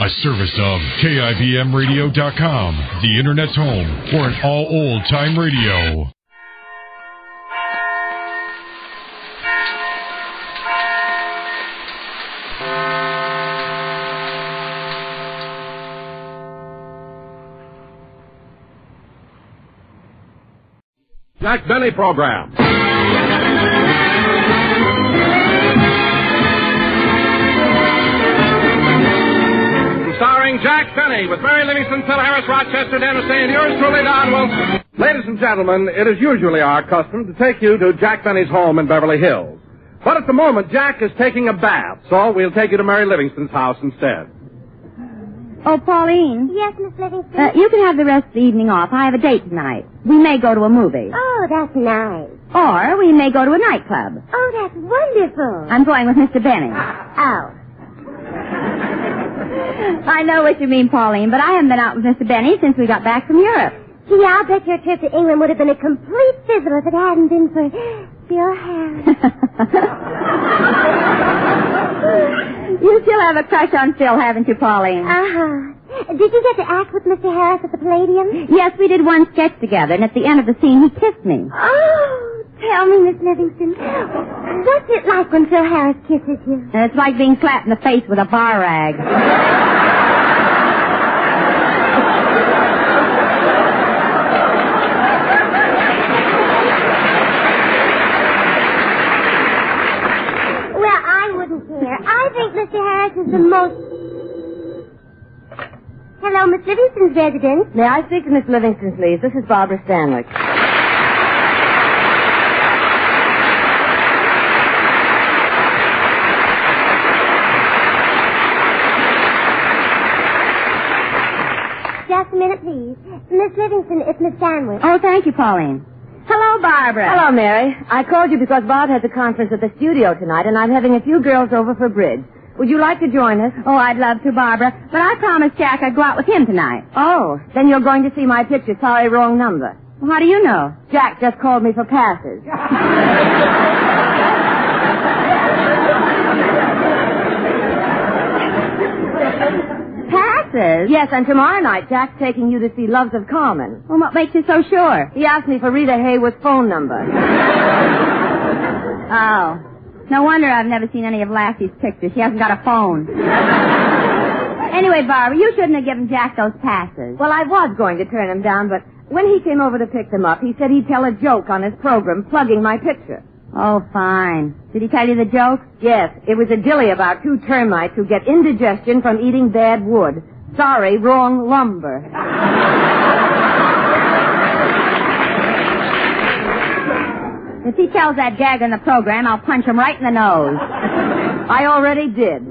A service of KIBMradio.com, the Internet's home for an all old-time radio. Jack Benny Program. Starring Jack Benny with Mary Livingston, Phil Harris, Rochester, Dennis Day, and yours truly, Don Wilson. Ladies and gentlemen, it is usually our custom to take you to Jack Benny's home in Beverly Hills. But at the moment, Jack is taking a bath, so we'll take you to Mary Livingston's house instead. Oh, Pauline. Yes, Miss Livingston? You can have the rest of the evening off. I have a date tonight. We may go to a movie. Oh, that's nice. Or we may go to a nightclub. Oh, that's wonderful. I'm going with Mr. Benny. Oh. I know what you mean, Pauline, but I haven't been out with Mr. Benny since we got back from Europe. Gee, I'll bet your trip to England would have been a complete fizzle if it hadn't been for Bill Harris. You still have a crush on Phil, haven't you, Pauline? Uh-huh. Did you get to act with Mr. Harris at the Palladium? Yes, we did one sketch together, and at the end of the scene, he kissed me. Oh, tell me, Miss Livingston, what's it like when Phil Harris kisses you? It's like being slapped in the face with a bar rag. Well, I wouldn't care. I think Mr. Harris is the most... Hello, Miss Livingston's residence. May I speak to Miss Livingston, please? This is Barbara Stanwyck. Just a minute, please. Miss Livingston, it's Miss Stanwyck. Oh, thank you, Pauline. Hello, Barbara. Hello, Mary. I called you because Bob has a conference at the studio tonight, and I'm having a few girls over for bridge. Would you like to join us? Oh, I'd love to, Barbara. But I promised Jack I'd go out with him tonight. Oh, then you're going to see my picture. Sorry, wrong number. Well, how do you know? Jack just called me for passes. Passes? Yes, and tomorrow night, Jack's taking you to see Loves of Colman. Well, what makes you so sure? He asked me for Rita Hayworth's phone number. Oh. No wonder I've never seen any of Lassie's pictures. She hasn't got a phone. Anyway, Barbara, you shouldn't have given Jack those passes. Well, I was going to turn him down, but when he came over to pick them up, he said he'd tell a joke on his program, plugging my picture. Oh, fine. Did he tell you the joke? Yes, it was a dilly about two termites who get indigestion from eating bad wood. Sorry, wrong lumber. If he tells that gag on the program, I'll punch him right in the nose. I already did.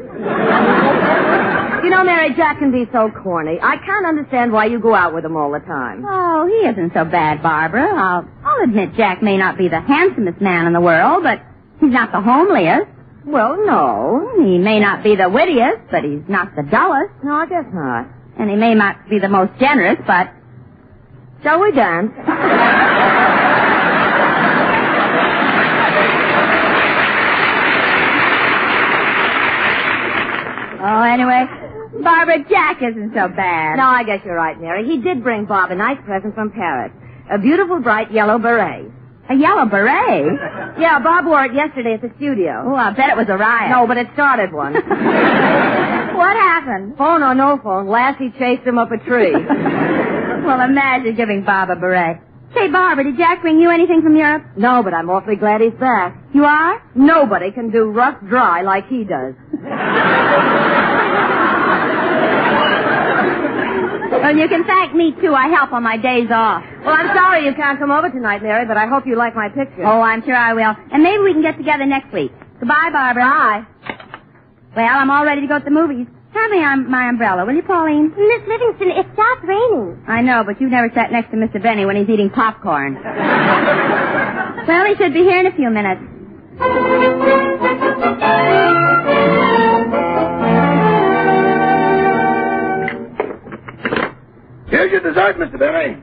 You know, Mary, Jack can be so corny. I can't understand why you go out with him all the time. Oh, he isn't so bad, Barbara. I'll admit Jack may not be the handsomest man in the world, but he's not the homeliest. Well, no. He may not be the wittiest, but he's not the dullest. No, I guess not. And he may not be the most generous, but... Shall we dance? Oh, anyway, Barbara, Jack isn't so bad. No, I guess you're right, Mary. He did bring Bob a nice present from Paris. A beautiful, bright yellow beret. A yellow beret? Yeah, Bob wore it yesterday at the studio. Oh, I bet it was a riot. No, but it started one. What happened? Phone or no phone, Lassie chased him up a tree. Well, imagine giving Bob a beret. Say, Barbara, did Jack bring you anything from Europe? No, but I'm awfully glad he's back. You are? Nobody can do rough dry like he does. Well, you can thank me, too. I help on my days off. Well, I'm sorry you can't come over tonight, Mary, but I hope you like my picture. Oh, I'm sure I will. And maybe we can get together next week. Goodbye, Barbara. Bye. Well, I'm all ready to go to the movies. Hand me my umbrella, will you, Pauline? Miss Livingston, it stopped raining. I know, but you've never sat next to Mr. Benny when he's eating popcorn. Well, he should be here in a few minutes. Here's your dessert, Mr. Benny.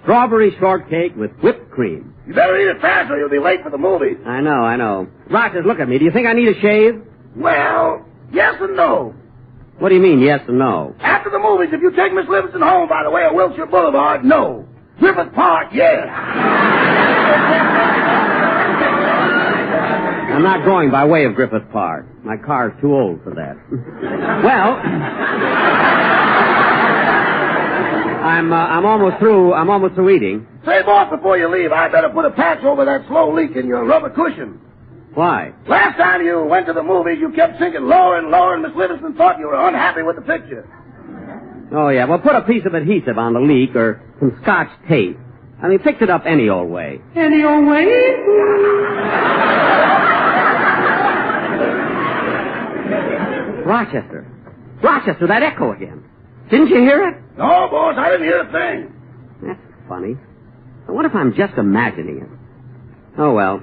Strawberry shortcake with whipped cream. You better eat it fast or you'll be late for the movies. I know. Rogers, look at me. Do you think I need a shave? Well, yes and no. What do you mean, yes and no? After the movies, if you take Miss Livingston home by the way of Wilshire Boulevard, no. Griffith Park, yes. I'm not going by way of Griffith Park. My car's too old for that. Well, I'm almost through. I'm almost through eating. Say, boss, before you leave, I better put a patch over that slow leak in your rubber cushion. Why? Last time you went to the movies, you kept sinking lower and lower, and Miss Livingston thought you were unhappy with the picture. Oh, yeah. Well, put a piece of adhesive on the leak or some Scotch tape. I mean, fix it up any old way. Any old way? Rochester, that echo again. Didn't you hear it? No, boss, I didn't hear a thing. That's funny. What if I'm just imagining it? Oh, well.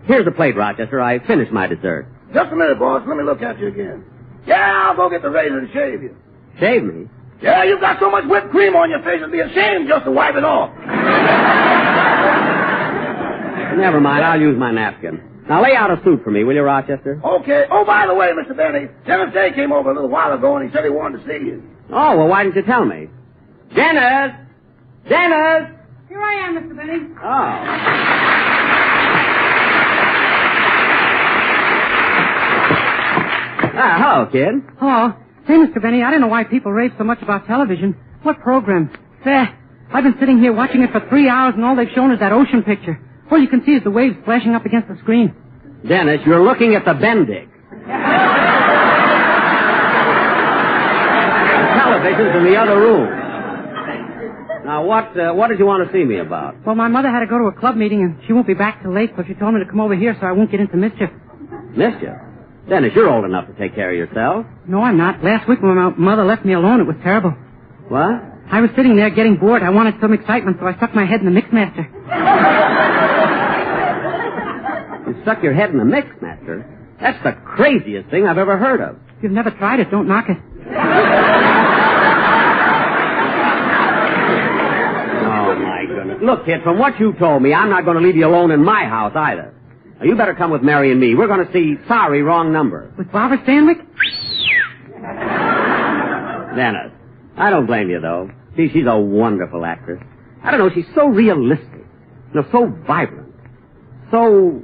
Here's the plate, Rochester. I finished my dessert. Just a minute, boss. Let me look at you again. Yeah, I'll go get the razor and shave you. Shave me? Yeah, you've got so much whipped cream on your face, it'd be a shame just to wipe it off. Never mind. I'll use my napkin. Now lay out a suit for me, will you, Rochester? Okay. Oh, by the way, Mr. Benny, Dennis Day came over a little while ago, and he said he wanted to see you. Oh, well, why didn't you tell me? Dennis! Dennis! Here I am, Mr. Benny. Oh. Hello, kid. Hello. Say, Mr. Benny, I don't know why people rave so much about television. What program? There. I've been sitting here watching it for 3 hours, and all they've shown is that ocean picture. All you can see is the waves flashing up against the screen. Dennis, you're looking at the Bendig. The television's in the other room. Now, what did you want to see me about? Well, my mother had to go to a club meeting, and she won't be back till late, so she told me to come over here so I won't get into mischief. Mischief? Dennis, you're old enough to take care of yourself. No, I'm not. Last week when my mother left me alone, it was terrible. What? I was sitting there getting bored. I wanted some excitement, so I stuck my head in the Mixmaster. You stuck your head in the Mixmaster? That's the craziest thing I've ever heard of. If you've never tried it, don't knock it. Oh, my goodness. Look, kid, from what you told me, I'm not going to leave you alone in my house either. Now, you better come with Mary and me. We're going to see Sorry, Wrong Number. With Barbara Stanwyck? Dennis, I don't blame you, though. See, she's a wonderful actress. I don't know, she's so realistic. You know, so vibrant. So...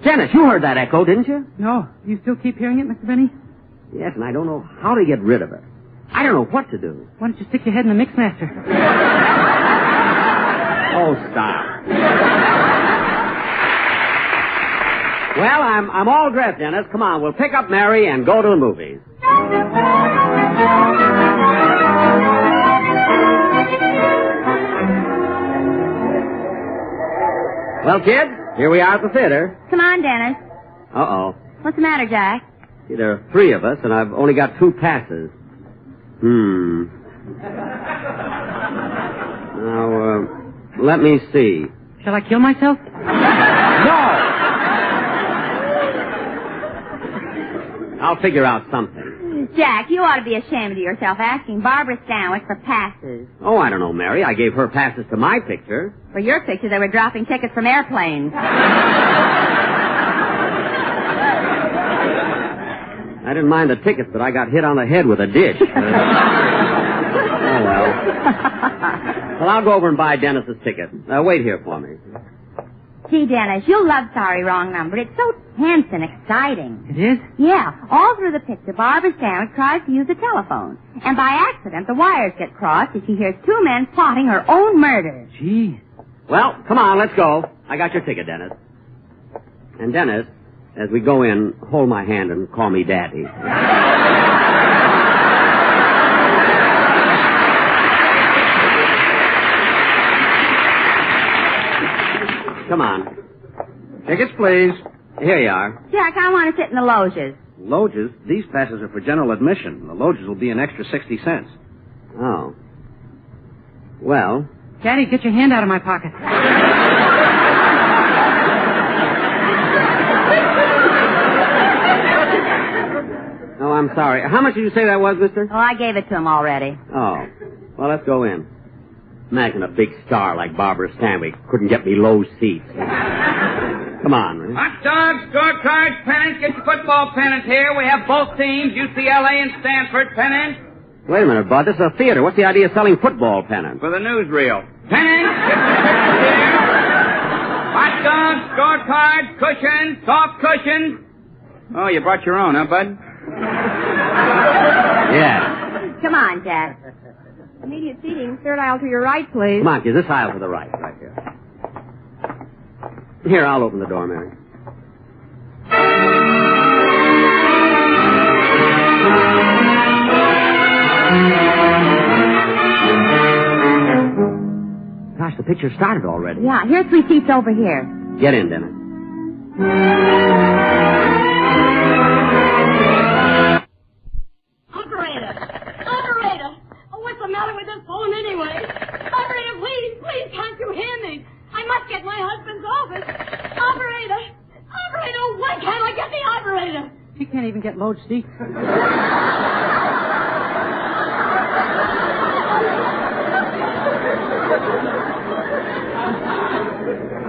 Dennis, you heard that echo, didn't you? No. You still keep hearing it, Mr. Benny? Yes, and I don't know how to get rid of it. I don't know what to do. Why don't you stick your head in the Mixmaster? Oh, stop. Well, I'm all dressed, Dennis. Come on, we'll pick up Mary and go to the movies. Well, kids, here we are at the theater. Come on, Dennis. Uh-oh. What's the matter, Jack? See, there are 3 of us, and I've only got 2 passes. Now, let me see. Shall I kill myself? No! I'll figure out something. Jack, you ought to be ashamed of yourself asking Barbara Stanwyck for passes. Oh, I don't know, Mary. I gave her passes to my picture. For your picture, they were dropping tickets from airplanes. I didn't mind the tickets, but I got hit on the head with a dish. Oh, well. Well, I'll go over and buy Dennis's ticket. Wait here for me. Gee, Dennis, you'll love Sorry, Wrong Number. It's so tense and exciting. It is? Yeah. All through the picture, Barbara Stanwyck tries to use the telephone. And by accident, the wires get crossed as she hears 2 men plotting her own murder. Gee. Well, come on, let's go. I got your ticket, Dennis. And Dennis, as we go in, hold my hand and call me Daddy. Come on. Tickets, please. Here you are. Jack, I want to sit in the loges. Loges? These passes are for general admission. The loges will be an extra 60 cents. Oh. Well. Daddy, get your hand out of my pocket. Oh, I'm sorry. How much did you say that was, mister? Oh, I gave it to him already. Oh. Well, let's go in. Imagine a big star like Barbara Stanwyck couldn't get me low seats. Come on, man. Hot dogs, scorecards, pennants. Get your football pennants here. We have both teams, UCLA and Stanford pennants. Wait a minute, Bud. This is a theater. What's the idea of selling football pennants? For the newsreel. Pennants. Get your pictures here. Hot dogs, scorecards, cushions, soft cushions. Oh, you brought your own, huh, Bud? Yeah. Come on, Jack. Immediate seating, third aisle to your right, please. Come on, kid. This aisle to the right here. Here, I'll open the door, Mary. Gosh, the picture started already. Yeah, here's 3 seats over here. Get in, Dennis. Operator! Oh, what's the matter with this phone anyway? Operator, please, can't you hear me? I must get my husband's office. Operator, why can't I get the operator? She can't even get low seats.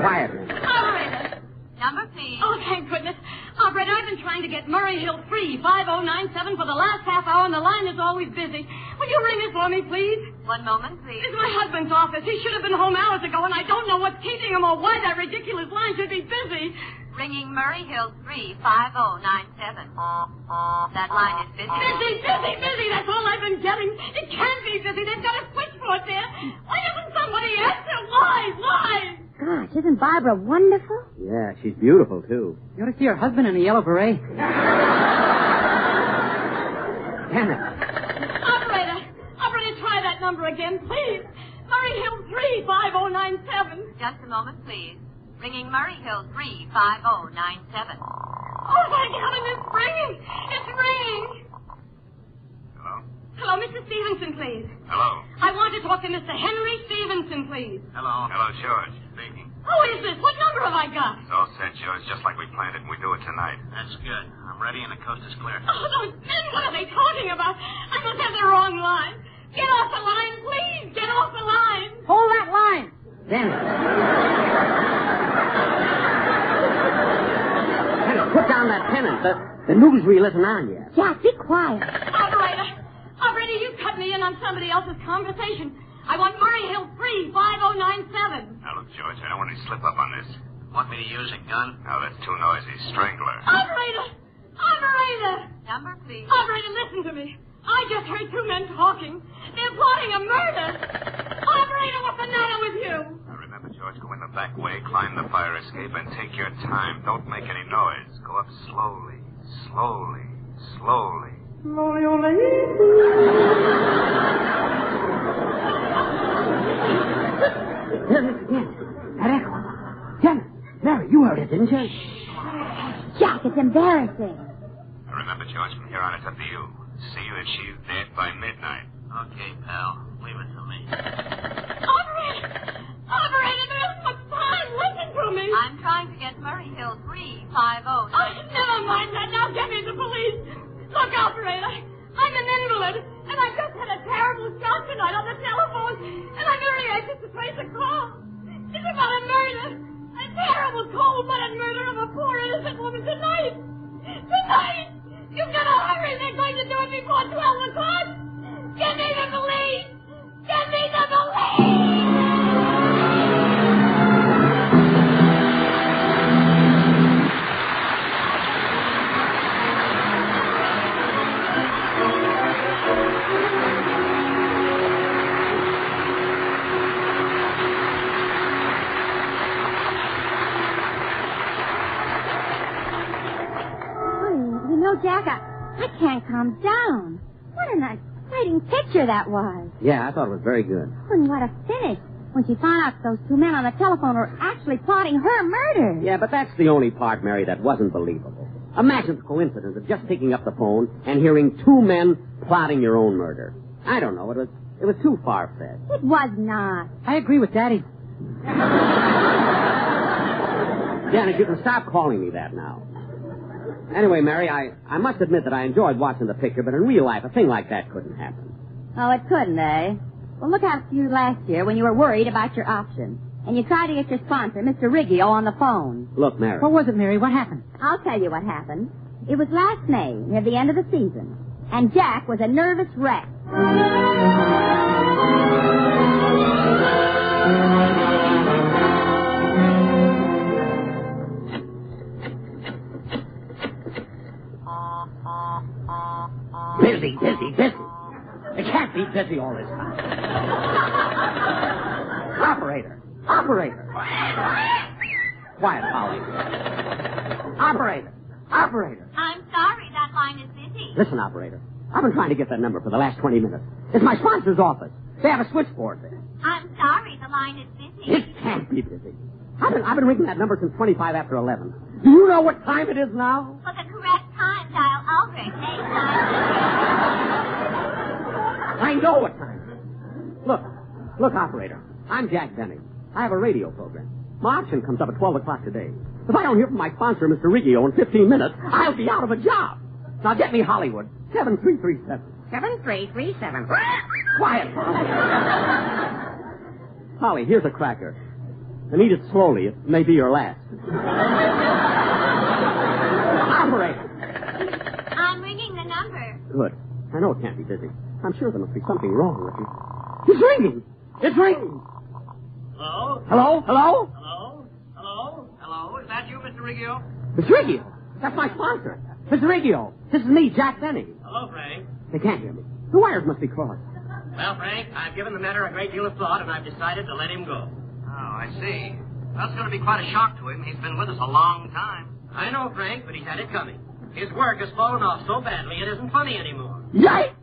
Quiet. Operator. Number, please. Oh, thank goodness. Operator, I've been trying to get Murray Hill 35097 for the last half hour, and the line is always busy. Will you ring it for me, please? One moment, please. It's my husband's office. He should have been home hours ago, and I don't know what's keeping him or why that ridiculous line should be busy. Ringing Murray Hill 35097. That line is busy. Busy. That's all I've been getting. It can't be busy. They've got a switchboard there. Why doesn't somebody answer? Why? Gosh, isn't Barbara wonderful? Yeah, she's beautiful, too. You ought to see her husband in a yellow beret. Damn it. Operator, try that number again, please. Murray Hill 35097. Just a moment, please. Ringing Murray Hill 35097. Oh, thank heaven, it's ringing. It's ringing. Hello? Hello, Mr. Stevenson, please. Hello? I want to talk to Mr. Henry Stevenson, please. Hello, George. Speaking. Who is this? What number have I got? It's all set, George, just like we planned it, and we do it tonight. That's good. I'm ready, and the coast is clear. Oh, those men, what are they talking about? I must have the wrong line. Get off the line, please. Get off the line. Hold that line. Dennis. Dennis, put down that pennant. The newsreel isn't on yet. Jack, be quiet. Operator, you cut me in on somebody else's conversation. I want Murray Hill 35097. Now, look, George, I don't want any slip-up on this. Want me to use a gun? No, that's too noisy. Strangler. Operator! Number, please. Operator, listen to me. I just heard 2 men talking. They're plotting a murder. Operator, what's the matter with you? Now, remember, George, go in the back way, climb the fire escape, and take your time. Don't make any noise. Go up slowly. That echo. Dennis, Mary, you heard it, didn't you? Jack, it's embarrassing. Now, remember, George, from here on, it's up to you. See that she's dead by midnight. Okay, pal. Leave it to me. Operator, there's no time. Listen to me. I'm trying to get Murray Hill 35097. Oh, never mind that. Now get me the police. Look, operator, I'm an invalid, and I just had a terrible shock tonight on the telephone, and I'm very anxious to trace a call. It's about a murder. A terrible, cold-blooded murder of a poor, innocent woman tonight. You've got to hurry. They're going to do it before 12 o'clock. Get me the police. Jack, I can't calm down. What an exciting picture that was. Yeah, I thought it was very good. And what a finish. When she found out those 2 men on the telephone were actually plotting her murder. Yeah, but that's the only part, Mary, that wasn't believable. Imagine the coincidence of just picking up the phone and hearing 2 men plotting your own murder. I don't know. It was too far-fetched. It was not. I agree with Daddy. Janet, you can stop calling me that now. Anyway, Mary, I must admit that I enjoyed watching the picture, but in real life, a thing like that couldn't happen. Oh, it couldn't, eh? Well, look after you last year when you were worried about your option. And you tried to get your sponsor, Mr. Riggio, on the phone. Look, Mary. What was it, Mary? What happened? I'll tell you what happened. It was last May, near the end of the season. And Jack was a nervous wreck. Busy. It can't be busy all this time. Operator. Quiet, Polly. Operator. I'm sorry, that line is busy. Listen, operator. I've been trying to get that number for the last 20 minutes. It's my sponsor's office. They have a switchboard there. I'm sorry, the line is busy. It can't be busy. I've been ringing that number since 25 after 11. Do you know what time it is now? For the correct time, dial Albrecht 8. I know what time it is. Look, operator. I'm Jack Benny. I have a radio program. My auction comes up at 12 o'clock today. If I don't hear from my sponsor, Mr. Riggio, in 15 minutes, I'll be out of a job. Now get me Hollywood. 7337. 7337. Quiet, Polly. Polly, here's a cracker. And eat it slowly. It may be your last. Operator. I'm ringing the number. Good. I know it can't be busy. I'm sure there must be something wrong with you. It's ringing. It's ringing. Hello? Hello? Hello? Hello? Hello? Hello? Is that you, Mr. Riggio? Mr. Riggio. That's my sponsor. Mr. Riggio. This is me, Jack Benny. Hello, Frank. They can't hear me. The wires must be crossed. Well, Frank, I've given the matter a great deal of thought, and I've decided to let him go. Oh, I see. Well, it's going to be quite a shock to him. He's been with us a long time. I know, Frank, but he's had it coming. His work has fallen off so badly it isn't funny anymore. Yikes!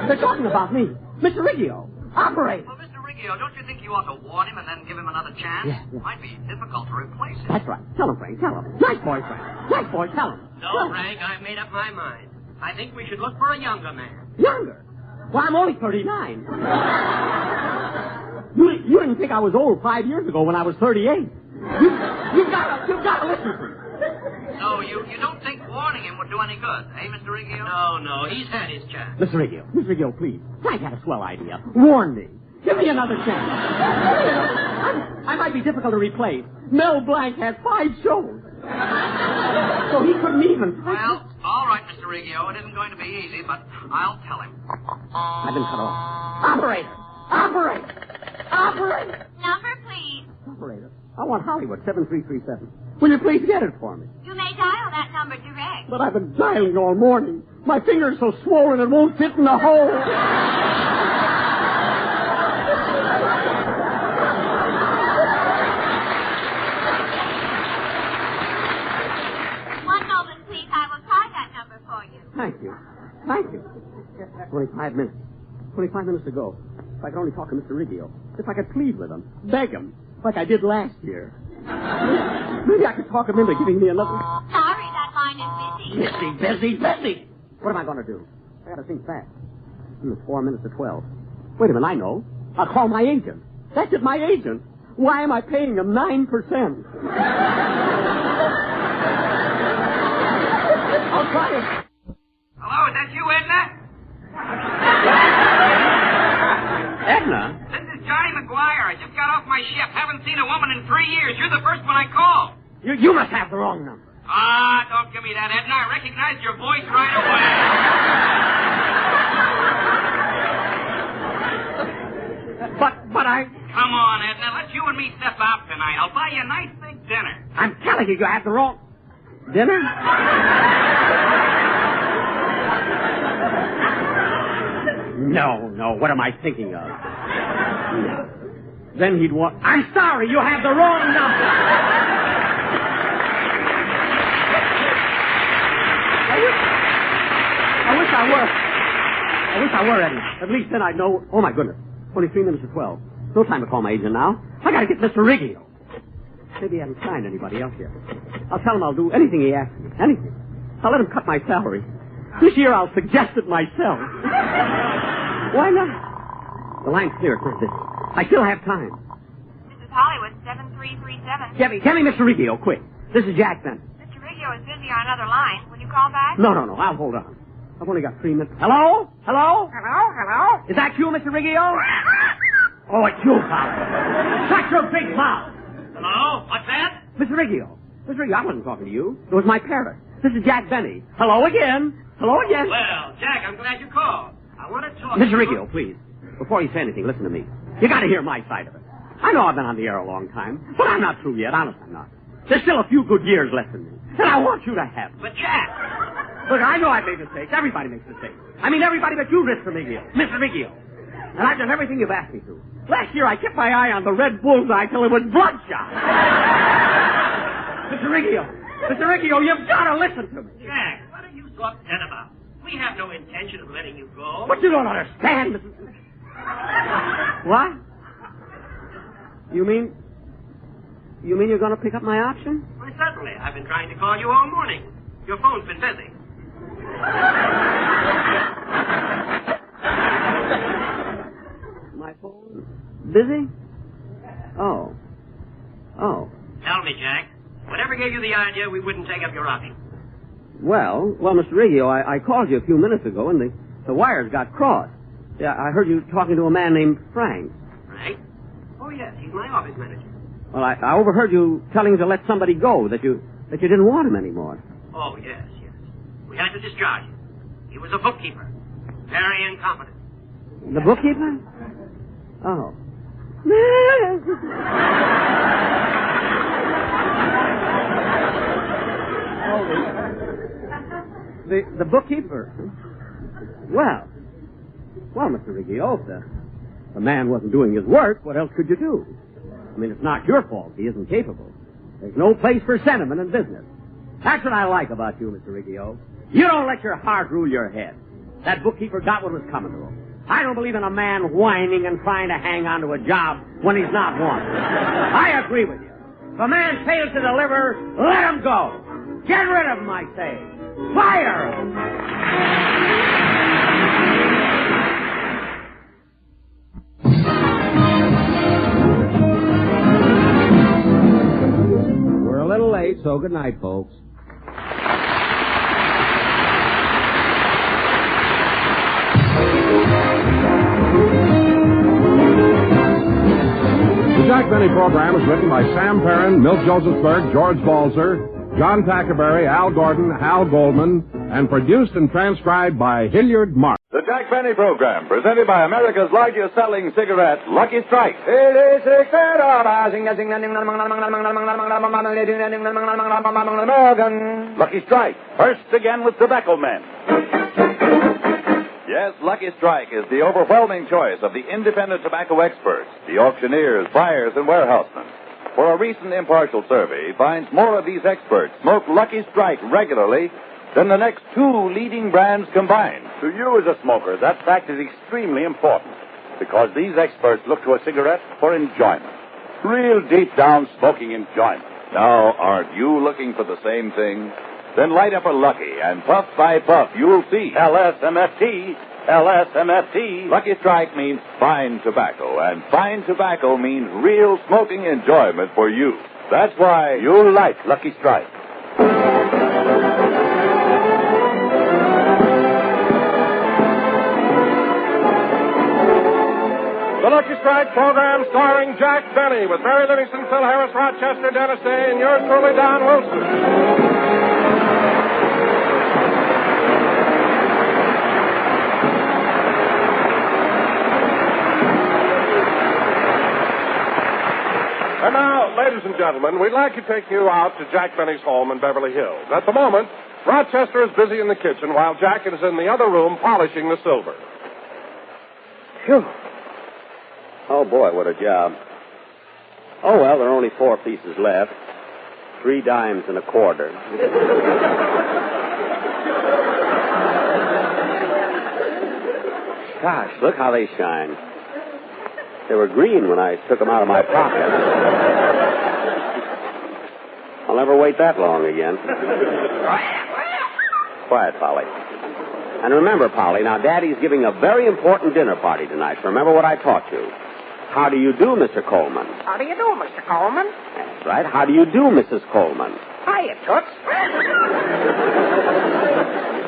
They're talking about me. Mr. Riggio. Operate. Well, Mr. Riggio, don't you think you ought to warn him and then give him another chance? Yeah. Might be difficult to replace him. That's right. Tell him, Frank. Tell him. Nice boy, Frank. Nice boy. Tell him. No, Frank, I've made up my mind. I think we should look for a younger man. Younger? Well, I'm only 39. You didn't think I was old 5 years ago when I was 38. You've got to listen to me. No, you don't think warning him would do any good, eh, Mr. Riggio? No, he's had his chance. Mr. Riggio, please. Frank had a swell idea. Warn me. Give me another chance. I might be difficult to replace. Mel Blanc had 5 shows. So he couldn't even. Well, all right, Mr. Riggio. It isn't going to be easy, but I'll tell him. I've been cut off. Operator! Number, please. Operator, I want Hollywood 7337. Will you please get it for me? You may dial that number direct. But I've been dialing all morning. My finger's so swollen it won't fit in the hole. One moment, please. I will try that number for you. Thank you. 25 minutes. 25 minutes to go. If I could only talk to Mr. Riggio. If I could plead with him. Beg him. Like I did last year. Maybe I could talk him into giving me another. Sorry, that line is busy. Busy. What am I going to do? I got to think fast. It's 4 minutes to 12. Wait a minute, I know. I'll call my agent. That's it, my agent. Why am I paying him 9%? I'll try it. Hello, is that you, Edna? Edna? This is Johnny McGuire. I just got off my ship. Haven't seen a woman in 3 years. You're the first one I called. You must have the wrong number. Ah, don't give me that, Edna. I recognized your voice right away. But I... Come on, Edna. Let's you and me step out tonight. I'll buy you a nice big dinner. I'm telling you, you have the wrong... Dinner? No. What am I thinking of? No. Then he'd want... I'm sorry, you have the wrong number. I wish I were, Eddie. At least then I'd know... Oh, my goodness. Only 3 minutes to 12. No time to call my agent now. I gotta get Mr. Riggio. Maybe he hasn't signed anybody else yet. I'll tell him I'll do anything he asks me. Anything. I'll let him cut my salary. This year I'll suggest it myself. Why not? The line's clear. It's not busy. I still have time. This is Hollywood 7337. Get me Mr. Riggio, quick. This is Jack Benton. Mr. Riggio is busy on another line. Will you call back? No. I'll hold on. I've only got 3 minutes. Hello? Hello? Hello? Is that you, Mr. Riggio? Oh, it's you, Polly. Shut your big mouth. Hello? What's that? Mr. Riggio, I wasn't talking to you. It was my parrot. This is Jack Benny. Hello again. Hello again. Well, Jack, I'm glad you called. I want to talk Mr. Riggio, please. Before you say anything, listen to me. You got to hear my side of it. I know I've been on the air a long time, but I'm not through yet. Honest, I'm not. There's still a few good years left in me, and I want you to have them. But, Jack... Look, I know I've made mistakes. Everybody makes mistakes. I mean, everybody but you, Mr. Riggio. And I've done everything you've asked me to. Last year, I kept my eye on the red bullseye till it was bloodshot. Mr. Riggio, you've got to listen to me. Jack, what are you so upset about? We have no intention of letting you go. But you don't understand. What? You mean you're going to pick up my option? Why, certainly. I've been trying to call you all morning. Your phone's been busy. My phone? Busy? Oh. Tell me, Jack, whatever gave you the idea we wouldn't take up your outing? Well, Mr. Riggio, I called you a few minutes ago, and the wires got crossed. Yeah, I heard you talking to a man named Frank. Frank? Oh, yes, he's my office manager. Well, I overheard you telling him to let somebody go, that you didn't want him anymore. Oh, yes. We had to discharge him. He was a bookkeeper. Very incompetent. The bookkeeper? Oh. The bookkeeper? Well, Mr. Riggio, if the man wasn't doing his work, what else could you do? I mean, it's not your fault he isn't capable. There's no place for sentiment in business. That's what I like about you, Mr. Riggio. You don't let your heart rule your head. That bookkeeper got what was coming to him. I don't believe in a man whining and trying to hang on to a job when he's not wanted. I agree with you. If a man fails to deliver, let him go. Get rid of him, I say. Fire him. We're a little late, so good night, folks. The Jack Benny program is written by Sam Perrin, Milt Josephsberg, George Balzer, John Tackerberry, Al Gordon, Hal Goldman, and produced and transcribed by Hilliard Mark. The Jack Benny program, presented by America's largest selling cigarette, Lucky Strike. Lucky Strike, first again with tobacco men. Yes, Lucky Strike is the overwhelming choice of the independent tobacco experts, the auctioneers, buyers, and warehousemen. For a recent impartial survey finds more of these experts smoke Lucky Strike regularly than the next two leading brands combined. To you as a smoker, that fact is extremely important, because these experts look to a cigarette for enjoyment. Real deep down smoking enjoyment. Now, aren't you looking for the same thing? Then light up a Lucky, and puff by puff, you'll see. LSMFT. Lucky Strike means fine tobacco, and fine tobacco means real smoking enjoyment for you. That's why you'll like Lucky Strike. The Lucky Strike program starring Jack Benny with Mary Livingston, Phil Harris, Rochester, Dennis Day, and yours truly, Don Wilson. And now, ladies and gentlemen, we'd like to take you out to Jack Benny's home in Beverly Hills. At the moment, Rochester is busy in the kitchen while Jack is in the other room polishing the silver. Phew. Oh, boy, what a job. Oh, well, there are only 4 pieces left. 3 dimes and a quarter. Gosh, look how they shine. They were green when I took them out of my pocket. I'll never wait that long again. Quiet, Polly. And remember, Polly, now Daddy's giving a very important dinner party tonight. Remember what I taught you. How do you do, Mr. Colman? How do you do, Mr. Colman? That's right. How do you do, Mrs. Colman? Hiya, Toots.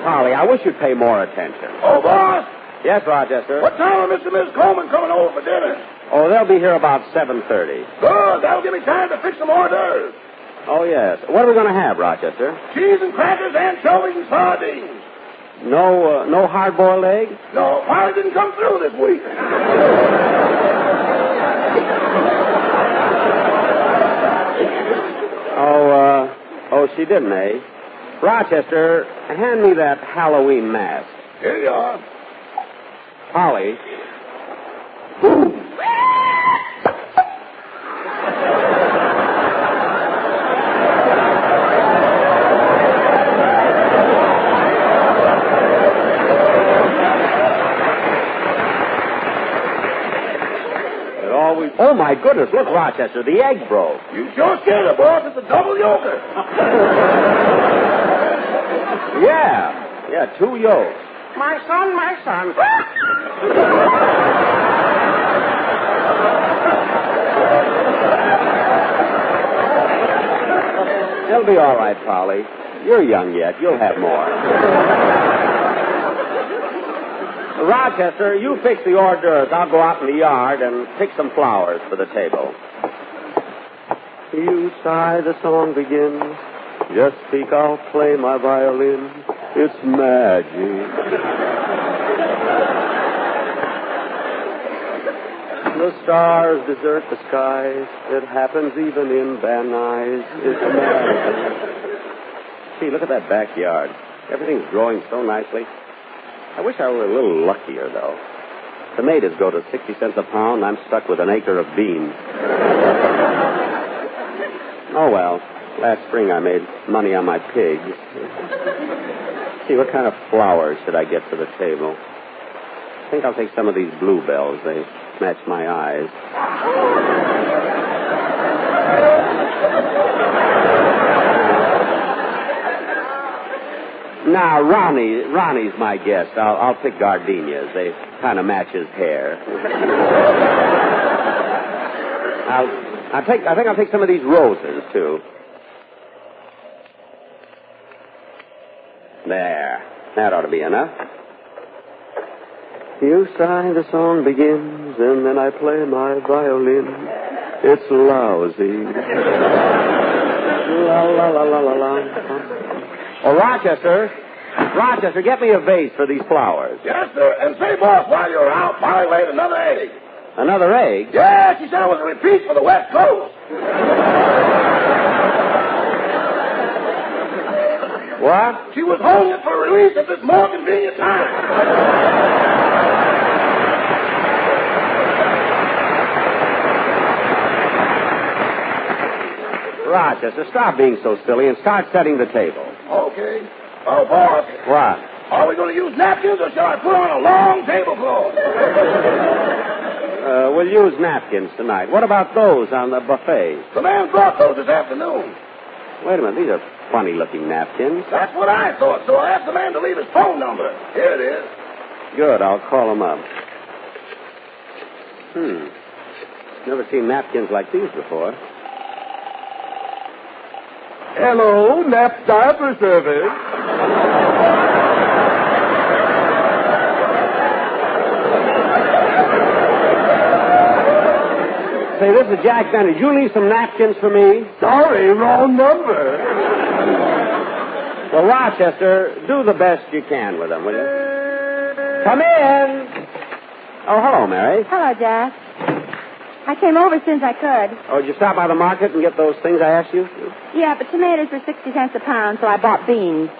Polly, I wish you'd pay more attention. Oh, boss! Yes, Rochester? What time are Mr. and Miss Colman coming over for dinner? Oh, they'll be here about 7:30. Good. That'll give me time to fix some hors d'oeuvres. Oh, yes. What are we going to have, Rochester? Cheese and crackers, anchovies, and sardines. No hard-boiled egg? No, Polly didn't come through this week. Oh, she didn't, eh? Rochester, hand me that Halloween mask. Here you are. Polly. Oh, my goodness. Look, Rochester, the egg broke. You sure scared her, boss. It's a double yoker. Yeah, 2 yolks. My son. It'll be all right, Polly. You're young yet. You'll have more. Rochester, you fix the hors d'oeuvres. I'll go out in the yard and pick some flowers for the table. You sigh, the song begins. Just speak, I'll play my violin. It's magic. The stars desert the skies. It happens even in Van Nuys. It's magic. Gee, look at that backyard. Everything's growing so nicely. I wish I were a little luckier, though. Tomatoes go to 60 cents a pound. I'm stuck with an acre of beans. Oh, well. Last spring I made money on my pigs. See, what kind of flowers should I get for the table? I think I'll take some of these bluebells. They match my eyes. Now, Ronnie's my guest. I'll pick gardenias. They kind of match his hair. I think I'll take some of these roses, too. There. That ought to be enough. You sigh, the song begins, and then I play my violin. It's lousy. La, la, la, la, la, la. Oh, Rochester, get me a vase for these flowers. Yes, sir. And say, boss, while you're out, Polly laid another egg. Another egg? Yeah, she said it was a repeat for the West Coast. What? She was holding it for release at this more convenient time. Rochester, stop being so silly and start setting the table. Okay. Oh, boss. What? Are we going to use napkins or shall I put on a long tablecloth? We'll use napkins tonight. What about those on the buffet? The man brought those this afternoon. Wait a minute. These are funny-looking napkins. That's what I thought, so I asked the man to leave his phone number. Here it is. Good. I'll call him up. Never seen napkins like these before. Hello, Nap Diaper Service. Say, this is Jack Benny. Did you leave some napkins for me? Sorry, wrong number. Well, Rochester, do the best you can with them, will you? Come in. Oh, hello, Mary. Hello, Jack. I came over as soon as I could. Oh, did you stop by the market and get those things I asked you? Yeah, but tomatoes were 60 cents a pound, so I bought beans.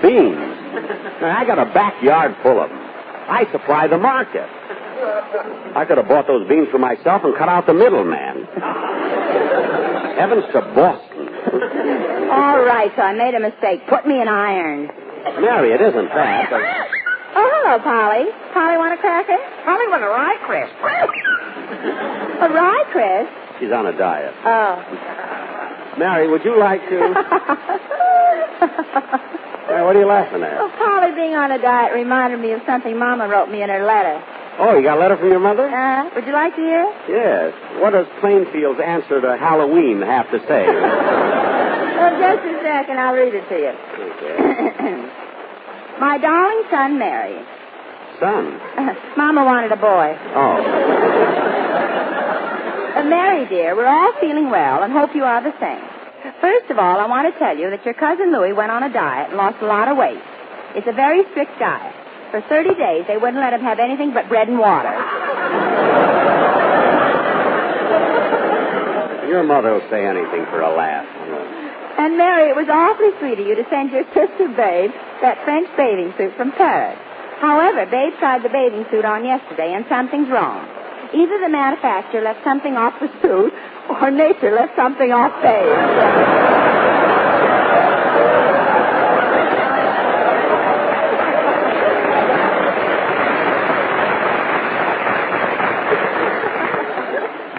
Beans? Now, I got a backyard full of them. I supply the market. I could have bought those beans for myself and cut out the middleman. Heavens to Boston. All right, so I made a mistake. Put me in irons. Mary, it isn't that. Oh, hello, Polly. Polly want a cracker? Polly want a rye crisp. A rye crisp? She's on a diet. Oh. Mary, would you like to... Mary, what are you laughing at? Well, Polly being on a diet reminded me of something Mama wrote me in her letter. Oh, you got a letter from your mother? Would you like to hear? Yes. What does Plainfield's answer to Halloween have to say? Well, just a second. I'll read it to you. Okay. My darling son, Mary. Son? Mama wanted a boy. Oh. Mary, dear, we're all feeling well and hope you are the same. First of all, I want to tell you that your cousin Louie went on a diet and lost a lot of weight. It's a very strict diet. For 30 days, they wouldn't let him have anything but bread and water. Your mother will say anything for a laugh. And, Mary, it was awfully sweet of you to send your sister, Babe, that French bathing suit from Paris. However, Babe tried the bathing suit on yesterday, and something's wrong. Either the manufacturer left something off the suit, or nature left something off Babe.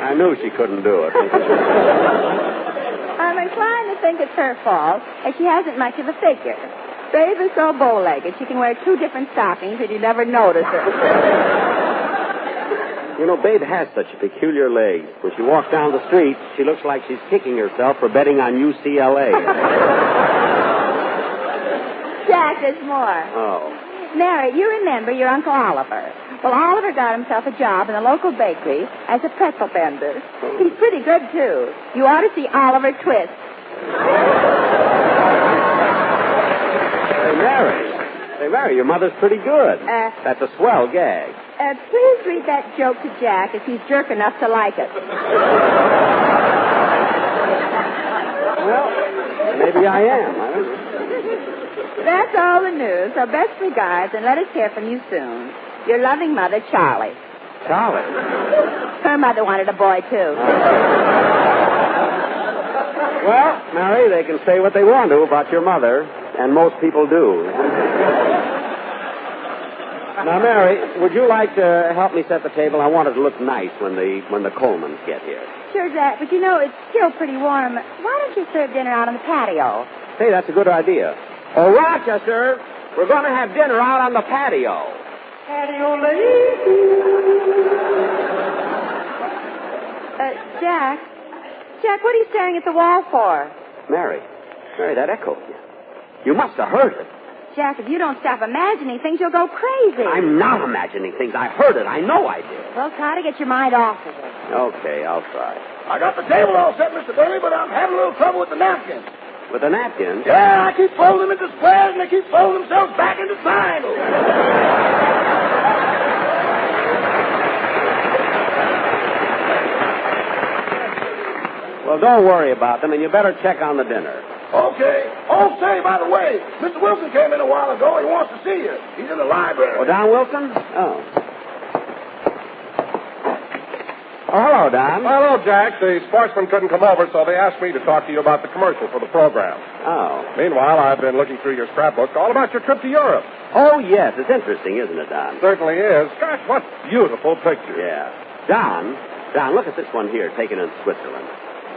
I knew she couldn't do it. I'm inclined to think it's her fault, as she hasn't much of a figure. Babe is so bow-legged, she can wear 2 different stockings and you never notice it. You know, Babe has such peculiar legs. When she walks down the street, she looks like she's kicking herself for betting on UCLA. Jack, there's more. Oh. Mary, you remember your Uncle Oliver. Well, Oliver got himself a job in a local bakery as a pretzel bender. He's pretty good, too. You ought to see Oliver twist. Say, Mary, your mother's pretty good. That's a swell gag. Please read that joke to Jack if he's jerk enough to like it. Well, maybe I am. I don't know. That's all the news. So best regards, and let us hear from you soon. Your loving mother, Charlie. Charlie? Her mother wanted a boy, too. Well, Mary, they can say what they want to about your mother, and most people do. Now, Mary, would you like to help me set the table? I want it to look nice when the Colmans get here. Sure, Jack, but you know, it's still pretty warm. Why don't you serve dinner out on the patio? Hey, that's a good idea. Oh, Rochester, we're going to have dinner out on the patio. Patio lady. Jack, what are you staring at the wall for? Mary, that echoed you. You must have heard it. Jack, if you don't stop imagining things, you'll go crazy. I'm not imagining things. I heard it. I know I did. Well, try to get your mind off of it. Okay, I'll try. I got the table all set, Mr. Bailey, but I'm having a little trouble with the napkins. With the napkins? Yeah, I keep folding them into squares, and they keep folding themselves back into triangles. Well, don't worry about them, and you better check on the dinner. Okay. Oh, say, by the way, Mr. Wilson came in a while ago. He wants to see you. He's in the library. Oh, Don Wilson? Oh. Oh, hello, Don. Hello, Jack. The sportsman couldn't come over, so they asked me to talk to you about the commercial for the program. Oh. Meanwhile, I've been looking through your scrapbook all about your trip to Europe. Oh, yes. It's interesting, isn't it, Don? Certainly is. Gosh, what beautiful pictures. Yeah. Don, look at this one here, taken in Switzerland.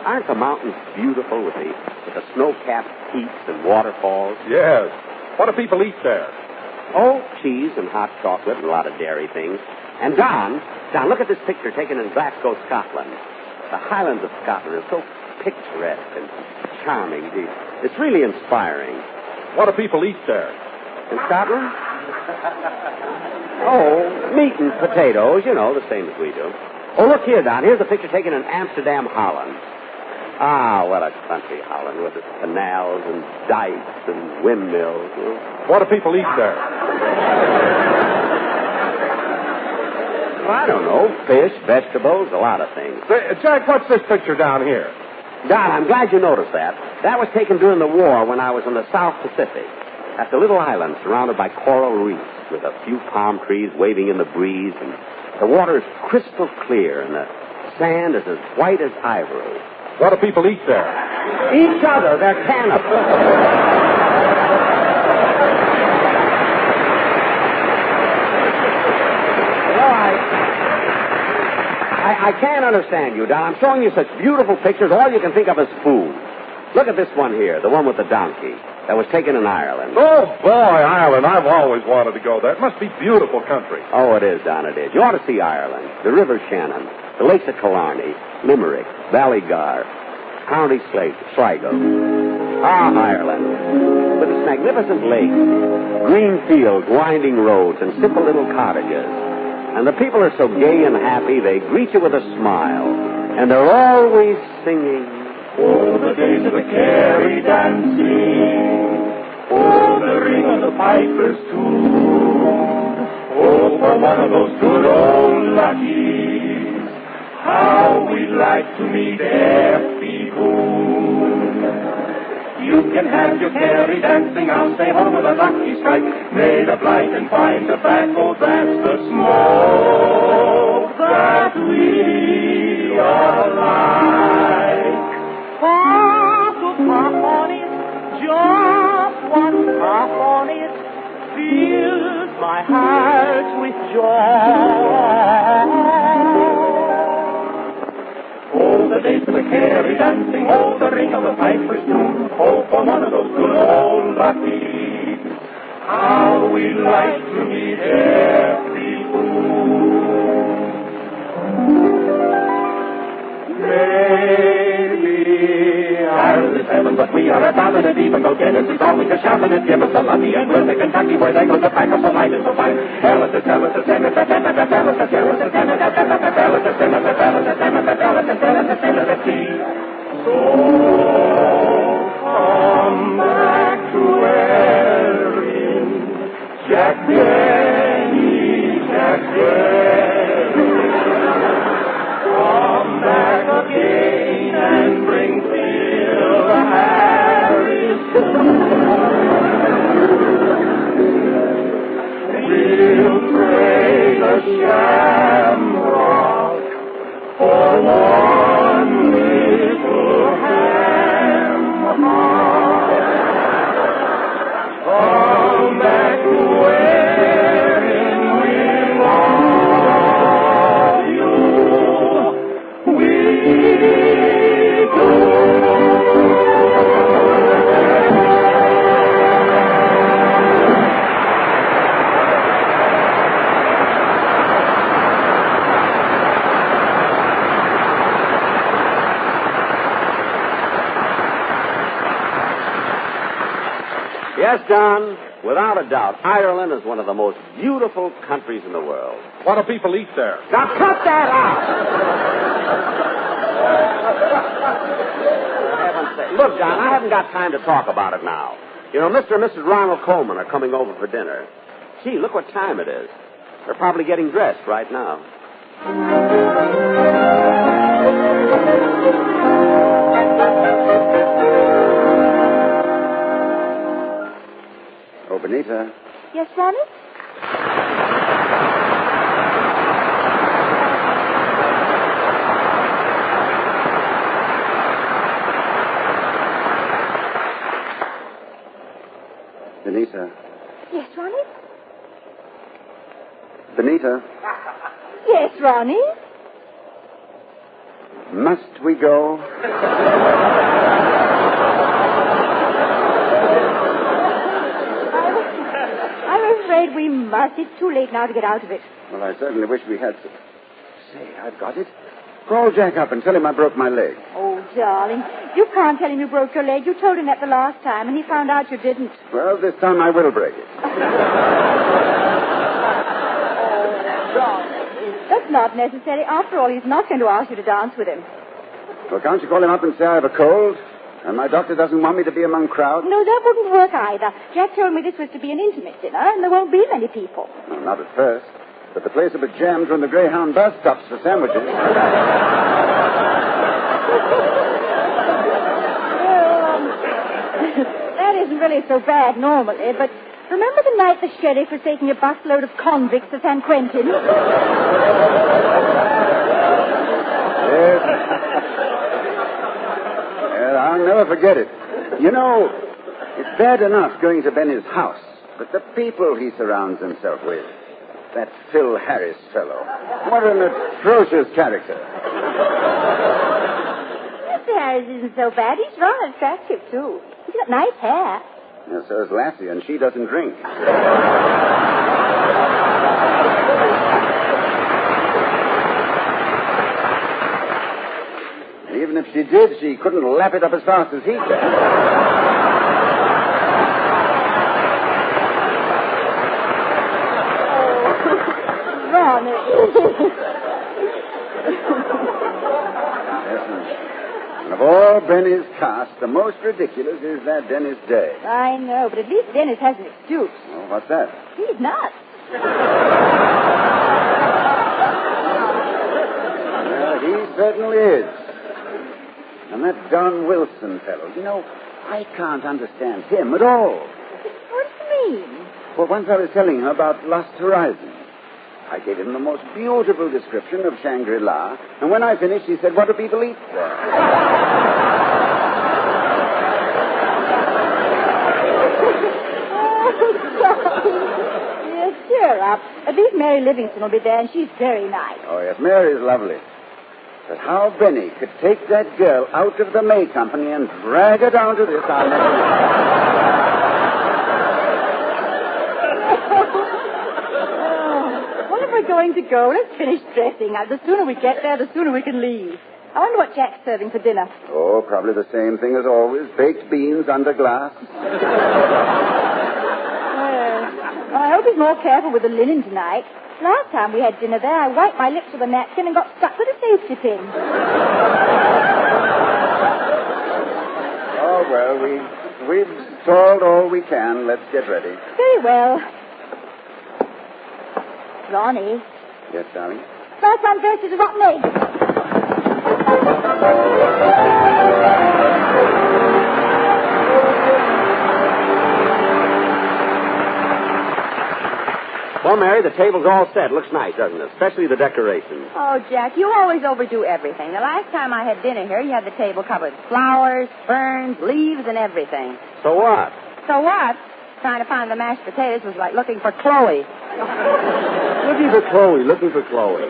Aren't the mountains beautiful with the snow-capped peaks and waterfalls? Yes. What do people eat there? Oh, cheese and hot chocolate and a lot of dairy things. And Don, look at this picture taken in Glasgow, Scotland. The Highlands of Scotland are so picturesque and charming. It's really inspiring. What do people eat there? In Scotland? Oh, meat and potatoes, the same as we do. Oh, look here, Don. Here's a picture taken in Amsterdam, Holland. Ah, what a country, Holland, with its canals and dikes and windmills. What do people eat there? Well, I don't know. Fish, vegetables, a lot of things. Jack, what's this picture down here? Don, I'm glad you noticed that. That was taken during the war when I was in the South Pacific. That's a little island surrounded by coral reefs with a few palm trees waving in the breeze, and the water is crystal clear and the sand is as white as ivory. What do people eat there? Each other. They're cannibals. I can't understand you, Don. I'm showing you such beautiful pictures. All you can think of is food. Look at this one here, the one with the donkey. That was taken in Ireland. Oh, boy, Ireland. I've always wanted to go there. It must be beautiful country. Oh, it is, Don, it is. You ought to see Ireland. The River Shannon, the lakes of Killarney, Limerick, Ballygar. County Sligo. Ah, Ireland. With its magnificent lakes, green fields, winding roads, and simple little cottages. And the people are so gay and happy, they greet you with a smile. And they're always singing. Oh, the days of the Kerry dancing. Oh, the ring of the piper's tune. Oh, for one of those good old luckies. How we'd like to meet F.B. Boone. You can have your Kerry dancing, I'll stay home with a lucky strike. Made of light and fine tobacco, that's the smoke that we all like. Puff to puff on it, just one puff on it, fills my heart with joy. Oh, the days of the Kerry dancing, oh, the ring of the piper's tune, oh, for one of those good old luckies. How we like to meet every fool. Maybe Ireland is heaven, but we are a dominant even though Genesis always a shouting and give us a lucky and we'll to Kentucky where they go to pack us so light and so fine. Tell us, tell us, tell us, tell us, tell us, tell us, tell us, tell us, so come back to Erin, Jack Denny, Jack Denny. Come back again and bring Phil Harrison. We'll pray the shamrock for one little ham hock. Come back to Erin, we love you. We do. Yes, John, without a doubt, Ireland is one of the most beautiful countries in the world. What do people eat there? Now cut that out! For heaven's sake. Look, John, I haven't got time to talk about it now. You know, Mr. and Mrs. Ronald Colman are coming over for dinner. Gee, look what time it is. They're probably getting dressed right now. Oh, Benita. Yes, Ronnie? Benita. Yes, Ronnie? Benita. Yes, Ronnie? Must we go? I'm afraid we must. It's too late now to get out of it. Well, I certainly wish we had to. Say, I've got it. Call Jack up and tell him I broke my leg. Oh, darling. You can't tell him you broke your leg. You told him that the last time, and he found out you didn't. Well, this time I will break it. That's not necessary. After all, he's not going to ask you to dance with him. Well, can't you call him up and say I have a cold? And my doctor doesn't want me to be among crowds? No, that wouldn't work either. Jack told me this was to be an intimate dinner, and there won't be many people. No, not at first. But the place will be jammed when the Greyhound bus stops for sandwiches. That isn't really so bad normally, but remember the night the sheriff was taking a busload of convicts to San Quentin? Yes. Well, I'll never forget it. You know, it's bad enough going to Benny's house, but the people he surrounds himself with. That Phil Harris fellow. What an atrocious character. Mr. Harris isn't so bad. He's rather attractive, too. He's got nice hair. Yeah, so is Lassie, and she doesn't drink. Even if she did, she couldn't lap it up as fast as he can. And of all Benny's cast, the most ridiculous is that Dennis Day. I know, but at least Dennis has an excuse. Oh, what's that? He's nuts. Well, he certainly is. And that Don Wilson fellow, you know, I can't understand him at all. What do you mean? Well, once I was telling him about Lost Horizons. I gave him the most beautiful description of Shangri-La, and when I finished, he said, what do people eat there? Yes, cheer up. At least Mary Livingston will be there, and she's very nice. Oh, yes, Mary's lovely. But how Benny could take that girl out of the May Company and drag her down to this, I'll never know. We're going to go. Let's finish dressing. The sooner we get there, the sooner we can leave. I wonder what Jack's serving for dinner. Oh, probably the same thing as always. Baked beans under glass. Well, I hope he's more careful with the linen tonight. Last time we had dinner there, I wiped my lips with a napkin and got stuck with a safety pin. Oh, well, we've stalled all we can. Let's get ready. Very well. Ronnie. Yes, darling? First one first is a rotten egg. Well, Mary, the table's all set. Looks nice, doesn't it? Especially the decorations. Oh, Jack, you always overdo everything. The last time I had dinner here, you had the table covered with flowers, ferns, leaves, and everything. So what? So what? Trying to find the mashed potatoes was like looking for Chloe. Looking for Chloe.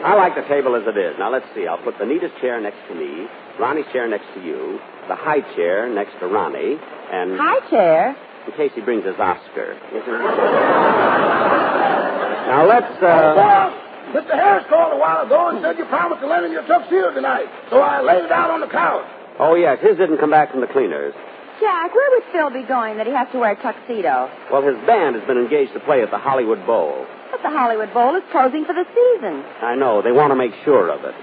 I like the table as it is. Now, let's see. I'll put the neatest chair next to me, Ronnie's chair next to you, the high chair next to Ronnie, and... High chair? In case he brings his Oscar. Now, let's, Boss, Mr. Harris called a while ago and said you promised to lend him your tuxedo tonight, so I laid it out on the couch. Oh, yes, his didn't come back from the cleaners. Jack, where would Phil be going that he has to wear a tuxedo? Well, his band has been engaged to play at the Hollywood Bowl. But the Hollywood Bowl is closing for the season. I know. They want to make sure of it.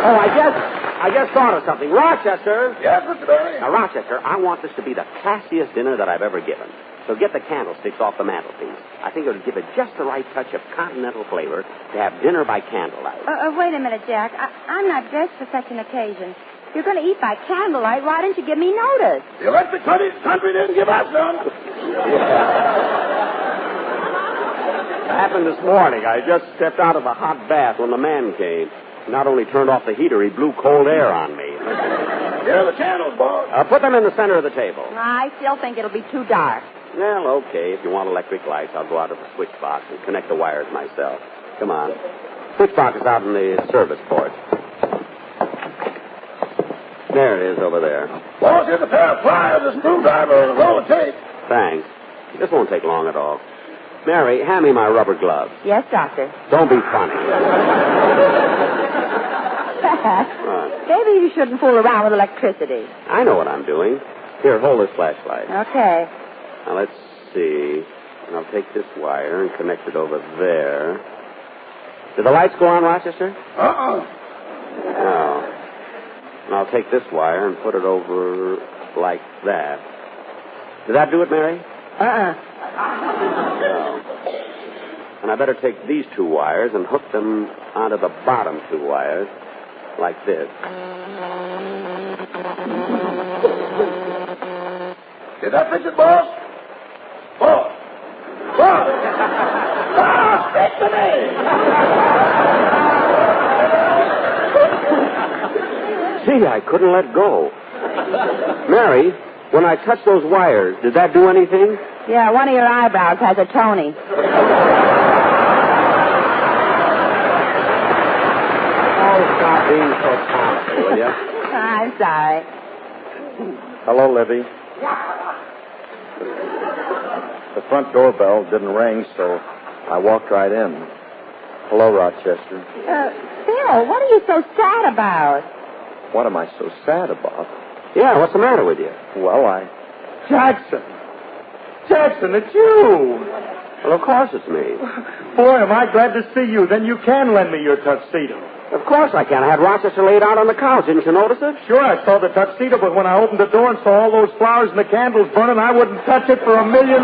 Oh, I just thought of something. Rochester. Yes, Mr. Benny? Now, Rochester, I want this to be the classiest dinner that I've ever given. So get the candlesticks off the mantelpiece. I think it would give it just the right touch of continental flavor to have dinner by candlelight. Wait a minute, Jack. I'm not dressed for such an occasion. If you're going to eat by candlelight, why didn't you give me notice? The electric country didn't give us none. It happened this morning. I just stepped out of a hot bath when the man came. He not only turned off the heater, he blew cold air on me. Here are the candles, boss. Put them in the center of the table. I still think it'll be too dark. Well, okay. If you want electric lights, I'll go out to the switch box and connect the wires myself. Come on. Switch box is out in the service porch. There it is over there. Boss, here's a pair of pliers, a screwdriver, and a roll of tape. Thanks. This won't take long at all. Mary, hand me my rubber gloves. Yes, Doctor. Don't be funny. Maybe you shouldn't fool around with electricity. I know what I'm doing. Here, hold this flashlight. Okay. Now, let's see. And I'll take this wire and connect it over there. Did the lights go on, Rochester? Uh-uh. No. And I'll take this wire and put it over like that. Did that do it, Mary? Uh-uh. No. And I better take these two wires and hook them onto the bottom two wires like this. Did that fix it, boss? Boss! Boss! Boss, fix to me! See, I couldn't let go. Mary, when I touched those wires, did that do anything? Yeah, one of your eyebrows has a Tony. Oh, stop being so comical, will you? I'm sorry. Hello, Libby. The front doorbell didn't ring, so I walked right in. Hello, Rochester. Phil, what are you so sad about? What am I so sad about? Yeah, what's the matter with you? Well, Jackson, it's you. Well, of course it's me. Boy, am I glad to see you. Then you can lend me your tuxedo. Of course I can. I had Rochester laid out on the couch. Didn't you notice it? Sure, I saw the tuxedo, but when I opened the door and saw all those flowers and the candles burning, I wouldn't touch it for $1 million.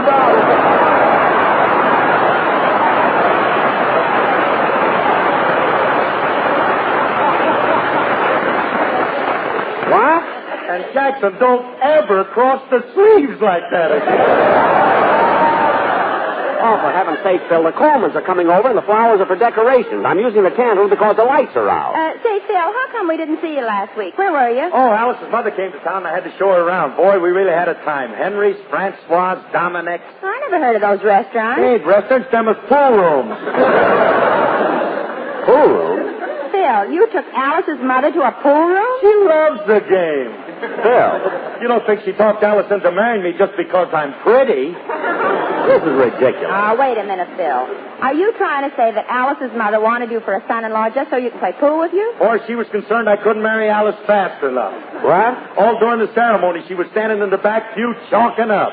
What? And Jackson, don't ever cross the sleeves like that again. Oh, for heaven's sake, Phil, the Colmans are coming over and the flowers are for decorations. I'm using the candles because the lights are out. Say, Phil, how come we didn't see you last week? Where were you? Oh, Alice's mother came to town and I had to show her around. Boy, we really had a time. Henry's, Francois, Dominic's. I never heard of those restaurants. Hey, restaurants, them as pool rooms. Pool rooms? Phil, you took Alice's mother to a pool room? She loves the game. Phil. You don't think she talked Alice into marrying me just because I'm pretty? This is ridiculous. Wait a minute, Phil. Are you trying to say that Alice's mother wanted you for a son-in-law just so you can play pool with you? Or she was concerned I couldn't marry Alice fast enough. What? All during the ceremony, she was standing in the back pew chalking up.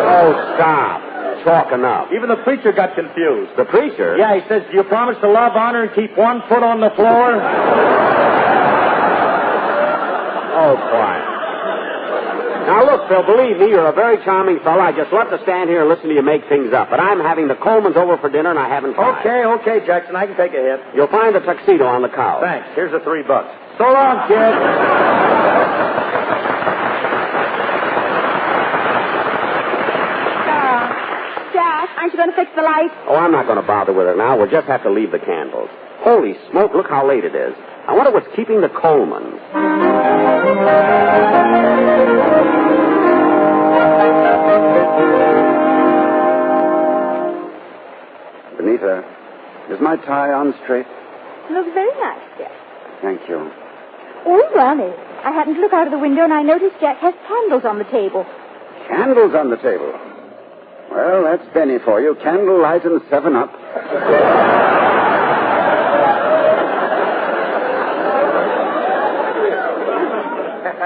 Oh, stop. Chalking up. Even the preacher got confused. The preacher? Yeah, he says, do you promise to love, honor, and keep one foot on the floor? Oh, quiet. Now, look, Phil, believe me, you're a very charming fellow. I just love to stand here and listen to you make things up. But I'm having the Colmans over for dinner, and I haven't time. Okay, Jackson, I can take a hit. You'll find the tuxedo on the couch. Thanks. Here's the $3. So long, kid. Jack, aren't you going to fix the lights? Oh, I'm not going to bother with it now. We'll just have to leave the candles. Holy smoke, look how late it is. I wonder what's keeping the Colmans. Benita, is my tie on straight? Looks very nice, Jack. Thank you. Oh, Ronnie, I happened to look out of the window and I noticed Jack has candles on the table. Candles on the table. Well, that's Benny for you. Candlelight and 7-Up.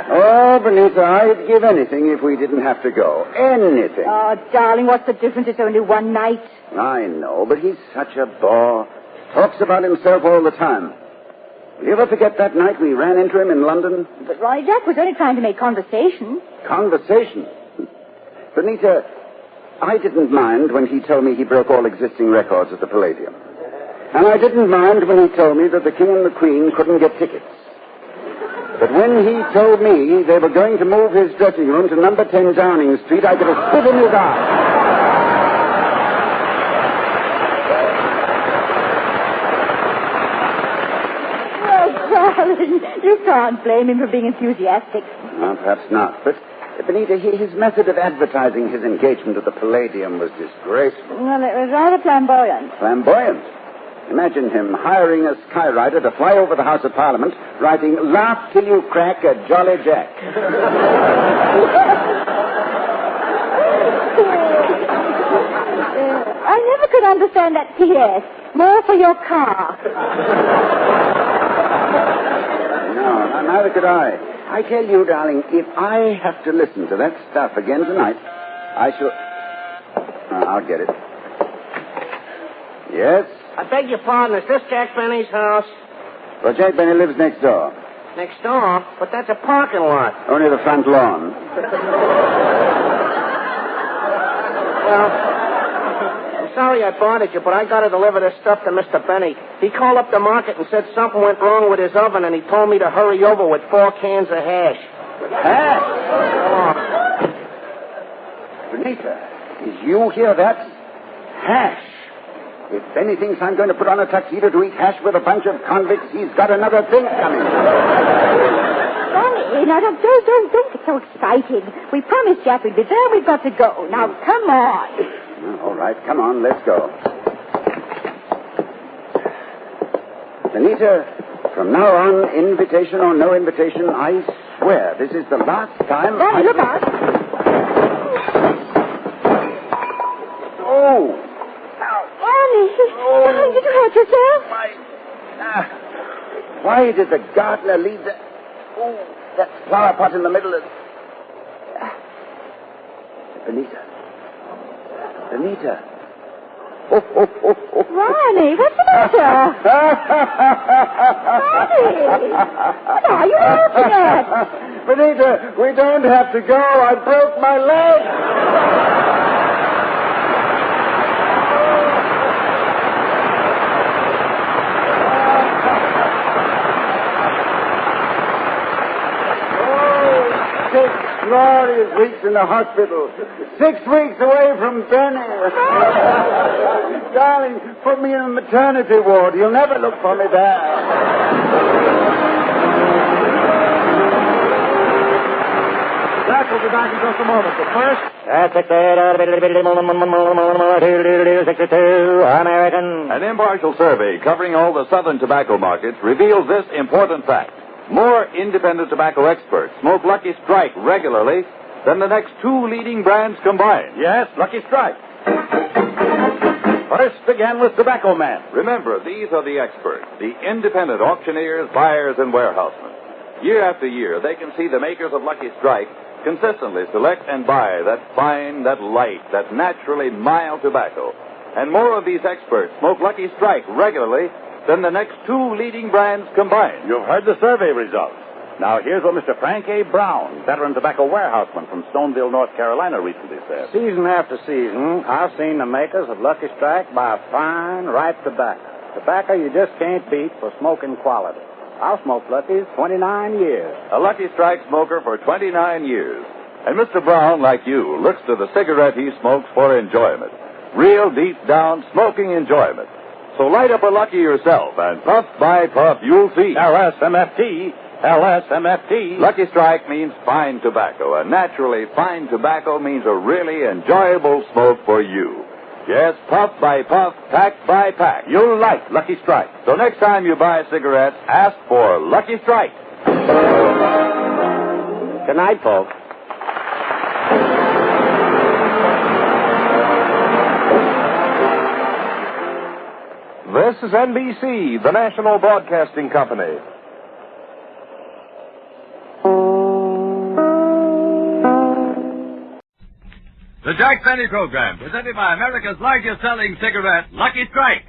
Oh, Benita, I'd give anything if we didn't have to go. Anything. Oh, darling, what's the difference? It's only one night. I know, but he's such a bore. Talks about himself all the time. Will you ever forget that night we ran into him in London? But Ronnie, Jack was only trying to make conversation. Conversation? Benita, I didn't mind when he told me he broke all existing records at the Palladium. And I didn't mind when he told me that the King and the Queen couldn't get tickets. But when he told me they were going to move his dressing room to number 10 Downing Street, I could have spit in his eye. Oh, darling, you can't blame him for being enthusiastic. Well, perhaps not. But, Benita, his method of advertising his engagement at the Palladium was disgraceful. Well, it was rather flamboyant. Flamboyant? Imagine him hiring a skywriter to fly over the House of Parliament, writing, "Laugh till you crack a Jolly Jack." I never could understand that P.S. More for your car. No, neither could I. I tell you, darling, if I have to listen to that stuff again tonight, I shall... I'll get it. Yes? I beg your pardon, is this Jack Benny's house? Well, Jack Benny lives next door. Next door? But that's a parking lot. Only the front lawn. Well, I'm sorry I bothered you, but I got to deliver this stuff to Mr. Benny. He called up the market and said something went wrong with his oven, and he told me to hurry over with 4 cans of hash. Hash? Benita, did you hear that? Hash. If Benny thinks I'm going to put on a tuxedo to eat hash with a bunch of convicts, he's got another thing coming. Ronnie, now don't get so excited. We promised Jack we'd be there. We've got to go. Now, come on. All right, come on, let's go. Benita, from now on, invitation or no invitation, I swear this is the last time Ronnie, look out. hurt yourself? Why did the gardener leave that flower pot in the middle of... Benita. Ronnie, what's the matter? Ronnie, what are you laughing at? Benita, we don't have to go. I broke my leg. Glorious weeks in the hospital. 6 weeks away from Benny. Darling, put me in a maternity ward. You'll never look for me there. Jack will be back in just a moment, but first... American. An impartial survey covering all the southern tobacco markets reveals this important fact. More independent tobacco experts smoke Lucky Strike regularly than the next 2 leading brands combined. Yes, Lucky Strike. First again with Tobacco Man. Remember, these are the experts, the independent auctioneers, buyers, and warehousemen. Year after year, they can see the makers of Lucky Strike consistently select and buy that fine, that light, that naturally mild tobacco. And more of these experts smoke Lucky Strike regularly than the next 2 leading brands combined. You've heard the survey results. Now, here's what Mr. Frank A. Brown, veteran tobacco warehouseman from Stoneville, North Carolina, recently said. Season after season, I've seen the makers of Lucky Strike buy fine, ripe tobacco. Tobacco you just can't beat for smoking quality. I've smoked Lucky's 29 years. A Lucky Strike smoker for 29 years. And Mr. Brown, like you, looks to the cigarette he smokes for enjoyment. Real deep down smoking enjoyment. So light up a Lucky yourself, and puff by puff, you'll see. LSMFT. Lucky Strike means fine tobacco, and naturally fine tobacco means a really enjoyable smoke for you. Yes, puff by puff, pack by pack. You'll like Lucky Strike. So next time you buy cigarettes, ask for Lucky Strike. Good night, folks. This is NBC, the national broadcasting company. The Jack Benny Program, presented by America's largest selling cigarette, Lucky Strike.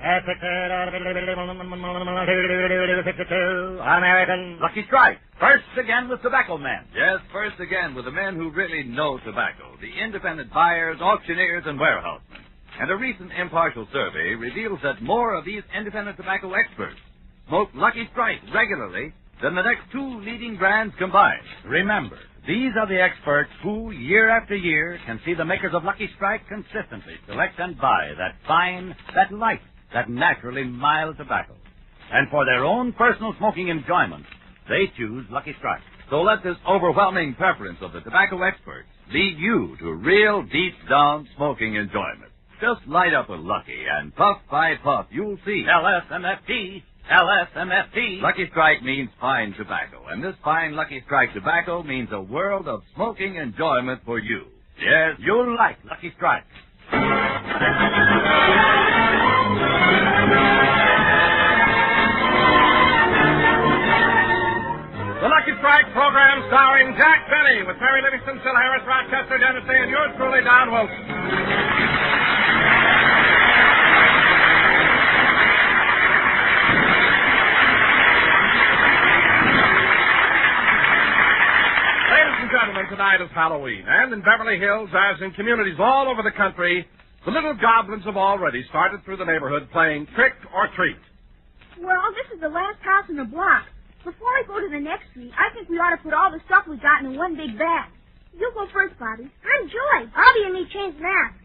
American. Lucky Strike. First again with Tobacco Men. Yes, first again with the men who really know tobacco, the independent buyers, auctioneers, and warehousemen. And a recent impartial survey reveals that more of these independent tobacco experts smoke Lucky Strike regularly than the next 2 leading brands combined. Remember, these are the experts who, year after year, can see the makers of Lucky Strike consistently select and buy that fine, that light, that naturally mild tobacco. And for their own personal smoking enjoyment, they choose Lucky Strike. So let this overwhelming preference of the tobacco experts lead you to real deep-down smoking enjoyment. Just light up a Lucky, and puff by puff, you'll see. LSMFT. Lucky Strike means fine tobacco, and this fine Lucky Strike tobacco means a world of smoking enjoyment for you. Yes, you'll like Lucky Strike. The Lucky Strike program starring Jack Benny with Mary Livingston, Phil Harris, Rochester, Dennis Day, and yours truly, Don Wilson. Gentlemen, tonight is Halloween, and in Beverly Hills, as in communities all over the country, the little goblins have already started through the neighborhood playing trick or treat. Well, this is the last house in the block. Before we go to the next street, I think we ought to put all the stuff we got in one big bag. You go first, Bobby. I'm Joy. Bobby and me changed masks.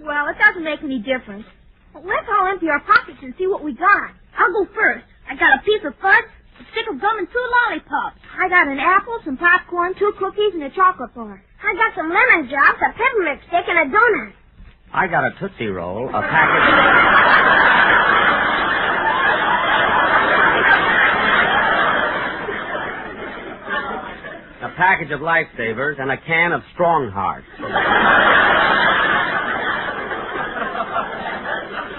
Well, it doesn't make any difference. But let's all empty our pockets and see what we got. I'll go first. I got a piece of fudge, a stick of gum, and 2 lollipops. I got an apple, some popcorn, 2 cookies, and a chocolate bar. I got some lemon drops, a peppermint stick, and a donut. I got a Tootsie Roll, a package... a package of Lifesavers, and a can of Strong Hearts.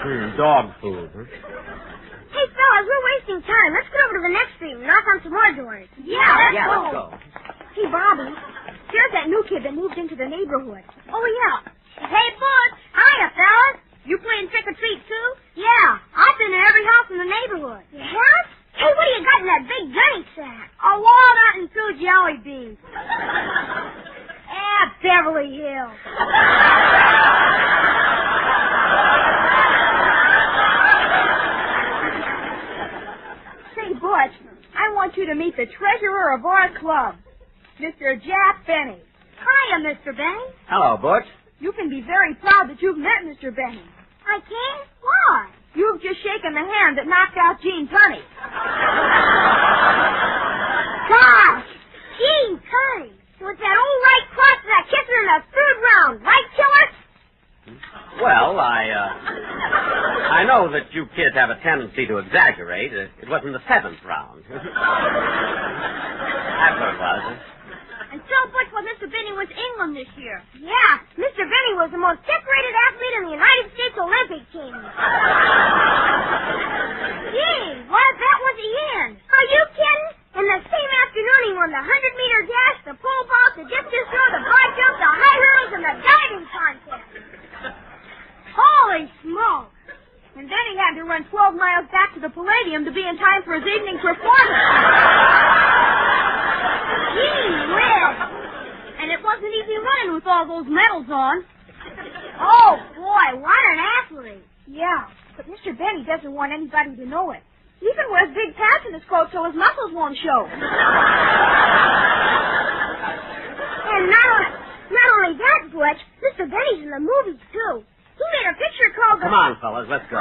Dog food, huh? Hey, fellas, we're wasting time. Let's get over to the next street and knock on some more doors. Let's go. Hey, Bobby, here's that new kid that moved into the neighborhood. Oh, yeah. Hey, Butch. Hiya, fellas. You playing trick-or-treat, too? Yeah. I've been to every house in the neighborhood. You have? Hey, what do you got in that big gunny sack? A walnut and 2 jelly beans. Beverly Hills. Say, Butch, I want you to meet the treasurer of our club, Mr. Jack Benny. Hiya, Mr. Benny. Hello, Butch. You can be very proud that you've met Mr. Benny. I can? Why? You've just shaken the hand that knocked out Gene Tunney. Gosh! Gene Tunney. With that old right cross that kissed her in the 3rd round. Right, killer? Well, I know that you kids have a tendency to exaggerate. It was in the 7th round. That's what it was. And so much what Mr. Benny was England this year. Yeah, Mr. Benny was the most decorated athlete in the United States Olympic team. Gee, what if that was the end? Are you kidding? In the same afternoon, he won the 100-meter dash, the pole vault, the discus throw, the broad jump, the high hurdles, and the diving contest. Holy smoke! And then he had to run 12 miles back to the Palladium to be in time for his evening performance. Gee whiz! And it wasn't easy running with all those medals on. Oh, boy, what an athlete. Yeah, but Mr. Benny doesn't want anybody to know it. He even wears big pads in his coat so his muscles won't show. And not only that, Butch, Mr. Benny's in the movies, too. He made a picture called... Come on, fellas, let's go.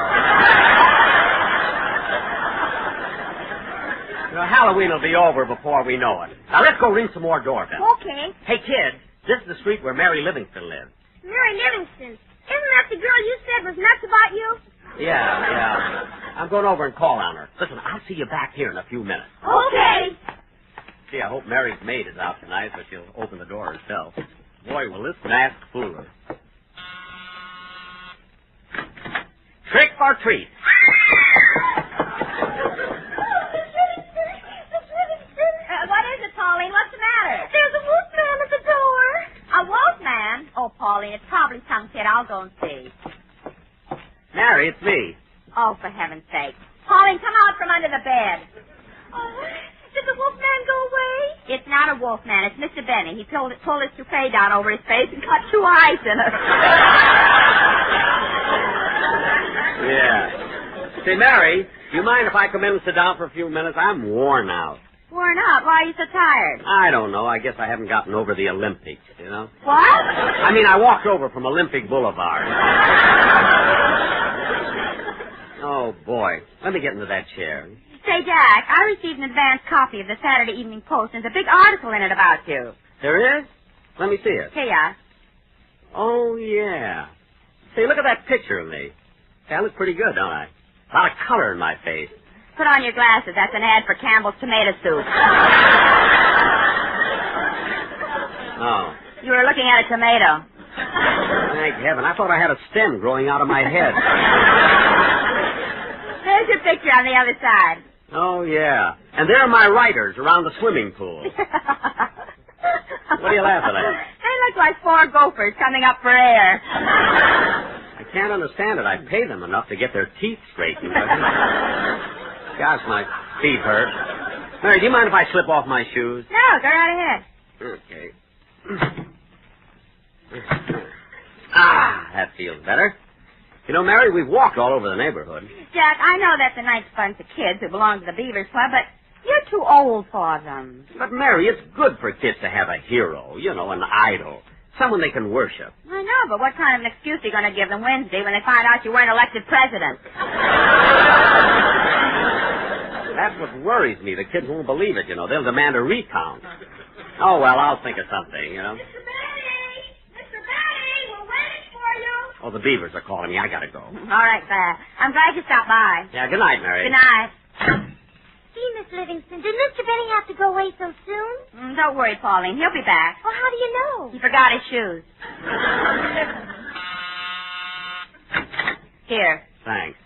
Halloween will be over before we know it. Now, let's go ring some more doorbells. Okay. Hey, kid, this is the street where Mary Livingston lives. Mary Livingston. Isn't that the girl you said was nuts about you? Yeah. I'm going over and call on her. Listen, I'll see you back here in a few minutes. Okay. Gee, I hope Mary's maid is out tonight, so she'll open the door herself. Boy, will this mask fool her. Trick or treat? What is it, Pauline? What's the matter? There's a wolfman at the door. A wolfman? Oh, Pauline, it's probably some kid. I'll go and see. Mary, it's me. Oh, for heaven's sake. Pauline, come out from under the bed. Oh, did the wolfman go away? It's not a wolfman. It's Mr. Benny. He pulled his toupee down over his face and cut 2 eyes in it. Yeah. Say, Mary, do you mind if I come in and sit down for a few minutes? I'm worn out. Worn out? Why are you so tired? I don't know. I guess I haven't gotten over the Olympics, you know? What? I mean, I walked over from Olympic Boulevard. Oh, boy. Let me get into that chair. Say, Jack, I received an advance copy of the Saturday Evening Post, and there's a big article in it about you. There is? Let me see it. Here. Oh, yeah. Say, look at that picture of me. Say, I look pretty good, don't I? A lot of color in my face. Put on your glasses. That's an ad for Campbell's tomato soup. Oh. You were looking at a tomato. Thank heaven. I thought I had a stem growing out of my head. There's your picture on the other side. Oh, yeah. And there are my writers around the swimming pool. What are you laughing at? They look like 4 gophers coming up for air. I can't understand it. I pay them enough to get their teeth straightened. Gosh, my feet hurt. Mary, do you mind if I slip off my shoes? No, go right ahead. Okay. Ah, that feels better. You know, Mary, we've walked all over the neighborhood. Jack, I know that's a nice bunch of kids who belong to the Beavers Club, but you're too old for them. But, Mary, it's good for kids to have a hero, you know, an idol. Someone they can worship. I know, but what kind of an excuse are you going to give them Wednesday when they find out you weren't elected president? That's what worries me. The kids won't believe it, you know. They'll demand a recount. Oh, well, I'll think of something, you know. Mr. Benny, we're waiting for you. Oh, the Beavers are calling me. I gotta go. All right, Claire. I'm glad you stopped by. Yeah, good night, Mary. Good night. Gee, Miss Livingston, did Mr. Benny have to go away so soon? Don't worry, Pauline. He'll be back. Well, how do you know? He forgot his shoes. Here. Thanks.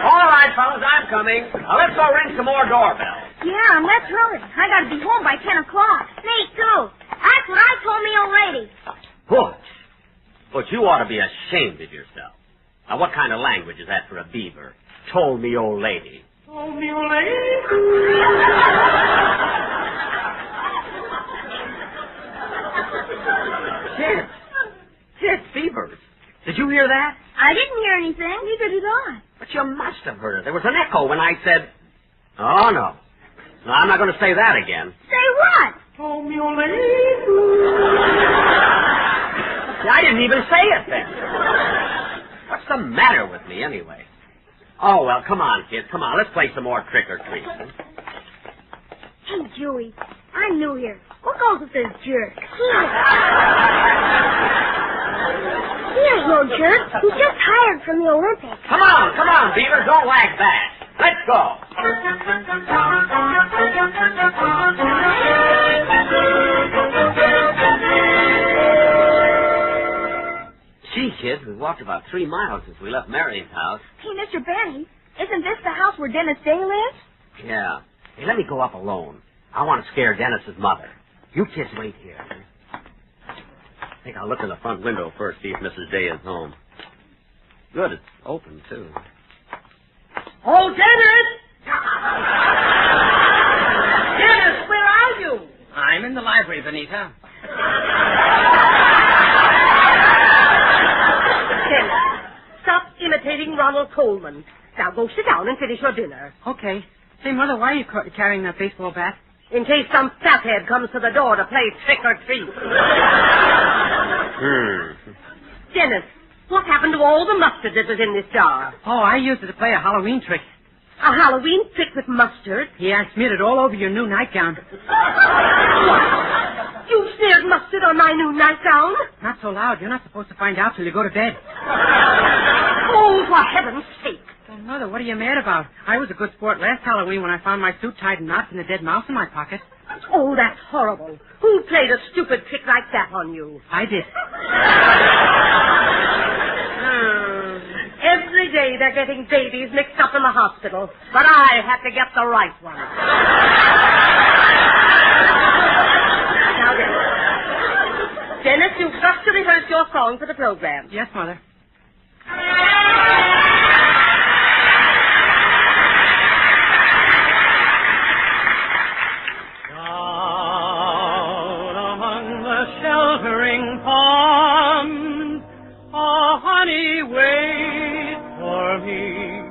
All right, fellas, I'm coming. Now, let's go ring some more doorbells. Yeah, and let's hurry. I gotta be home by 10 o'clock. Me, too. That's what I told me old lady. But you ought to be ashamed of yourself. Now, what kind of language is that for a beaver? Told me, old lady. Told me, old lady. Shit, beavers. Did you hear that? I didn't hear anything. Neither did I. But you must have heard it. There was an echo when I said... Oh, no. No, I'm not going to say that again. Say what? Told me, old lady. I didn't even say it then. What's the matter with me, anyway? Oh, well, come on, kid. Come on, let's play some more trick-or-treat. Hey, Joey, I'm new here. What goes with this jerk? He ain't no jerk. He's just hired from the Olympics. Come on, Beaver. Don't lag back. Let's go. Gee, kids, we've walked about 3 miles since we left Mary's house. Hey, Mr. Benny, isn't this the house where Dennis Day lives? Yeah. Hey, let me go up alone. I want to scare Dennis's mother. You kids wait here. I think I'll look in the front window first, see if Mrs. Day is home. Good, it's open, too. Oh, Dennis! Dennis, where are you? I'm in the library, Benita. Dennis, stop imitating Ronald Colman. Now go sit down and finish your dinner. Okay. Say, Mother, why are you carrying that baseball bat? In case some fathead comes to the door to play trick or treat. Dennis, what happened to all the mustard that was in this jar? Oh, I used it to play a Halloween trick. A Halloween trick with mustard? Yeah, I smeared it all over your new nightgown. What? You smeared mustard on my new nightgown? Not so loud. You're not supposed to find out till you go to bed. Oh, for heaven's sake. Well, Mother, what are you mad about? I was a good sport last Halloween when I found my suit tied in knots and a dead mouse in my pocket. Oh, that's horrible. Who played a stupid trick like that on you? I did. Every day they're getting babies mixed up in the hospital, but I have to get the right one. Now, Dennis, you've got to rehearse your song for the program. Yes, Mother. Sheltering palms, oh honey, wait for me.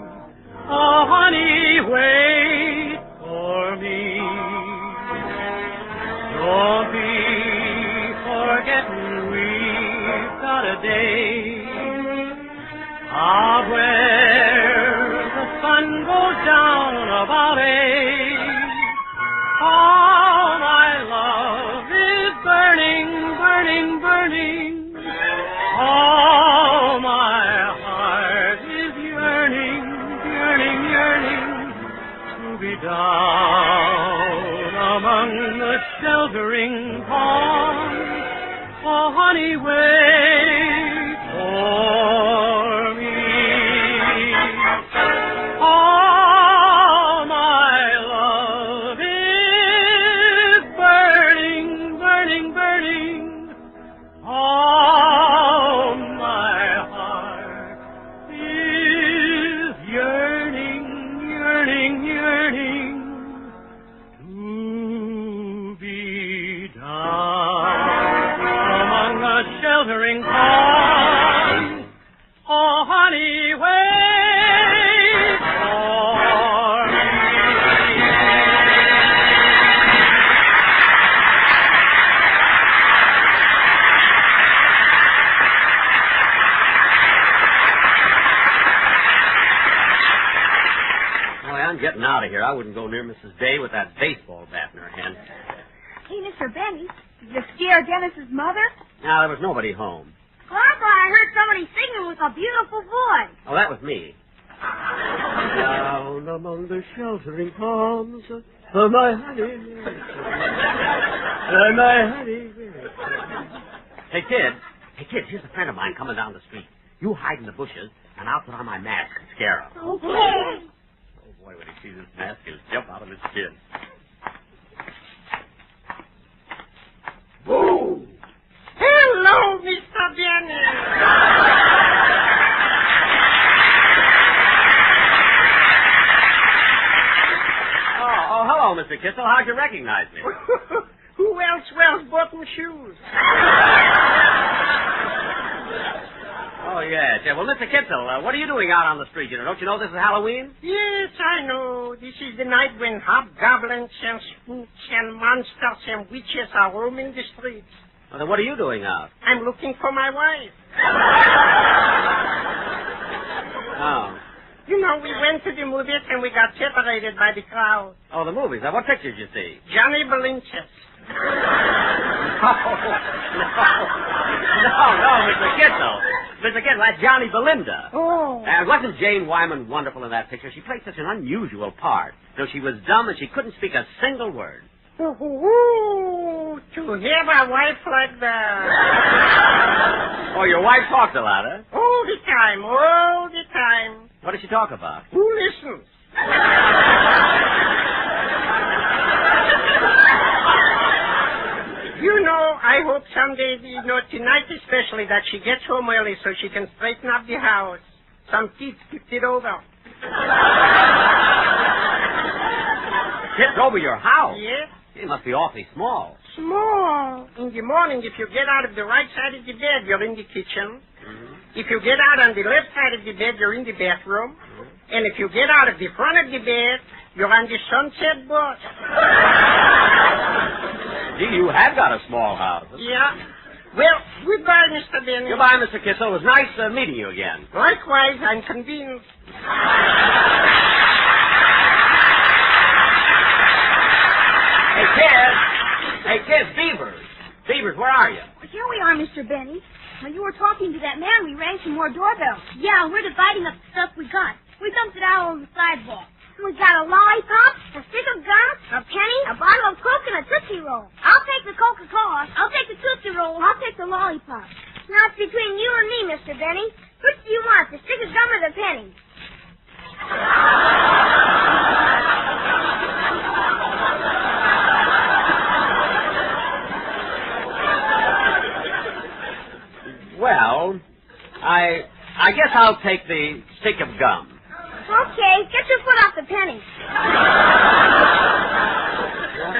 Oh honey, wait for me. Don't be forgetting we've got a day where the sun goes down about 8. Oh, my love is burning, burning, burning. Oh, my heart is yearning, yearning, yearning to be down among the sheltering palms. Oh, honey, wait for me. Oh, my love is burning, burning, burning. Oh, my heart is yearning, yearning, yearning to be down among the sheltering palms. Oh, honey, wait for me. Boy, I'm getting out of here. I wouldn't go near Mrs. Day with that baseball bat in her hand. Hey, Mr. Benny, did you scare Dennis's mother? Now, there was nobody home. Well, I thought I heard somebody singing with a beautiful voice. Oh, that was me. Down among the sheltering palms of my honey. Hey, kid, here's a friend of mine coming down the street. You hide in the bushes, and I'll put on my mask and scare him. Okay. Oh, boy, when he sees this mask, he'll jump out of his skin. Boo! Hello, Mr. Benny. Oh, hello, Mr. Kissel. How'd you recognize me? Who else wears button shoes? Oh, yes. Yeah, well, Mr. Kitzel, what are you doing out on the street? Don't you know this is Halloween? Yes, I know. This is the night when hobgoblins and spooks and monsters and witches are roaming the streets. Well, then what are you doing out? I'm looking for my wife. Oh. You know, we went to the movies and we got separated by the crowd. Oh, the movies. Now, what pictures did you see? Johnny Belinches. No, Mr. Kitzel. Mr. Kitzel, that's Johnny Belinda. Oh. And wasn't Jane Wyman wonderful in that picture? She played such an unusual part. Though she was dumb and she couldn't speak a single word. Ooh, to have a wife like that. Oh, your wife talks a lot, huh? All the time, all the time. What does she talk about? Who listens? You know, I hope someday, tonight especially, that she gets home early so she can straighten up the house. Some kids tipped it over. Tipped over your house? Yes. It must be awfully small. Small. In the morning, if you get out of the right side of the bed, you're in the kitchen. Mm-hmm. If you get out on the left side of the bed, you're in the bathroom. Mm-hmm. And if you get out of the front of the bed, you're on the sunset bus. Gee, you have got a small house. Yeah. Well, goodbye, Mr. Benny. Goodbye, Mr. Kissel. It was nice meeting you again. Likewise, I'm convinced. Hey, kids, Beavers. Beavers, where are you? Well, here we are, Mr. Benny. When you were talking to that man, we rang some more doorbells. Yeah, we're dividing up the stuff we got. We dumped it out on the sidewalk. We got a lollipop, a stick of gum, a penny, a bottle of Coke, and a Tootsie Roll. I'll take the Coca-Cola. I'll take the Tootsie Roll. I'll take the lollipop. Now it's between you and me, Mr. Benny. Which do you want, the stick of gum or the penny? Well, I guess I'll take the stick of gum. Okay, get your foot off the penny.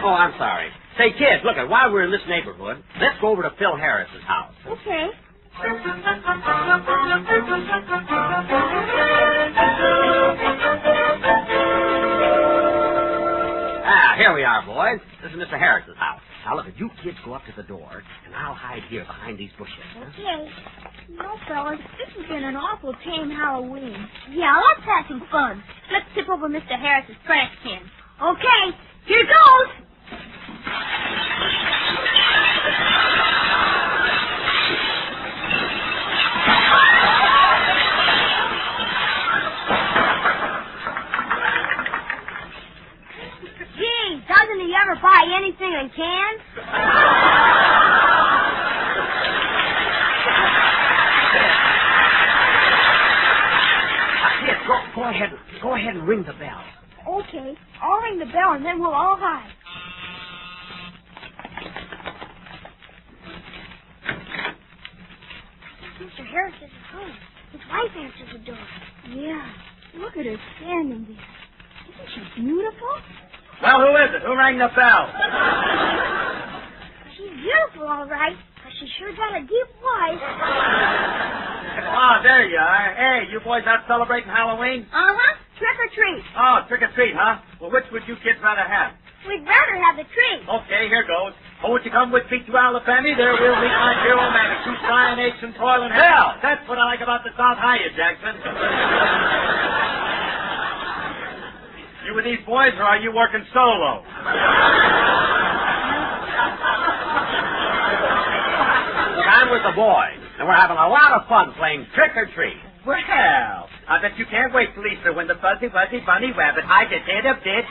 Oh, I'm sorry. Say, kids, look, while we're in this neighborhood, let's go over to Phil Harris's house. Okay. Here we are, boys. This is Mr. Harris's house. Now, look, you kids go up to the door, and I'll hide here behind these bushes. Okay. No, fellas, this has been an awful tame Halloween. Yeah, let's have some fun. Let's tip over Mr. Harris's trash can. Okay, here goes. Gee, doesn't he ever buy anything in cans? Go ahead and ring the bell. Okay, I'll ring the bell and then we'll all hide. Mr. Harris is at home. His wife answers the door. Yeah, look at her standing there. Isn't she beautiful? Well, who is it? Who rang the bell? She's beautiful, all right, but she sure got a deep voice. Oh, there you are. Hey, you boys out celebrating Halloween? Uh-huh. Trick or treat. Oh, trick or treat, huh? Well, which would you kids rather have? We'd rather have the treat. Okay, here goes. Oh, would you come with me to Alabama? There we'll meet my dear romantic, who's crying, aches, and toil and hell. That's what I like about the South Higher, Jackson. You with these boys, or are you working solo? Look, I'm with the boys, and we're having a lot of fun playing trick or treat. Well, I bet you can't wait till Easter when the fuzzy, fuzzy, bunny rabbit hides its head up there,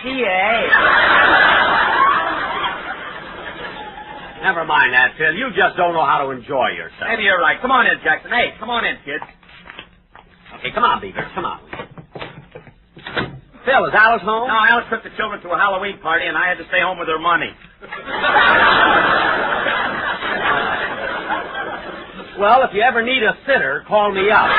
Never mind that, Phil. You just don't know how to enjoy yourself. Maybe you're right. Come on in, Jackson. Hey, come on in, kids. Okay, come on, Beaver. Come on. Phil, is Alice home? No, Alice took the children to a Halloween party, and I had to stay home with her money. Well, if you ever need a sitter, call me up.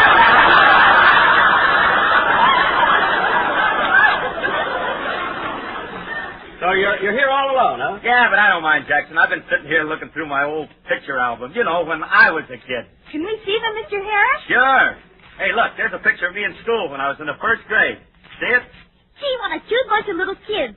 So you're here all alone, huh? Yeah, but I don't mind, Jackson. I've been sitting here looking through my old picture album. You know, when I was a kid. Can we see them, Mr. Harris? Sure. Hey, look, there's a picture of me in school when I was in the first grade. See it? Gee, what a cute bunch of little kids.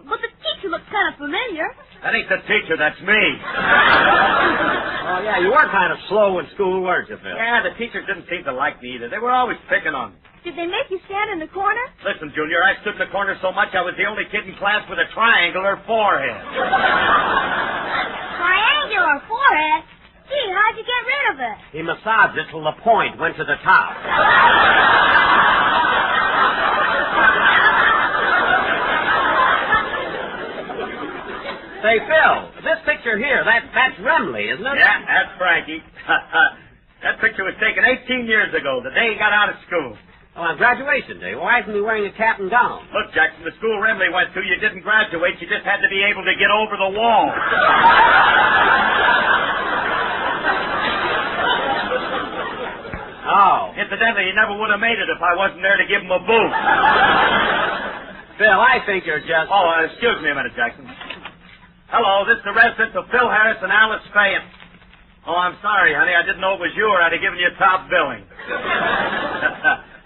But the teacher looks kind of familiar. That ain't the teacher, that's me. Oh, yeah, you were kind of slow in school, weren't you, Phil? Yeah, the teachers didn't seem to like me either. They were always picking on me. Did they make you stand in the corner? Listen, Junior, I stood in the corner so much I was the only kid in class with a triangular forehead. Triangular forehead? Gee, how'd you get rid of it? He massaged it till the point went to the top. Say, Phil, this picture here, that's Remley, isn't it? Yeah, that's Frankie. That picture was taken 18 years ago, the day he got out of school. Oh, on graduation day. Why isn't he wearing a cap and gown? Look, Jackson, the school Remley went to, you didn't graduate, you just had to be able to get over the wall. Oh. Incidentally, he never would have made it if I wasn't there to give him a boot. Phil, I think you're just... Oh, excuse me a minute, Jackson. Hello, this is the residence of Phil Harris and Alice Faye. Oh, I'm sorry, honey. I didn't know it was you, or I'd have given you top billing.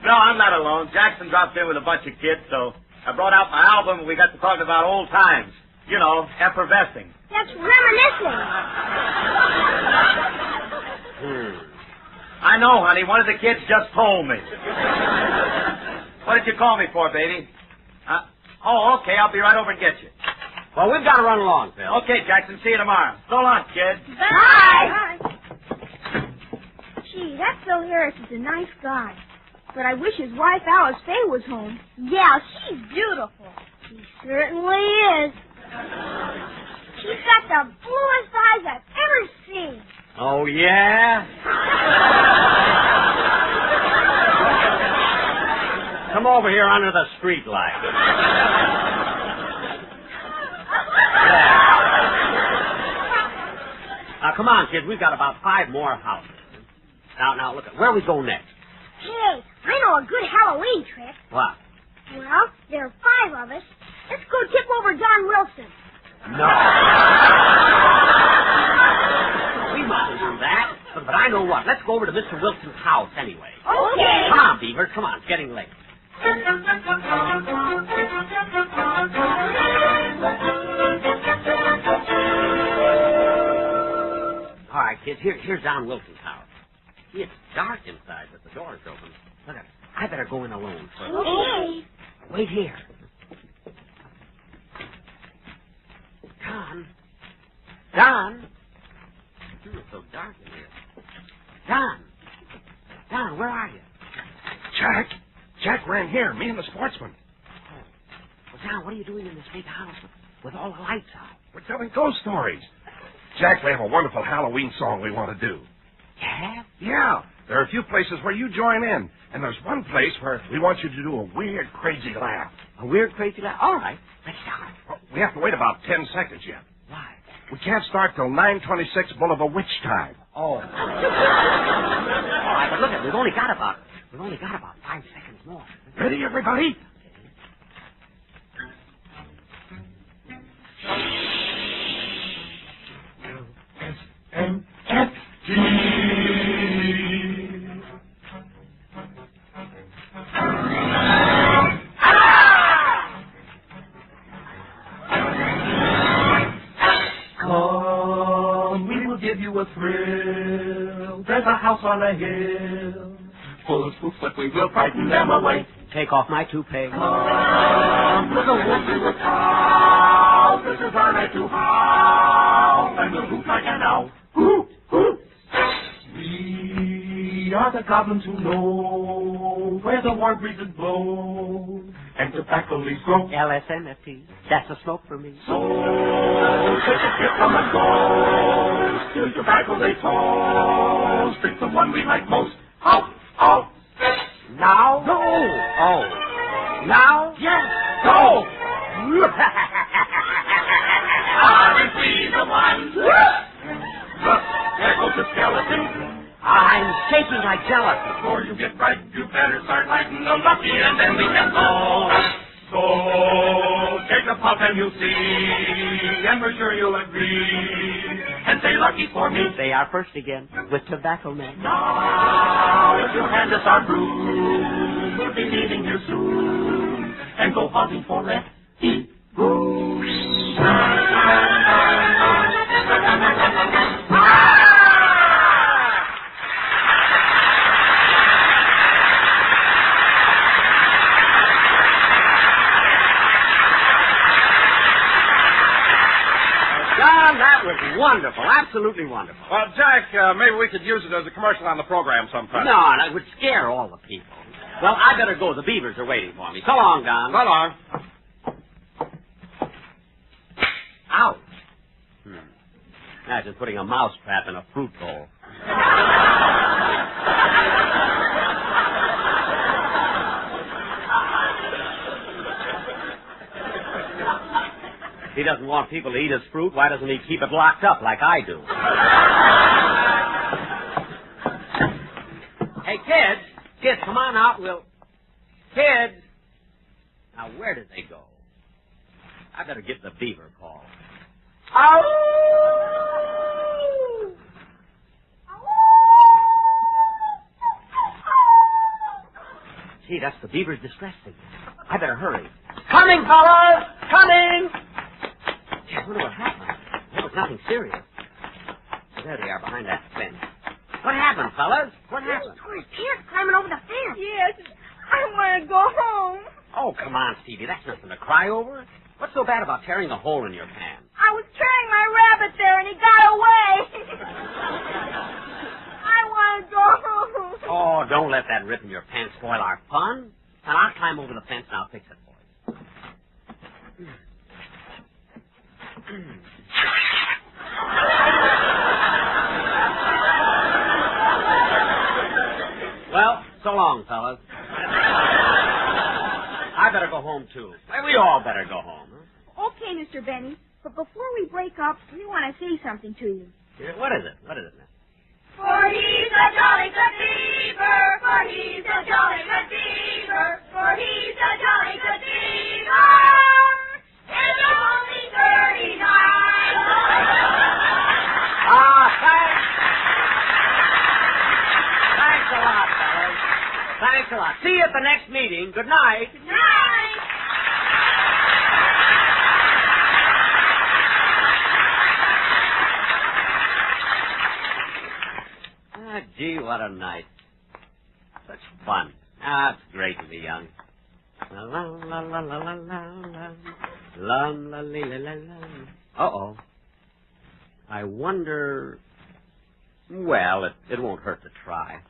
No, I'm not alone. Jackson dropped in with a bunch of kids, so I brought out my album, and we got to talking about old times. You know, effervescing. That's reminiscing. I know, honey. One of the kids just told me. What did you call me for, baby? Oh, okay. I'll be right over and get you. Well, we've got to run along, Phil. Okay, Jackson. See you tomorrow. So long, kid. Bye. Gee, that Phil Harris is a nice guy. But I wish his wife, Alice Faye, was home. Yeah, she's beautiful. She certainly is. She's got the bluest eyes I've ever seen. Oh, yeah? Come over here under the street light. Now, come on, kids. We've got about 5 more houses. Now, look, where we go next? Hey, I know a good Halloween trick. What? Well, there are 5 of us. Let's go tip over John Wilson. No. We mustn't do that. But I know what. Let's go over to Mr. Wilson's house anyway. Okay. Come on, Beaver. Come on. It's getting late. All right, kids. Here's John Wilson's house. It's dark inside, but the door's open. Look, I better go in alone first. Okay. Wait here. Don. It's so dark in here. Don, where are you? Jack ran here, me and the sportsman. Well, Don, what are you doing in this big house with all the lights out? We're telling ghost stories. Jack, we have a wonderful Halloween song we want to do. Yeah? Yeah. There are a few places where you join in, and there's one place where we want you to do a weird, crazy laugh. A weird, crazy laugh? All right. Let's start. Well, we have to wait about 10 seconds yet. Why? We can't start till 9:26 Bull of a Witch time. Oh. All right, but look, we've only got about 5 seconds more. Ready, everybody? S-M-F-G. Come, we will give you a thrill. There's a house on a hill, full of spooks, but we will frighten them away. Take off my toupee. Come, with a wolf in the cow. This is our night to howl, and we'll hoot like an owl. Hoot, hoot. We are the goblins who know where the warm breezes blow. and tobacco leaves grow. LSMFT, that's a smoke for me. So take a trip from the ghost to tobacco they toast. Pick the one we like most. Out, out. Now? No. Oh. Now? Yes. Go. Aren't we the ones? Look, there goes the skeleton. I'm shaking like gelatin. Before you get right, you better start lighting the lucky, and then we can go. So take a puff and you'll see, and we're sure you'll agree. And say lucky for me. They are first again with Tobacco Man. Now, if you'll hand us our brew, we'll be leaving here soon and go hunting for it. That was wonderful, absolutely wonderful. Well, Jack, maybe we could use it as a commercial on the program sometime. No, it would scare all the people. Well, I better go. The beavers are waiting for me. So long, Don. So long. Ouch. Imagine putting a mouse trap in a fruit bowl. He doesn't want people to eat his fruit. Why doesn't he keep it locked up like I do? Hey, kids. Kids, come on out. Kids. Now, where did they go? I better give the beaver a call. Ow! Gee, that's the beaver's distress signal. I better hurry. Coming, fellas! Coming! Gee, I wonder what happened. It was nothing serious. There they are behind that fence. What happened, fellas? What happened? His pants climbing over the fence. Yes, I want to go home. Oh, come on, Stevie. That's nothing to cry over. What's so bad about tearing a hole in your pants? I was carrying my rabbit there and he got away. I want to go home. Oh, don't let that rip in your pants spoil our fun. And I'll climb over the fence and I'll fix it for you. Well, so long, fellas. I better go home, too. We all better go home. Huh? Okay, Mr. Benny. But before we break up, we want to say something to you. What is it? What is it, miss? For he's a jolly good beaver, for he's a jolly good beaver, for he's a jolly good beaver. It's only 39. Thanks. Thanks a lot, fellas. Thanks a lot. See you at the next meeting. Good night. Good night. Gee, what a night. Such fun. It's great to be young. La la la la la la la la la la la. Uh-oh. I wonder... Well, it won't hurt to try.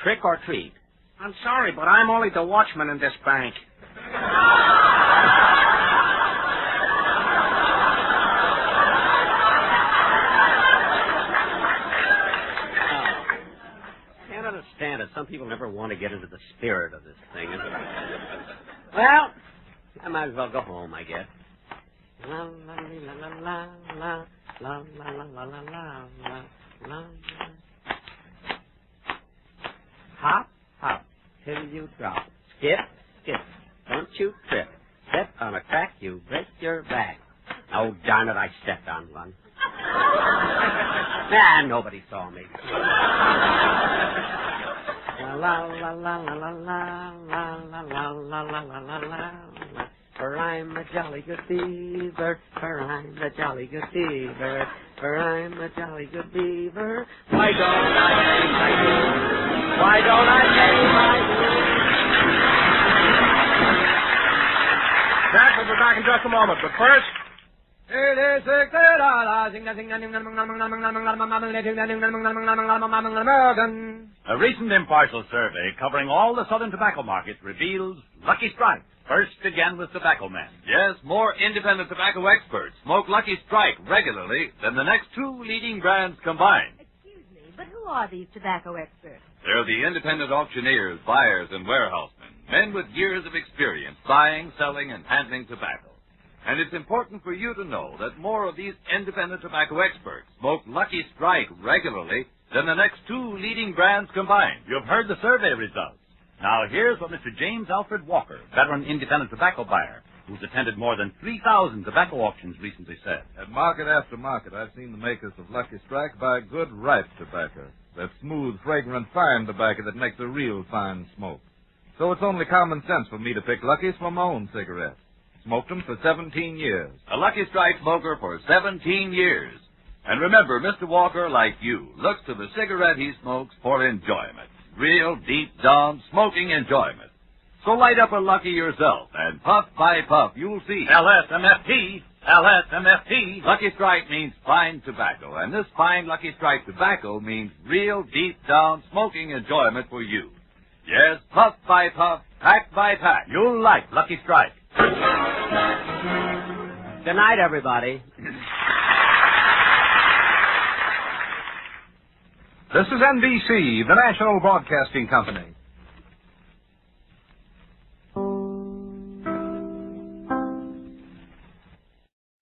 Trick or treat? I'm sorry, but I'm only the watchman in this bank. Understand it. Some people never want to get into the spirit of this thing. Well, I might as well go home, I guess. La la la la la la la la la la la la la. Hop, hop, till you drop. Skip, skip, don't you trip. Step on a crack, you break your back. Oh, darn it, I stepped on one. Nobody saw me. La la la la la la la la la la la la la la. For I'm a jolly good beaver. For I'm a jolly good beaver. For I'm a jolly good beaver. Why don't I pay my dues? Why don't I pay my dues? Jack will be back in just a moment, but first, A recent impartial survey covering all the southern tobacco market reveals Lucky Strike first again with tobacco men. Yes, more independent tobacco experts smoke Lucky Strike regularly than the next two leading brands combined. But who are these tobacco experts? They're the independent auctioneers, buyers, and warehousemen, men with years of experience buying, selling, and handling tobacco. And it's important for you to know that more of these independent tobacco experts smoke Lucky Strike regularly than the next two leading brands combined. You've heard the survey results. Now, here's what Mr. James Alfred Walker, veteran independent tobacco buyer, who's attended more than 3,000 tobacco auctions, recently said. At market after market, I've seen the makers of Lucky Strike buy good, ripe tobacco. That smooth, fragrant, fine tobacco that makes a real fine smoke. So it's only common sense for me to pick Lucky's for my own cigarettes. Smoked them for 17 years. A Lucky Strike smoker for 17 years. And remember, Mr. Walker, like you, looks to the cigarette he smokes for enjoyment. Real, deep-down smoking enjoyment. So light up a Lucky yourself, and puff by puff, you'll see. LSMFT. LSMFT. Lucky Strike means fine tobacco, and this fine Lucky Strike tobacco means real, deep-down smoking enjoyment for you. Yes, puff by puff, pack by pack. You'll like Lucky Strike. Good night, everybody. This is NBC, the National Broadcasting Company.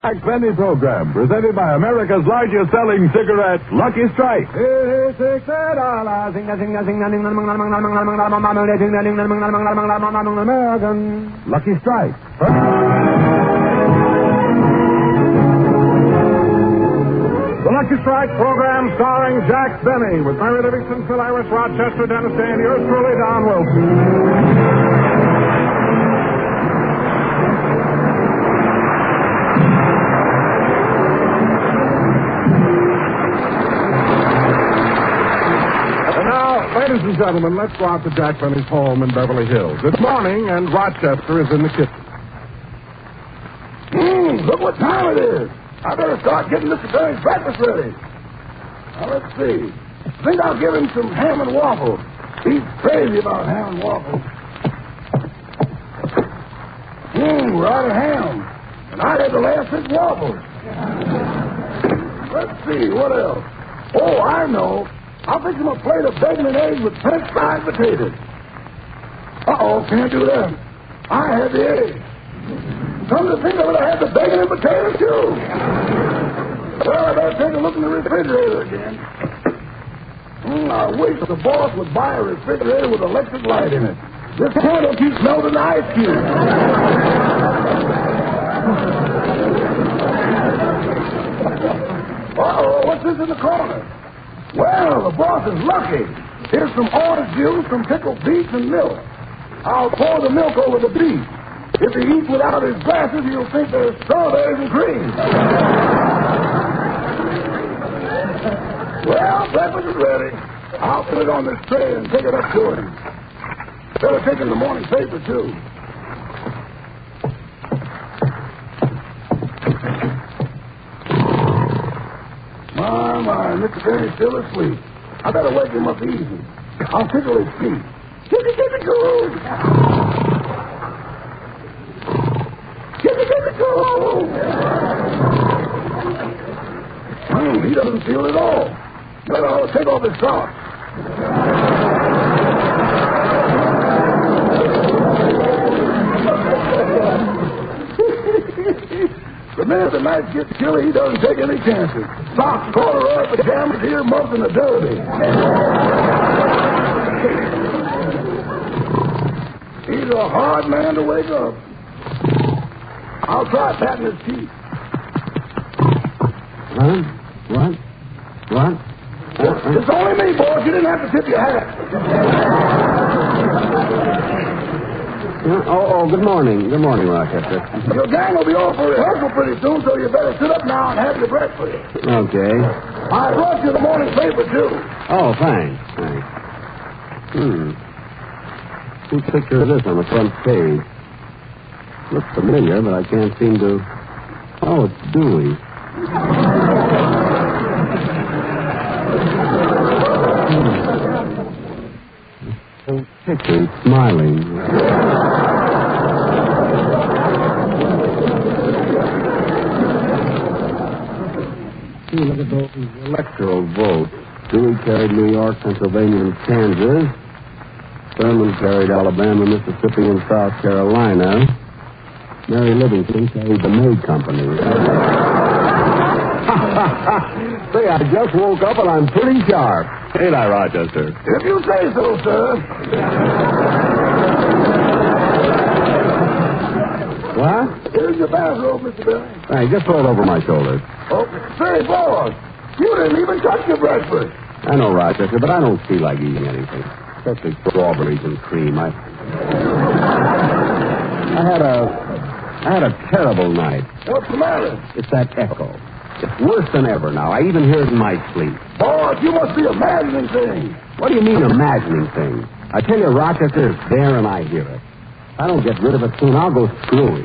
Jack Benny program, presented by America's largest selling cigarette, Lucky Strike. Lucky Strike. The Lucky Strike program starring Jack Benny with Mary Livingston, Phil Harris, Rochester, Dennis Day, and yours truly, Don Wilson. Ladies and gentlemen, let's go out to Jack Benny's home in Beverly Hills. It's morning, and Rochester is in the kitchen. Look what time it is. I better start getting Mr. Benny's breakfast ready. Now, let's see. I think I'll give him some ham and waffles. He's crazy about ham and waffles. We're out of ham. And I had the last 6 waffles. Let's see, what else? Oh, I know. I'll fix him a plate of bacon and eggs with French fried potatoes. Uh-oh, can't do that. I had the eggs. Come to think of it, I had the bacon and potatoes, too. Well, I better take a look in the refrigerator again. I wish the boss would buy a refrigerator with electric light in it. This candle keeps melting the ice cubes. Uh-oh, what's this in the corner? Well, the boss is lucky. Here's some orange juice, some pickled beets, and milk. I'll pour the milk over the beets. If he eats without his glasses, he'll think there's strawberries and cream. Well, breakfast is ready. I'll put it on this tray and take it up to him. Better take in the morning paper, too. My, Mr. Benny's still asleep. I better wake him up easy. I'll tickle his feet. Tickle-tickle-coo! Tickle-tickle-coo! He doesn't feel it at all. Better I'll take off his socks. The minute the night gets chilly, he doesn't take any chances. Socks, corduroy, pajamas, earmuffs, and a derby. He's a hard man to wake up. I'll try patting his teeth. What? It's only me, boss. You didn't have to tip your hat. Good morning. Good morning, Rochester. Your gang will be off for rehearsal pretty soon, so you better sit up now and have your breakfast. Okay. I brought you the morning paper, too. Oh, thanks. Whose picture is this on the front page? Looks familiar, but I can't seem to... Oh, it's Dewey. Oh, picture, smiling. See, look at those electoral votes. Dewey carried New York, Pennsylvania, and Kansas. Thurman carried Alabama, Mississippi, and South Carolina. Mary Livingston carried the Maid Company. Say, I just woke up and I'm pretty sharp. Ain't I, Rochester? If you say so, sir. What? Here's your bathrobe, Mr. Billy. Hey, just throw it over my shoulders. Oh, say, boss, you didn't even touch your breakfast. I know, Rochester, but I don't feel like eating anything. Especially strawberries and cream. I had a terrible night. What's the matter? It's that echo. It's worse than ever now. I even hear it in my sleep. Boss, you must be imagining things. What do you mean imagining things? I tell you, Rochester, it's there and I hear it. If I don't get rid of it soon, I'll go screwy.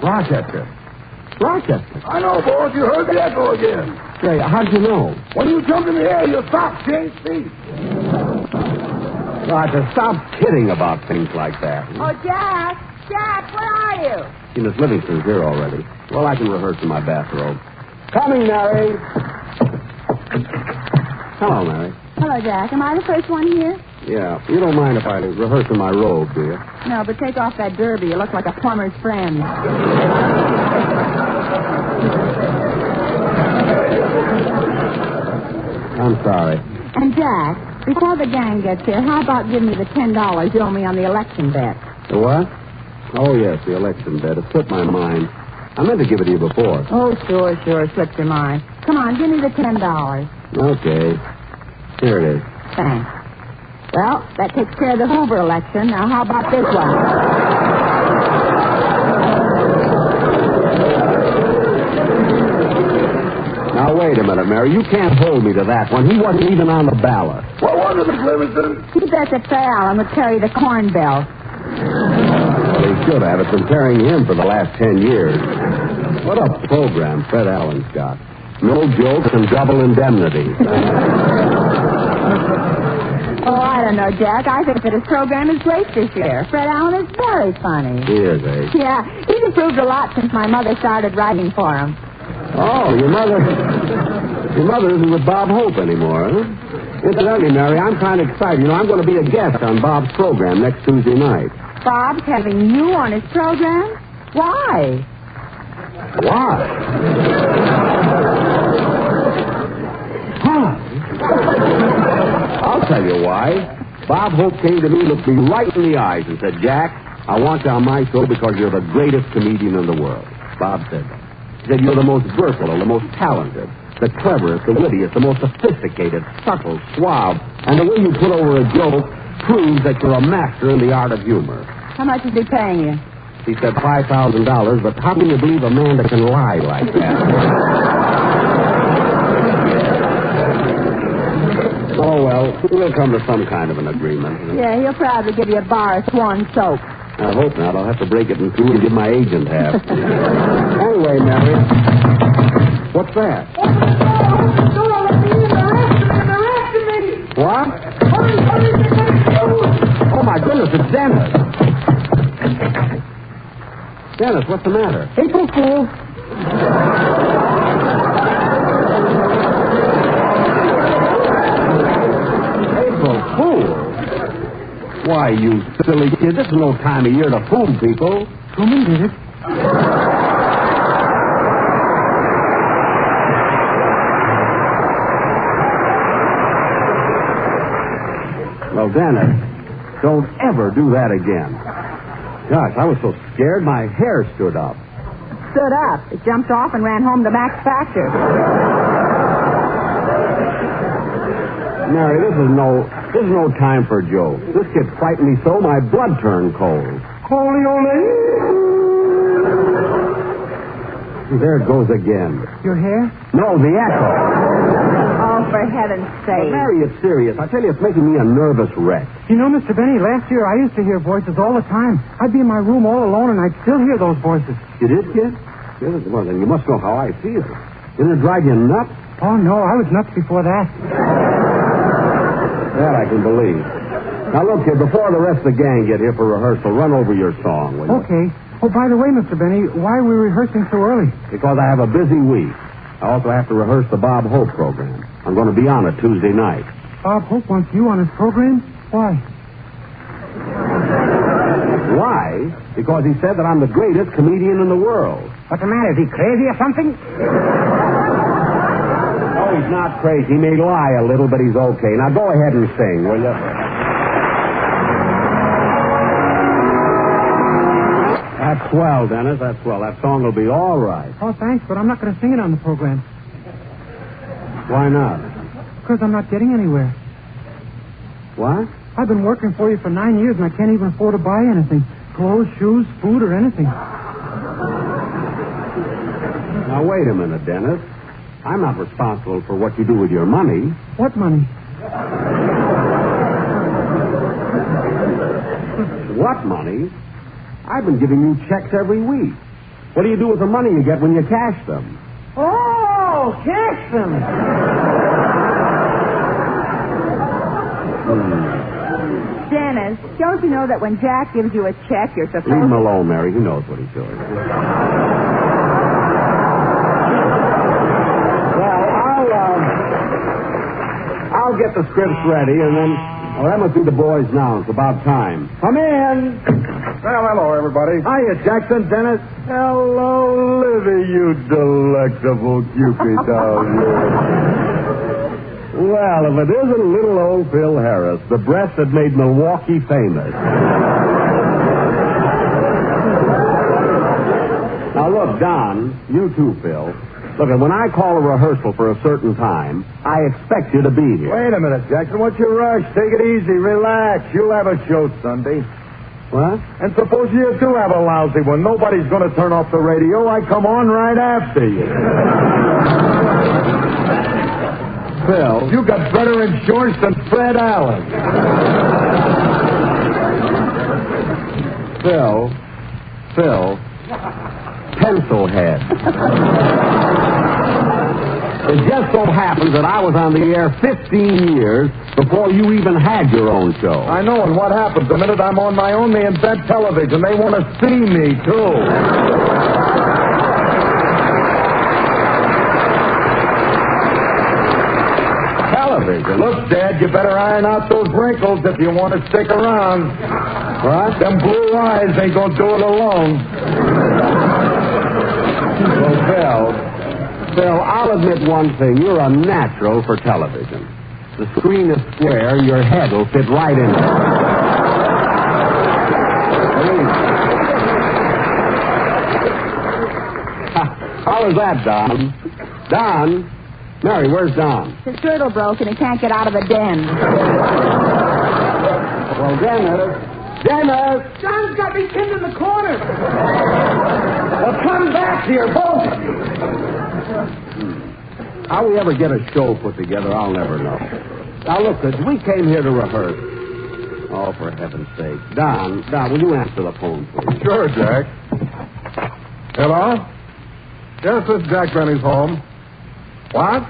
Rochester. I know, boss. You heard the echo again. Say, how'd you know? When you jumped in the air, your socks changed feet. Roger, stop kidding about things like that. Oh, Jack, where are you? See, Miss Livingston's here already. Well, I can rehearse in my bathrobe. Coming, Mary. Hello, Mary. Hello, Jack. Am I the first one here? Yeah. You don't mind if I rehearse in my robe, do you? No, but take off that derby. You look like a plumber's friend. I'm sorry. And, Jack, before the gang gets here, how about giving me the $10 you owe me on the election bet? The what? Oh, yes, the election bet. It slipped my mind. I meant to give it to you before. Oh, sure. Slipped your mind. Come on, give me the $10. Okay. Here it is. Thanks. Well, that takes care of the Hoover election. Now, how about this one? Now, wait a minute, Mary. You can't hold me to that one. He wasn't even on the ballot. What was it, Miss Livingston? He bet that Fred Allen would carry the corn belt. Well, he should have. It's been carrying him for the last 10 years. What a program Fred Allen's got. No jokes and double indemnity. Oh, I don't know, Jack. I think that his program is great this year. Fred Allen is very funny. He is, eh? Yeah, he's improved a lot since my mother started writing for him. Oh, your mother isn't with Bob Hope anymore, huh? Incidentally, Mary, I'm kind of excited. You know, I'm going to be a guest on Bob's program next Tuesday night. Bob's having you on his program? Why? Why? I'll tell you why. Bob Hope came to me, looked me right in the eyes, and said, Jack, I want you on my show because you're the greatest comedian in the world. Bob said that. He said you're the most versatile, the most talented, the cleverest, the wittiest, the most sophisticated, subtle, suave, and the way you put over a joke proves that you're a master in the art of humor. How much is he paying you? He said $5,000, but how can you believe a man that can lie like that? Oh, well, we'll come to some kind of an agreement. Yeah, he'll probably give you a bar of swan soap. I hope not. I'll have to break it in two and give my agent half. Anyway, Mary, what's that? What? Oh, my goodness, it's Dennis. Dennis, what's the matter? April Fool. April Fool? Why, you silly kid, this is no time of year to fool people. Colman did it. Well, Dennis, don't ever do that again. Gosh, I was so scared my hair stood up. Stood up. It jumped off and ran home to Max Factor. Mary, this is no time for jokes. This kid frightened me so my blood turned cold. There it goes again. Your hair? No, the echo. Oh, for heaven's But sake. Mary, it's serious. I tell you, it's making me a nervous wreck. You know, Mr. Benny, last year I used to hear voices all the time. I'd be in my room all alone, and I'd still hear those voices. You did, kid? Well, then you must know how I feel. Didn't it drive you nuts? Oh, no, I was nuts before that. That I can believe. Now, look, kid, before the rest of the gang get here for rehearsal, run over your song, will you? Okay. Oh, by the way, Mr. Benny, why are we rehearsing so early? Because I have a busy week. I also have to rehearse the Bob Hope program. I'm going to be on it Tuesday night. Bob Hope wants you on his program? Why? Why? Because he said that I'm the greatest comedian in the world. What's the matter? Is he crazy or something? No, he's not crazy. He may lie a little, but he's okay. Now go ahead and sing, will you? That's swell, Dennis. That's swell. That song will be all right. Oh, thanks, but I'm not going to sing it on the program. Why not? Because I'm not getting anywhere. What? I've been working for you for 9 years, and I can't even afford to buy anything. Clothes, shoes, food, or anything. Now, wait a minute, Dennis. I'm not responsible for what you do with your money. What money? What money? I've been giving you checks every week. What do you do with the money you get when you cash them? Oh, cash them. Dennis, don't you know that when Jack gives you a check, you're supposed to... Leave him alone, Mary. He knows what he's doing. Well, I'll get the scripts ready, and then... Well, that must be the boys now. It's about time. Come in. Well, hello, everybody. Hiya, Jackson, Dennis. Hello, Livy, you delectable Cupid down there. Well, if it isn't little old Phil Harris, the breast that made Milwaukee famous. Now, look, Don, you too, Phil. Look, when I call a rehearsal for a certain time, I expect you to be here. Wait a minute, Jackson. What's your rush? Take it easy. Relax. You'll have a show Sunday. What? And suppose you do have a lousy one. Nobody's going to turn off the radio. I come on right after you. Phil. You got better insurance than Fred Allen. Phil. Pencil head. It just so happens that I was on the air 15 years before you even had your own show. I know, and what happens? The minute I'm on my own, they invent television. They want to see me, too. Television? Look, Dad, you better iron out those wrinkles if you want to stick around. What? Them blue eyes ain't going to do it alone. Well, Phil, I'll admit one thing. You're a natural for television. The screen is square. Your head will fit right in it. How is that, Don? Don? Mary, where's Don? His girdle broke and he can't get out of the den. Well, Dennis! John's got me pinned in the corner. Well, come back here, both. How we ever get a show put together, I'll never know. Now, look, we came here to rehearse. Oh, for heaven's sake. Don, will you answer the phone, please? Sure, Jack. Hello? Yes, this is Jack Benny's home. What?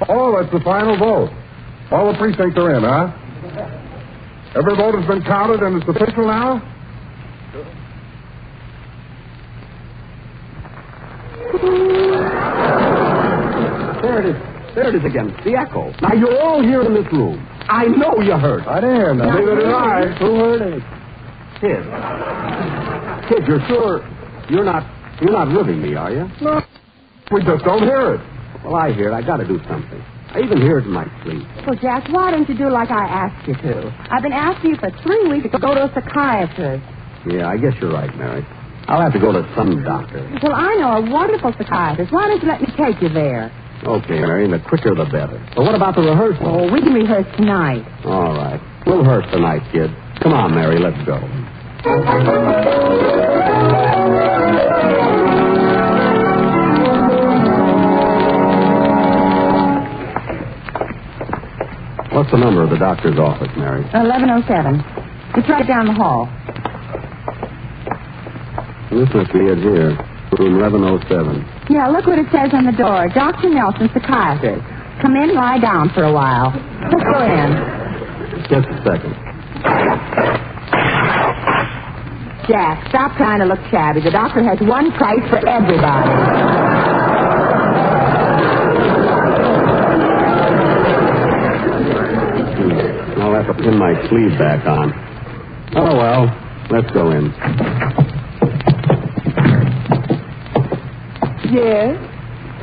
Oh, that's the final vote. All the precincts are in, huh? Every vote has been counted and it's official now? There it is again. The echo. Now, you're all here in this room. I know you heard. I did. Neither did I. Who heard it? Kid, you're sure you're not ribbing me, are you? No. We just don't hear it. Well, I hear it. I got to do something. I even hear it in my sleep. Well, Jack, why don't you do like I asked you to? I've been asking you for 3 weeks to go to a psychiatrist. Yeah, I guess you're right, Mary. I'll have to go to some doctor. Well, I know a wonderful psychiatrist. Why don't you let me take you there? Okay, Mary, and the quicker the better. But what about the rehearsal? Oh, we can rehearse tonight. All right. We'll rehearse tonight, kid. Come on, Mary, let's go. What's the number of the doctor's office, Mary? 1107. It's right down the hall. This must be it here. Room 1107. Yeah, look what it says on the door. Dr. Nelson, psychiatrist. Come in, lie down for a while. Let's go in. Just a second. Jack, stop trying to look shabby. The doctor has one price for everybody. I'll have to pin my sleeve back on. Oh, well. Let's go in. Yes?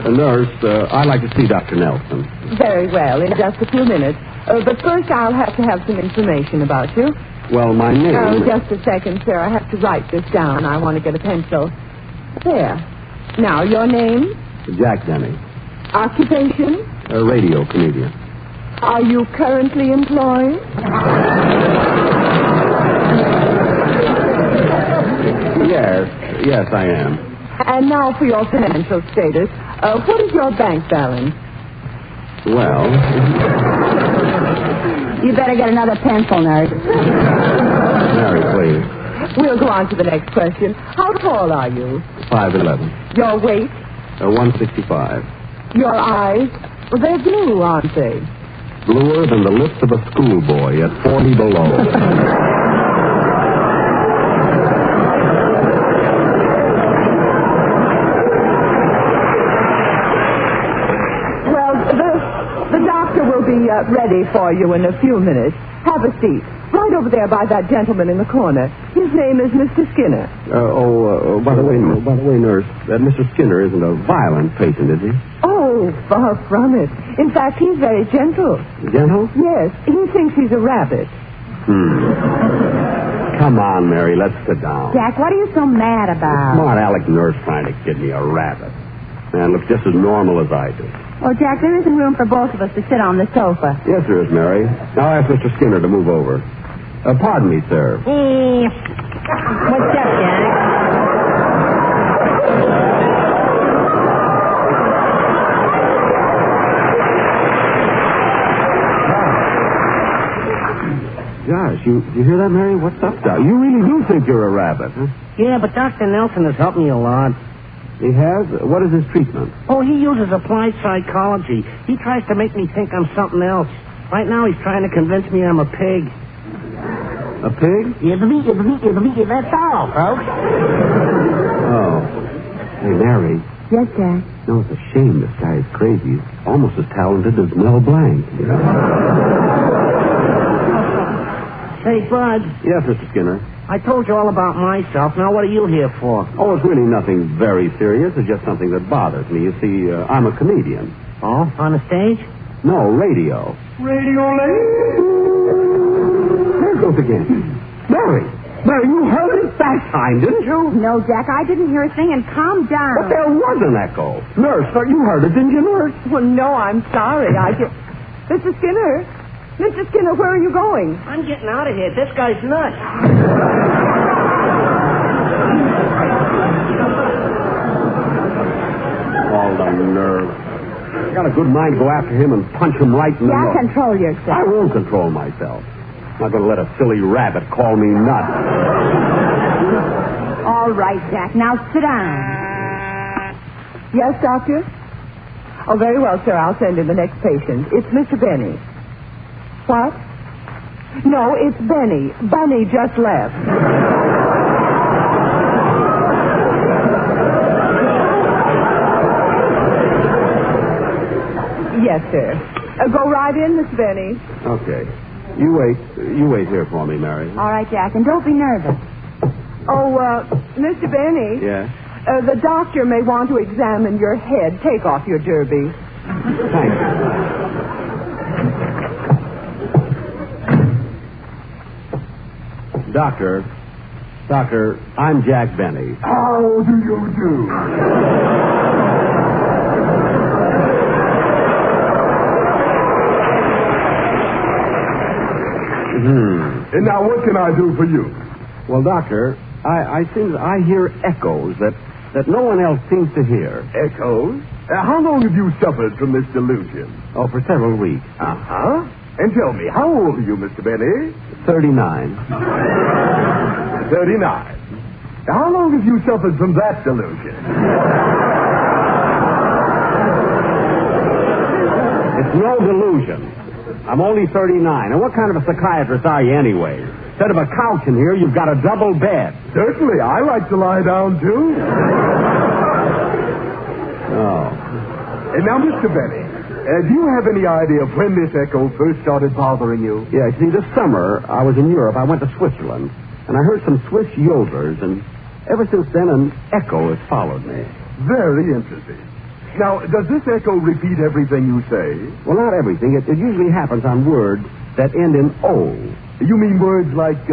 Nurse, I'd like to see Dr. Nelson. Very well, in just a few minutes. But first I'll have to have some information about you. Well, my name... Oh, just a second, sir. I have to write this down. I want to get a pencil. There. Now, your name? Jack Denny. Occupation? A radio comedian. Are you currently employed? Yes, I am. And now for your financial status. What is your bank balance? Well... You better get another pencil, nurse. Mary, please. We'll go on to the next question. How tall are you? 5'11". Your weight? 165. Your eyes? Well, they're blue, aren't they? Bluer than the lips of a schoolboy at 40 below. Ready for you in a few minutes. Have a seat. Right over there by that gentleman in the corner. His name is Mr. Skinner. By the way, nurse, that Mr. Skinner isn't a violent patient, is he? Oh, far from it. In fact, he's very gentle. Gentle? Yes. He thinks he's a rabbit. Come on, Mary, let's sit down. Jack, what are you so mad about? Smart aleck nurse trying to kid me a rabbit. Man, looks just as normal as I do. Oh, Jack, there isn't room for both of us to sit on the sofa. Yes, there is, Mary. Now ask Mr. Skinner to move over. Pardon me, sir. What's up, Jack? Gosh, you hear that, Mary? What's up, Doc? You really do think you're a rabbit, huh? Yeah, but Dr. Nelson has helped me a lot. He has? What is his treatment? Oh, he uses applied psychology. He tries to make me think I'm something else. Right now he's trying to convince me I'm a pig. A pig? That's all, folks. Oh. Hey, Mary. Yes, Jack? No, it's a shame this guy is crazy. He's almost as talented as Mel Blanc. Hey, Bud. Yes, Mr. Skinner. I told you all about myself. Now, what are you here for? Oh, it's really nothing very serious. It's just something that bothers me. You see, I'm a comedian. Oh, on the stage? No, radio. Radio lady? There it goes again. Mary, you heard it that time, didn't you? No, Jack, I didn't hear a thing, and calm down. But there was an echo. Nurse, you heard it, didn't you, Nurse? Well, no, I'm sorry. Mr. Skinner? Mr. Skinner, where are you going? I'm getting out of here. This guy's nuts. All the nerve. I got a good mind to go after him and punch him right in the nose. Control yourself. I won't control myself. I'm not going to let a silly rabbit call me nuts. All right, Jack. Now sit down. Yes, doctor? Oh, very well, sir. I'll send in the next patient. It's Mr. Benny. What? No, it's Benny. Bunny just left. Yes, sir. Go right in, Miss Benny. Okay. You wait here for me, Mary. All right, Jack, and don't be nervous. Oh, Mr. Benny. Yes? The doctor may want to examine your head. Take off your derby. Thank you. Doctor, I'm Jack Benny. How do you do? And now what can I do for you? Well, Doctor, I hear echoes that no one else seems to hear. Echoes? How long have you suffered from this delusion? Oh, for several weeks. Uh-huh. And tell me, how old are you, Mr. Benny? 39. 39. Now, how long have you suffered from that delusion? It's no delusion. I'm only 39. And what kind of a psychiatrist are you anyway? Instead of a couch in here, you've got a double bed. Certainly. I like to lie down, too. Oh. And now, Mr. Benny, do you have any idea of when this echo first started bothering you? Yeah, see, this summer I was in Europe. I went to Switzerland, and I heard some Swiss yodelers, and ever since then an echo has followed me. Very interesting. Now, does this echo repeat everything you say? Well, not everything. It usually happens on words that end in O. You mean words like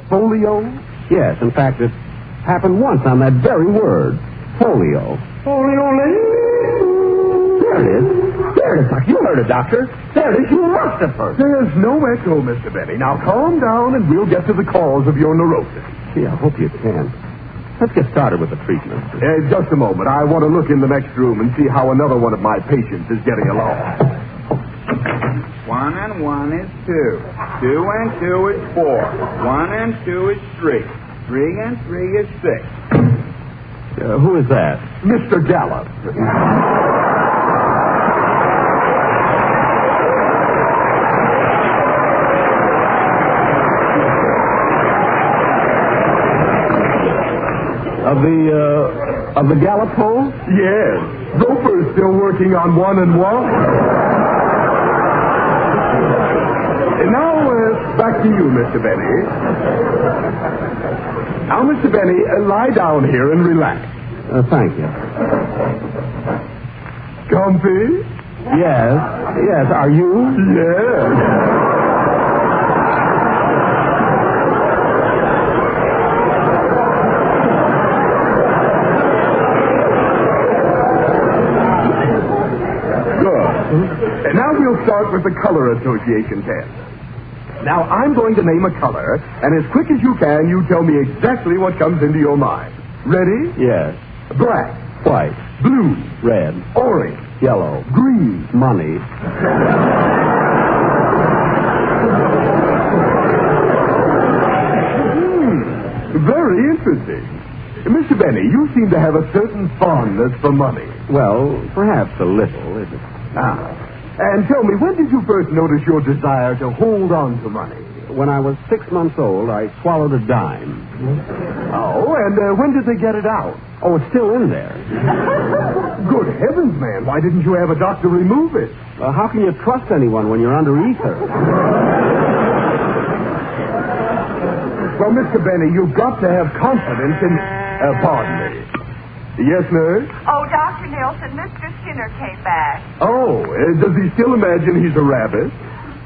folio? Yes, in fact, it happened once on that very word, folio. Folio. There it is. There it is, Doctor. You heard it, Doctor. There it is. You must have heard it. There's no echo, Mr. Benny. Now, calm down, and we'll get to the cause of your neurosis. Gee, I hope you can. Let's get started with the treatment. Just a moment. I want to look in the next room and see how another one of my patients is getting along. 1 and 1 is 2. 2 and 2 is 4. 1 and 2 is 3. 3 and 3 is 6. Who is that? Mr. Gallup. Of the Gallup poll? Yes. Roper's still working on 1 and 1. And now, back to you, Mr. Benny. Now, Mr. Benny, lie down here and relax. Thank you. Comfy? Yes. Yes. Are you? Yes. And now we'll start with the color association test. Now, I'm going to name a color, and as quick as you can, you tell me exactly what comes into your mind. Ready? Yes. Black. White. Blue. Red. Orange. Yellow. Green. Money. Very interesting. Mr. Benny, you seem to have a certain fondness for money. Well, perhaps a little. And tell me, when did you first notice your desire to hold on to money? When I was 6 months old, I swallowed a dime. Oh, and when did they get it out? Oh, it's still in there. Good heavens, man. Why didn't you have a doctor remove it? How can you trust anyone when you're under ether? Well, Mr. Benny, you've got to have confidence in... pardon me. Yes, nurse? Oh, Dr. Nielsen, Mr. Skinner came back. Oh, does he still imagine he's a rabbit?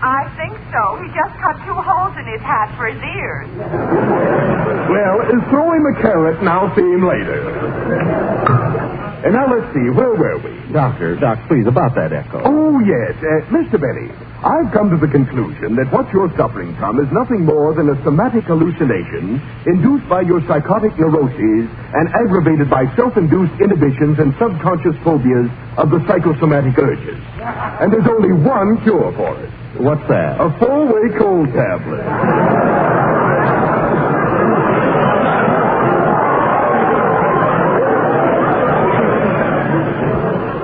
I think so. He just cut 2 holes in his hat for his ears. Well, throw him a carrot and I'll see him later. And now let's see, where were we? Doc, please, about that echo. Oh, yes. Mr. Benny, I've come to the conclusion that what you're suffering from is nothing more than a somatic hallucination induced by your psychotic neuroses and aggravated by self-induced inhibitions and subconscious phobias of the psychosomatic urges. And there's only one cure for it. What's that? A 4-way cold tablet.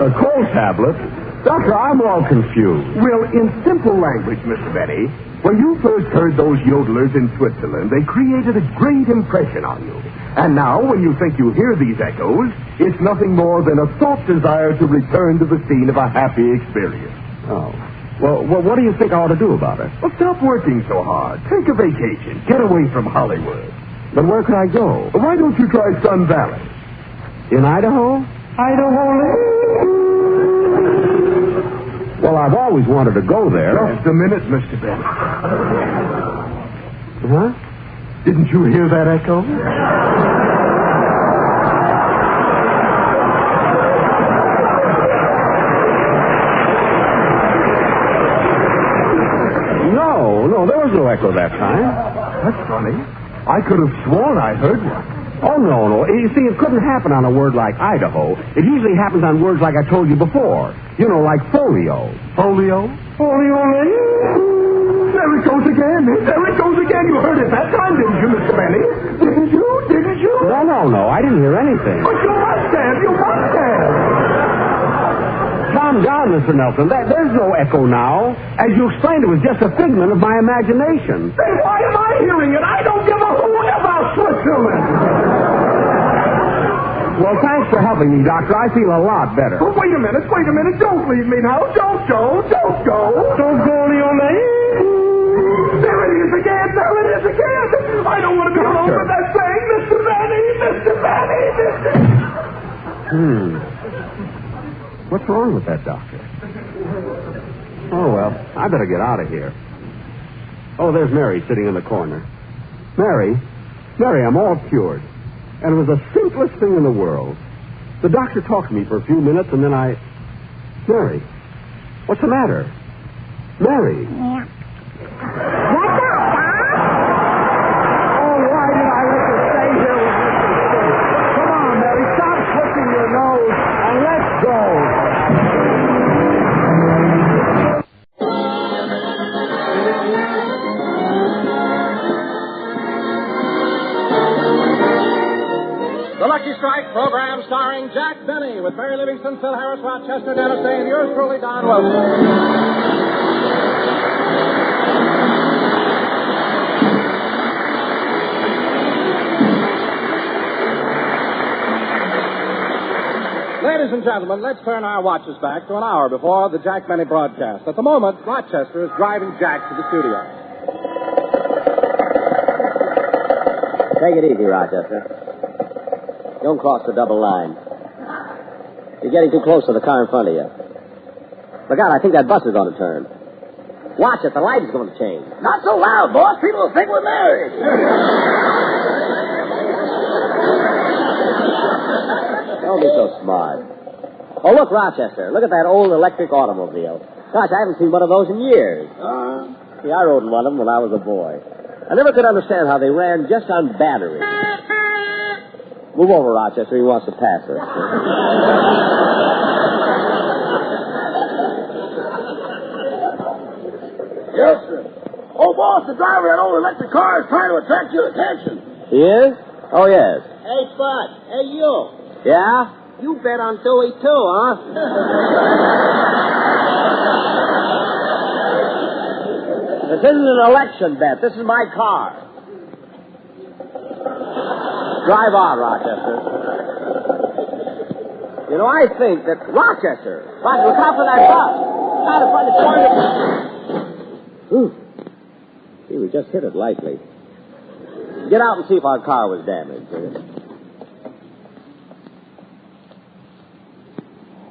A cold tablet? Doctor, I'm all confused. Well, in simple language, Mr. Benny, when you first heard those yodelers in Switzerland, they created a great impression on you. And now, when you think you hear these echoes, it's nothing more than a thought desire to return to the scene of a happy experience. Oh. Well, what do you think I ought to do about it? Well, stop working so hard. Take a vacation. Get away from Hollywood. But where could I go? Why don't you try Sun Valley? In Idaho? Idaho. Well, I've always wanted to go there. Just a minute, Mr. Benny. Huh? Didn't you hear that echo? No, there was no echo that time. That's funny. I could have sworn I heard one. Oh, no. You see, it couldn't happen on a word like Idaho. It usually happens on words like I told you before. You know, like folio. Folio? There it goes again. There it goes again. You heard it that time, didn't you, Mr. Benny? Didn't you? Didn't you? No. I didn't hear anything. But you must have. You must have. Calm down, Mr. Nelson. There's no echo now. As you explained, it was just a figment of my imagination. Then why am I hearing it? I don't give a hoot about Switzerland. Well, thanks for helping me, Doctor. I feel a lot better. Oh, wait a minute. Don't leave me now. Don't go. Don't go, Leone. There it is again. I don't want to be alone with that thing. Mr. Benny. What's wrong with that, Doctor? Oh, well, I better get out of here. Oh, there's Mary sitting in the corner. Mary, I'm all cured. And it was the simplest thing in the world. The doctor talked to me for a few minutes, and then Mary, what's the matter? Mary. Yeah. What's up, Doc? Oh, why did I let you stay here with Mr. State? Come on, Mary, stop pushing your nose, and let's go. The Lucky Strike program starring Jack Benny with Mary Livingston, Phil Harris, Rochester, Dennis Day, and yours truly, Don Wilson. Ladies and gentlemen, let's turn our watches back to an hour before the Jack Benny broadcast. At the moment, Rochester is driving Jack to the studio. Take it easy, Rochester. Don't cross the double line. You're getting too close to the car in front of you. Look out, I think that bus is going to turn. Watch it, the light is going to change. Not so loud, boss. People will think we're married. Don't be so smart. Oh, look, Rochester. Look at that old electric automobile. Gosh, I haven't seen one of those in years. See, I rode in one of them when I was a boy. I never could understand how they ran just on batteries. Move over, Rochester. He wants to pass us. Yes, sir. Oh, boss, the driver of that old electric car is trying to attract your attention. He is? Oh, yes. Hey, Spud. Hey, you. Yeah? You bet on Dewey, too, huh? This isn't an election bet. This is my car. Drive on, Rochester. You know, I think that Rochester, look out for that bus. Try to find a corner. See, we just hit it lightly. Get out and see if our car was damaged.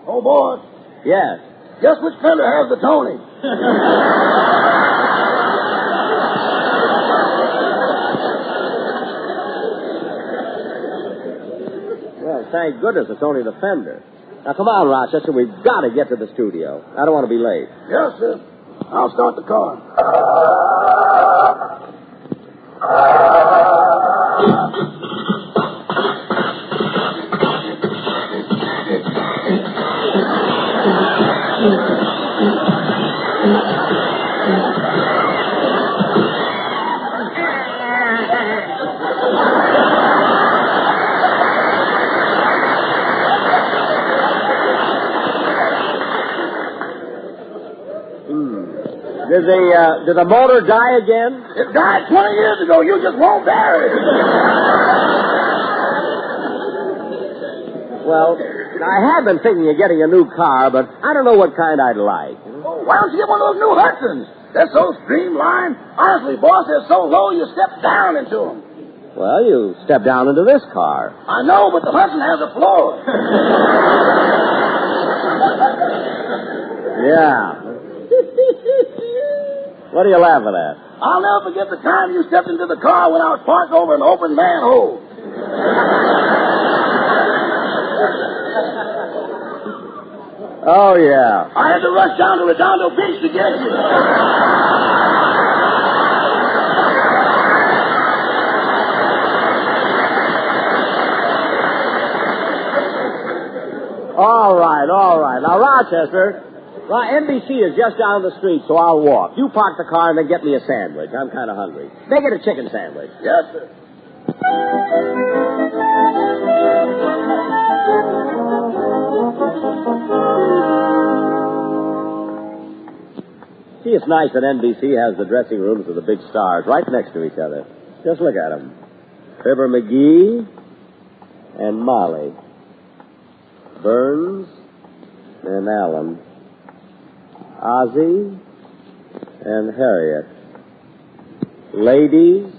Oh, boss. Yes. Guess which fender has the Tony? Well, thank goodness it's only the fender. Now, come on, Rochester. We've got to get to the studio. I don't want to be late. Yes, sir. I'll start the car. Did the motor die again? It died 20 years ago. You just won't bear it. Well, I have been thinking of getting a new car, but I don't know what kind I'd like. Oh, why don't you get one of those new Hudsons? They're so streamlined. Honestly, boss, they're so low you step down into them. Well, you step down into this car. I know, but the Hudson has a floor. Yeah. What are you laughing at? I'll never forget the time you stepped into the car when I was parked over an open manhole. Oh, yeah. I had to rush down to Redondo Beach to get you. All right. Now, Rochester, Well, NBC is just down the street, so I'll walk. You park the car and then get me a sandwich. I'm kind of hungry. Make it a chicken sandwich. Yes, sir. See, it's nice that NBC has the dressing rooms of the big stars right next to each other. Just look at them. Fibber McGee and Molly. Burns and Allen. Ozzie and Harriet. Ladies.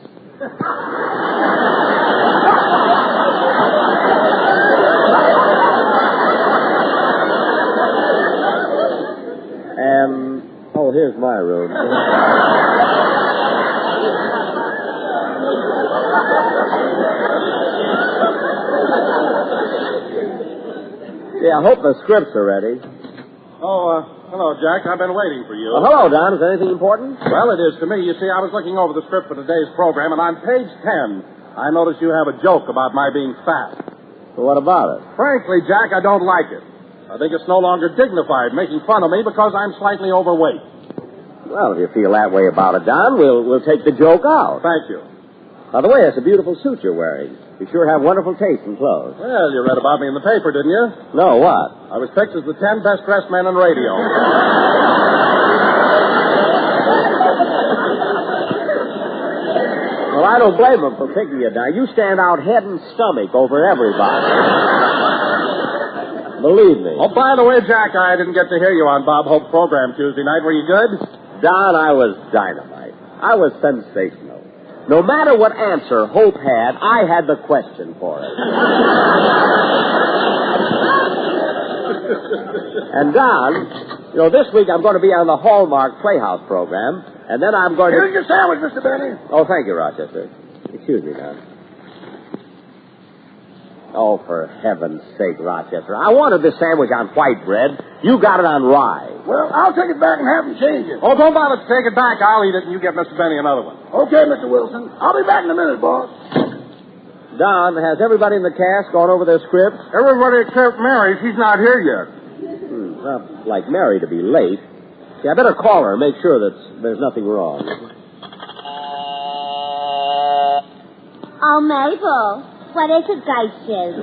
And, oh, here's my room. Yeah, I hope the scripts are ready. Oh, hello, Jack. I've been waiting for you. Well, hello, Don. Is there anything important? Well, it is to me. You see, I was looking over the script for today's program, and on page 10, I noticed you have a joke about my being fat. Well, what about it? Frankly, Jack, I don't like it. I think it's no longer dignified making fun of me because I'm slightly overweight. Well, if you feel that way about it, Don, we'll take the joke out. Thank you. By the way, that's a beautiful suit you're wearing. You sure have wonderful taste in clothes. Well, you read about me in the paper, didn't you? No, what? I was picked as the 10 best dressed men in radio. Well, I don't blame them for picking you, Don. You stand out head and stomach over everybody. Believe me. Oh, by the way, Jack, I didn't get to hear you on Bob Hope's program Tuesday night. Were you good? Don, I was dynamite. I was sensational. No matter what answer Hope had, I had the question for it. And Don, this week I'm going to be on the Hallmark Playhouse program, and then I'm going to... Here's your sandwich, Mr. Benny. Oh, thank you, Rochester. Excuse me, Don. Oh, for heaven's sake, Rochester. I wanted this sandwich on white bread. You got it on rye. Well, I'll take it back and have him change it. Oh, don't bother to take it back. I'll eat it, and you get Mr. Benny another one. Okay, Mr. Wilson. I'll be back in a minute, boss. Don, has everybody in the cast gone over their scripts? Everybody except Mary. She's not here yet. Not like Mary to be late. See, I better call her and make sure that there's nothing wrong. Oh, Mabel. What is it, Geishes?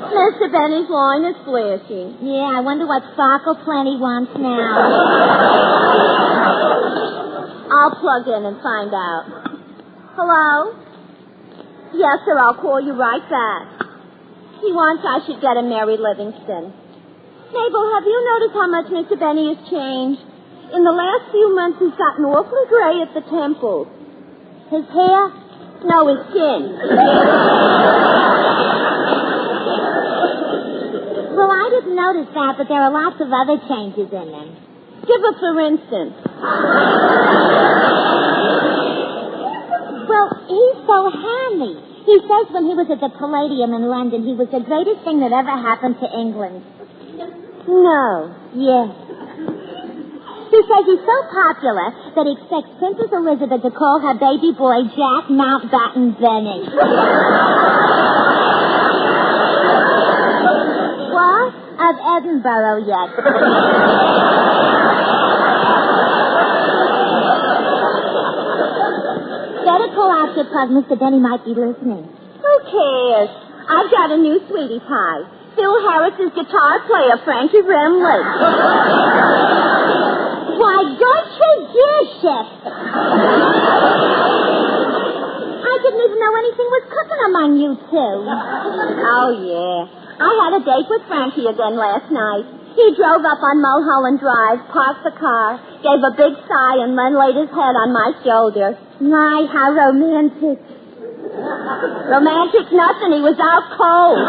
Mr. Benny's line is flashing. Yeah, I wonder what Sparkle Plenty wants now. I'll plug in and find out. Hello? Yes, sir, I'll call you right back. He wants I should get a Mary Livingston. Mabel, have you noticed how much Mr. Benny has changed? In the last few months, he's gotten awfully gray at the temples. His hair? No, his chin. Well, I didn't notice that, but there are lots of other changes in him. Give us for instance. Well, he's so handy. He says when he was at the Palladium in London, he was the greatest thing that ever happened to England. No. Yes. He says he's so popular that he expects Princess Elizabeth to call her baby boy Jack Mountbatten Benny. What? Of Edinburgh yet. Better call out your plug. Mr. Benny might be listening. Who cares? I've got a new sweetie pie. Phil Harris's guitar player, Frankie Remley. Why, good tradition. I didn't even know anything was cooking among you two. Oh, yeah. I had a date with Frankie again last night. He drove up on Mulholland Drive, parked the car, gave a big sigh, and then laid his head on my shoulder. My, how romantic. Romantic nothing. He was out cold.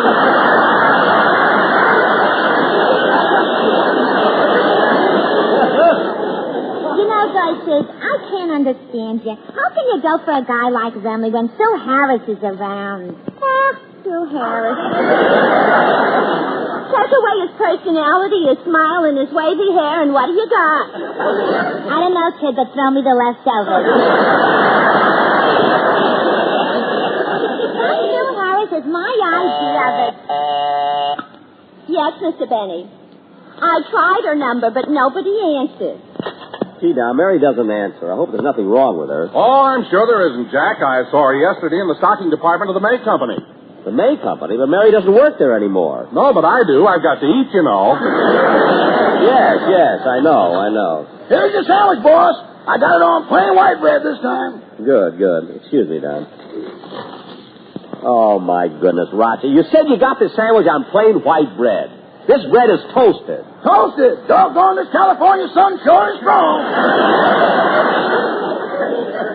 You know, Gertrude, I can't understand you. How can you go for a guy like Remley when Phil Harris is around? Phil Harris. Take away his personality, his smile, and his wavy hair, and what do you got? I don't know, kid, but throw me the leftovers. Phil Harris is my idea of it. Yes, Mr. Benny. I tried her number, but nobody answered. Gee, now, Mary doesn't answer. I hope there's nothing wrong with her. Oh, I'm sure there isn't, Jack. I saw her yesterday in the stocking department of the May Company. The May Company? But Mary doesn't work there anymore. No, but I do. I've got to eat, you know. Yes, I know. Here's your sandwich, boss. I got it on plain white bread this time. Good. Excuse me, Don. Oh, my goodness, Roger. You said you got this sandwich on plain white bread. This bread is toasted. Toasted? Doggone, this California sun sure is strong.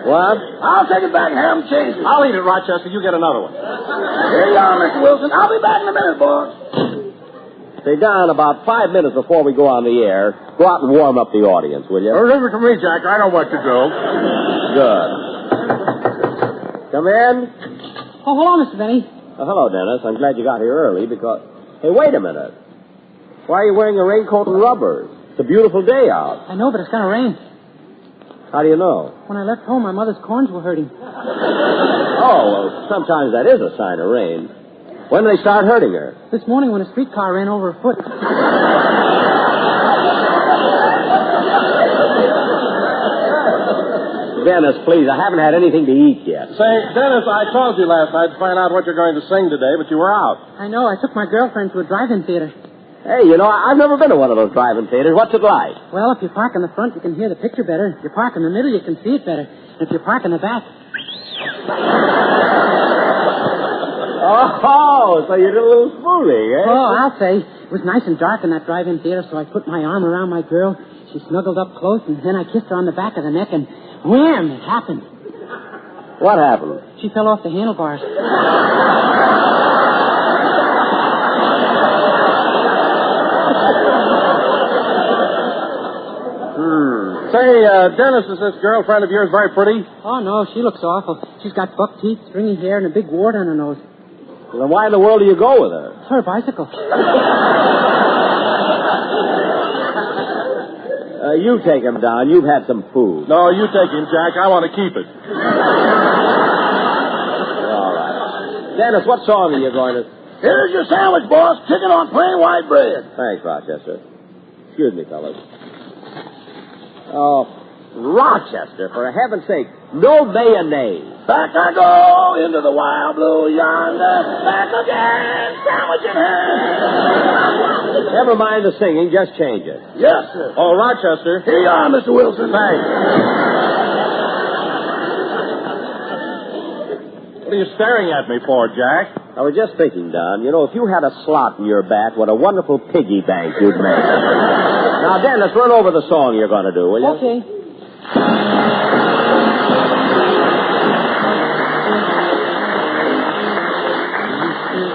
What? I'll take it back and have them change it. I'll eat it, Rochester. You get another one. Here you are, Mr. Wilson. I'll be back in a minute, boss. Say, Don, about 5 minutes before we go on the air, go out and warm up the audience, will you? Leave it to me, Jack. I know what to do. Good. Come in. Oh, hello, Mr. Benny. Oh, hello, Dennis. I'm glad you got here early because... Hey, wait a minute. Why are you wearing a raincoat and rubbers? It's a beautiful day out. I know, but it's going to rain. How do you know? When I left home, my mother's corns were hurting. Oh, well, sometimes that is a sign of rain. When did they start hurting her? This morning when a streetcar ran over her foot. Dennis, please, I haven't had anything to eat yet. Say, Dennis, I called you last night to find out what you're going to sing today, but you were out. I know. I took my girlfriend to a drive-in theater. Hey, you know, I've never been to one of those drive-in theaters. What's it like? Well, if you park in the front, you can hear the picture better. If you park in the middle, you can see it better. And if you park in the back... Oh, so you did a little fooling, eh? Oh, I'll say. It was nice and dark in that drive-in theater, so I put my arm around my girl. She snuggled up close, and then I kissed her on the back of the neck, and wham, it happened. What happened? She fell off the handlebars. Say, Dennis, is this girlfriend of yours very pretty? Oh, no, she looks awful. She's got buck teeth, stringy hair, and a big wart on her nose. Well, then why in the world do you go with her? Her bicycle. You take him down. You've had some food. No, you take him, Jack. I want to keep it. All right. Dennis, what song are you going to... Here's your sandwich, boss. Chicken on plain white bread. Thanks, Rochester. Excuse me, fellas. Oh, Rochester, for heaven's sake, no mayonnaise. Back I go into the wild blue yonder. Back again, sandwich in hand. Never mind the singing, just change it. Yes, sir. Oh, Rochester. Here you are, Mr. Wilson. Thanks. What are you staring at me for, Jack? I was just thinking, Don, you know, if you had a slot in your bat, what a wonderful piggy bank you'd make. Now, Dennis, run over the song you're going to do, will you? Okay.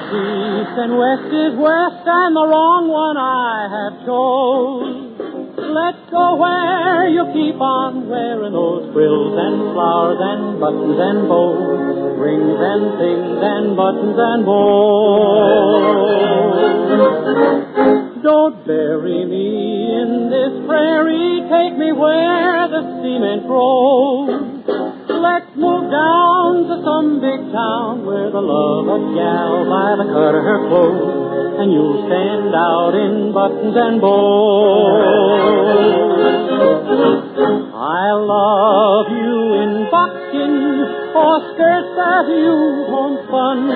East and west is west, and the wrong one I have chose. Let's go where you keep on wearing those frills and flowers and buttons and bows, rings and things and buttons and bows. Don't bury me in this prairie, take me where the cement grows. Let's move down to some big town where the love a gal by the cut of her clothes, and you'll stand out in buttons and bows. I love you in buckskin or skirts that you homespun,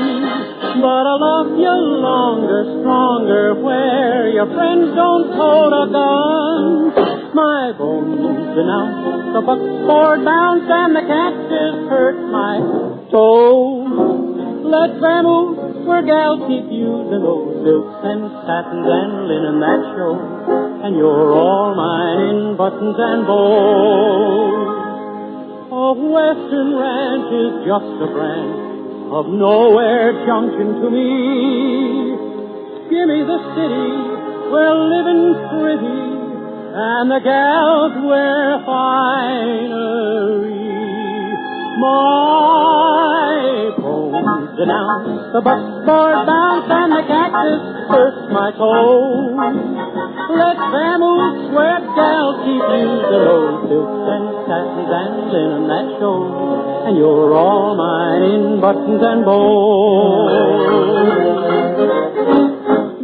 but I love you longer, stronger where your friends don't hold a gun. My bones denounce the buckboard bounce and the cactus hurt my toes. Let's vamoose where gals keep using those silks and satins and linen that show, and you're all mine in buttons and bows. A western ranch is just a branch of nowhere junction to me. Give me the city where living's pretty and the gals wear finery. My bones denounce the buckboard bounce and the cactus hurts my toes. Let's vamoose where gals keep using those silks and satins and linen that shows, and you're all mine in buttons and bows.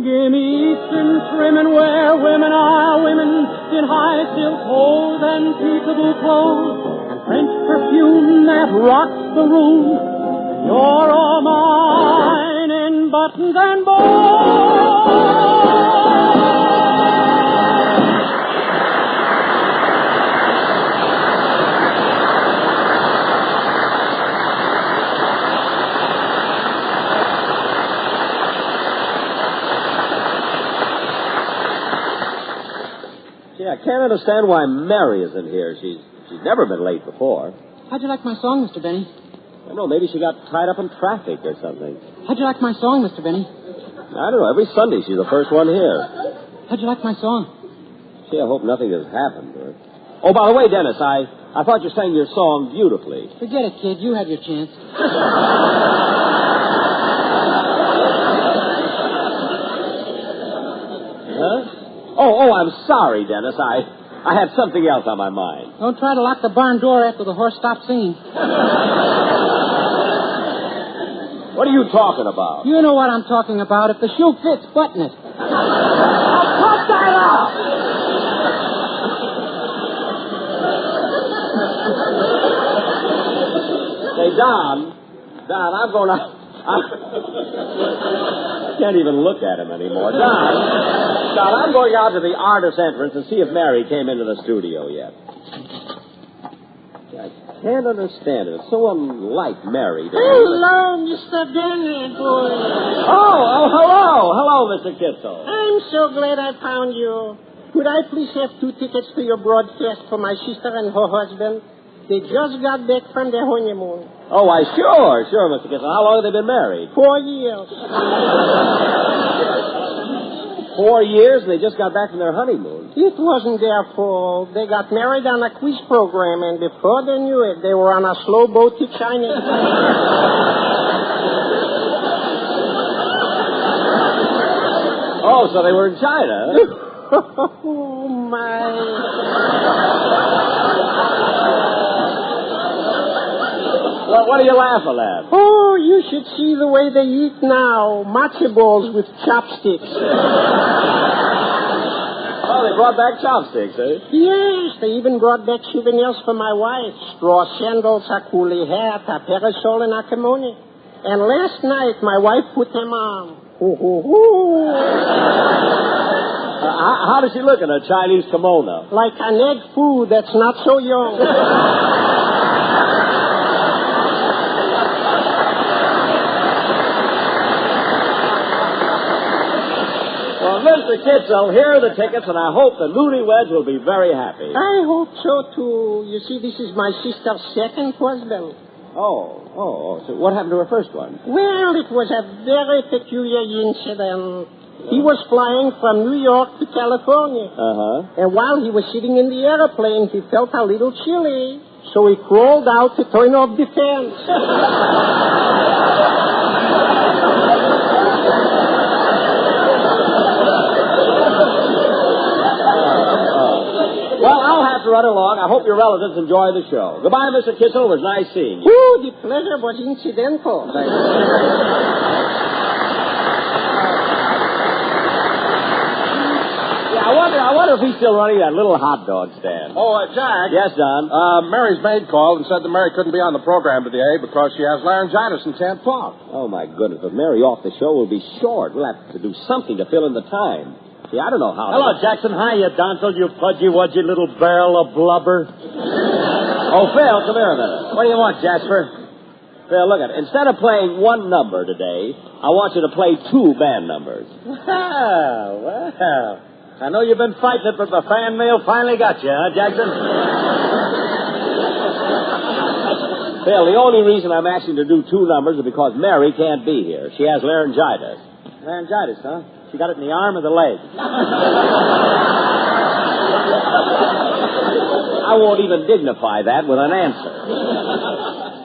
Give me Eastern trim women where women are women, in high silk hose and peaceable clothes, and French perfume that rocks the room. You're all mine in buttons and bows. I can't understand why Mary isn't here. She's never been late before. How'd you like my song, Mr. Benny? I don't know, maybe she got tied up in traffic or something. How'd you like my song, Mr. Benny? I don't know. Every Sunday she's the first one here. How'd you like my song? Gee, I hope nothing has happened to her. Oh, by the way, Dennis, I thought you sang your song beautifully. Forget it, kid. You have your chance. Huh? Oh, I'm sorry, Dennis. I had something else on my mind. Don't try to lock the barn door after the horse stops singing. What are you talking about? You know what I'm talking about. If the shoe fits, button it. Cut that out! Say, Don, I'm going to... I can't even look at him anymore. Don, I'm going out to the artist entrance and see if Mary came into the studio yet. I can't understand it. It's so unlike Mary. Hello, Mr. Benny, boy. Oh, hello. Hello, Mr. Kitzel. I'm so glad I found you. Could I please have 2 tickets to your broadcast for my sister and her husband? They just got back from their honeymoon. Oh, why, sure, Mr. Kitzel. How long have they been married? 4 years. 4 years, and they just got back from their honeymoon. It wasn't their fault. They got married on a quiz program, and before they knew it, they were on a slow boat to China. Oh, so they were in China. Oh, my. Well, what are you laughing at? Oh, you should see the way they eat now. Matzo balls with chopsticks. Oh, they brought back chopsticks, eh? Yes, they even brought back souvenirs for my wife. Straw sandals, a coolie hat, a parasol, and a kimono. And last night, my wife put them on. How does she look in a Chinese kimono? Like an egg foo that's not so young. Well, Mr. Kitzel, here are the tickets, and I hope the newlyweds will be very happy. I hope so, too. You see, this is my sister's second husband. Oh. So what happened to her first one? Well, it was a very peculiar incident. He was flying from New York to California. Uh-huh. And while he was sitting in the airplane, he felt a little chilly. So he crawled out to turn off the fans. Well, I'll have to run along. I hope your relatives enjoy the show. Goodbye, Mr. Kitzel. It was nice seeing you. Ooh, the pleasure was incidental. I wonder if he's still running that little hot dog stand. Oh, Jack. Yes, Don? Mary's maid called and said that Mary couldn't be on the program today because she has laryngitis and can't talk. Oh, my goodness. But Mary off the show will be short. We'll have to do something to fill in the time. See, I don't know how... Hello, Jackson. Hiya, Donald, you pudgy-wudgy little barrel of blubber. Oh, Phil, come here a minute. What do you want, Jasper? Phil, look at it. Instead of playing one number today, I want you to play 2 band numbers. Well... I know you've been fighting it, but the fan mail finally got you, huh, Jackson? Phil, the only reason I'm asking to do 2 numbers is because Mary can't be here. She has laryngitis. Laryngitis, huh? She got it in the arm or the leg? I won't even dignify that with an answer.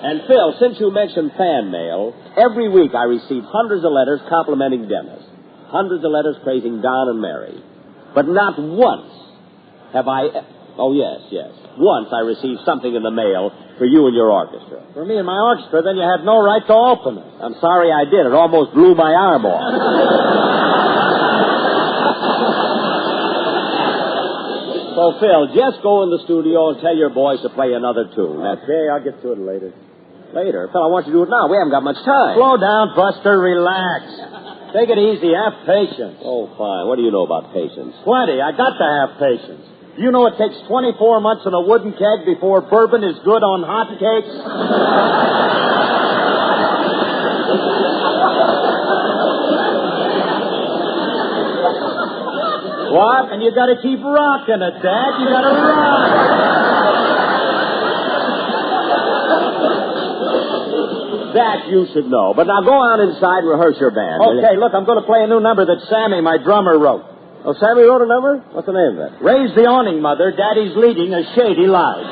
And, Phil, since you mentioned fan mail, every week I receive hundreds of letters complimenting Dennis. Hundreds of letters praising Don and Mary. But not once have I... Oh, yes. Once I received something in the mail for you and your orchestra. For me and my orchestra, then you had no right to open it. I'm sorry I did. It almost blew my arm off. So, Phil, just go in the studio and tell your boys to play another tune. Okay, I'll get to it later. Later? Phil, I want you to do it now. We haven't got much time. Slow down, Buster. Relax. Take it easy. Have patience. Oh, fine. What do you know about patience? Plenty. I got to have patience. You know it takes 24 months in a wooden keg before bourbon is good on hot cakes? What? And you got to keep rocking it, Dad. You got to rock. That you should know. But now go on inside and rehearse your band. Okay, look, I'm going to play a new number that Sammy, my drummer, wrote. Oh, Sammy wrote a number? What's the name of it? Raise the awning, Mother. Daddy's leading a shady life.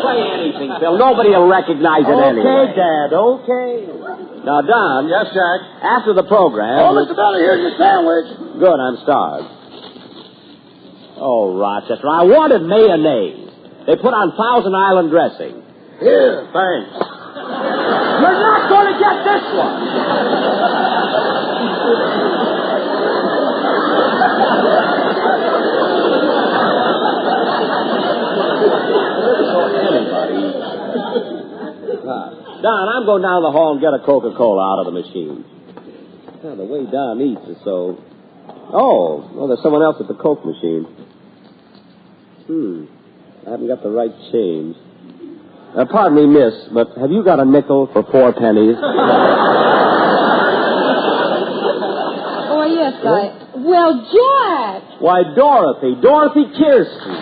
Play anything, Phil. Nobody will recognize it anyway. Okay, Dad, okay. Now, Don. Yes, Jack? After the program... Oh, Mr. Belly, here's your sandwich. Good, I'm starved. Oh, Rochester, I wanted mayonnaise. They put on Thousand Island dressing. Here, thanks. You're not going to get this one. Don, I'm going down the hall and get a Coca-Cola out of the machine. Now, the way Don eats is so... Oh, well, there's someone else at the Coke machine. I haven't got the right change. Pardon me, miss, but have you got a nickel for 4 pennies? Oh, yes, Well, Jack! Why, Dorothy Kirsten.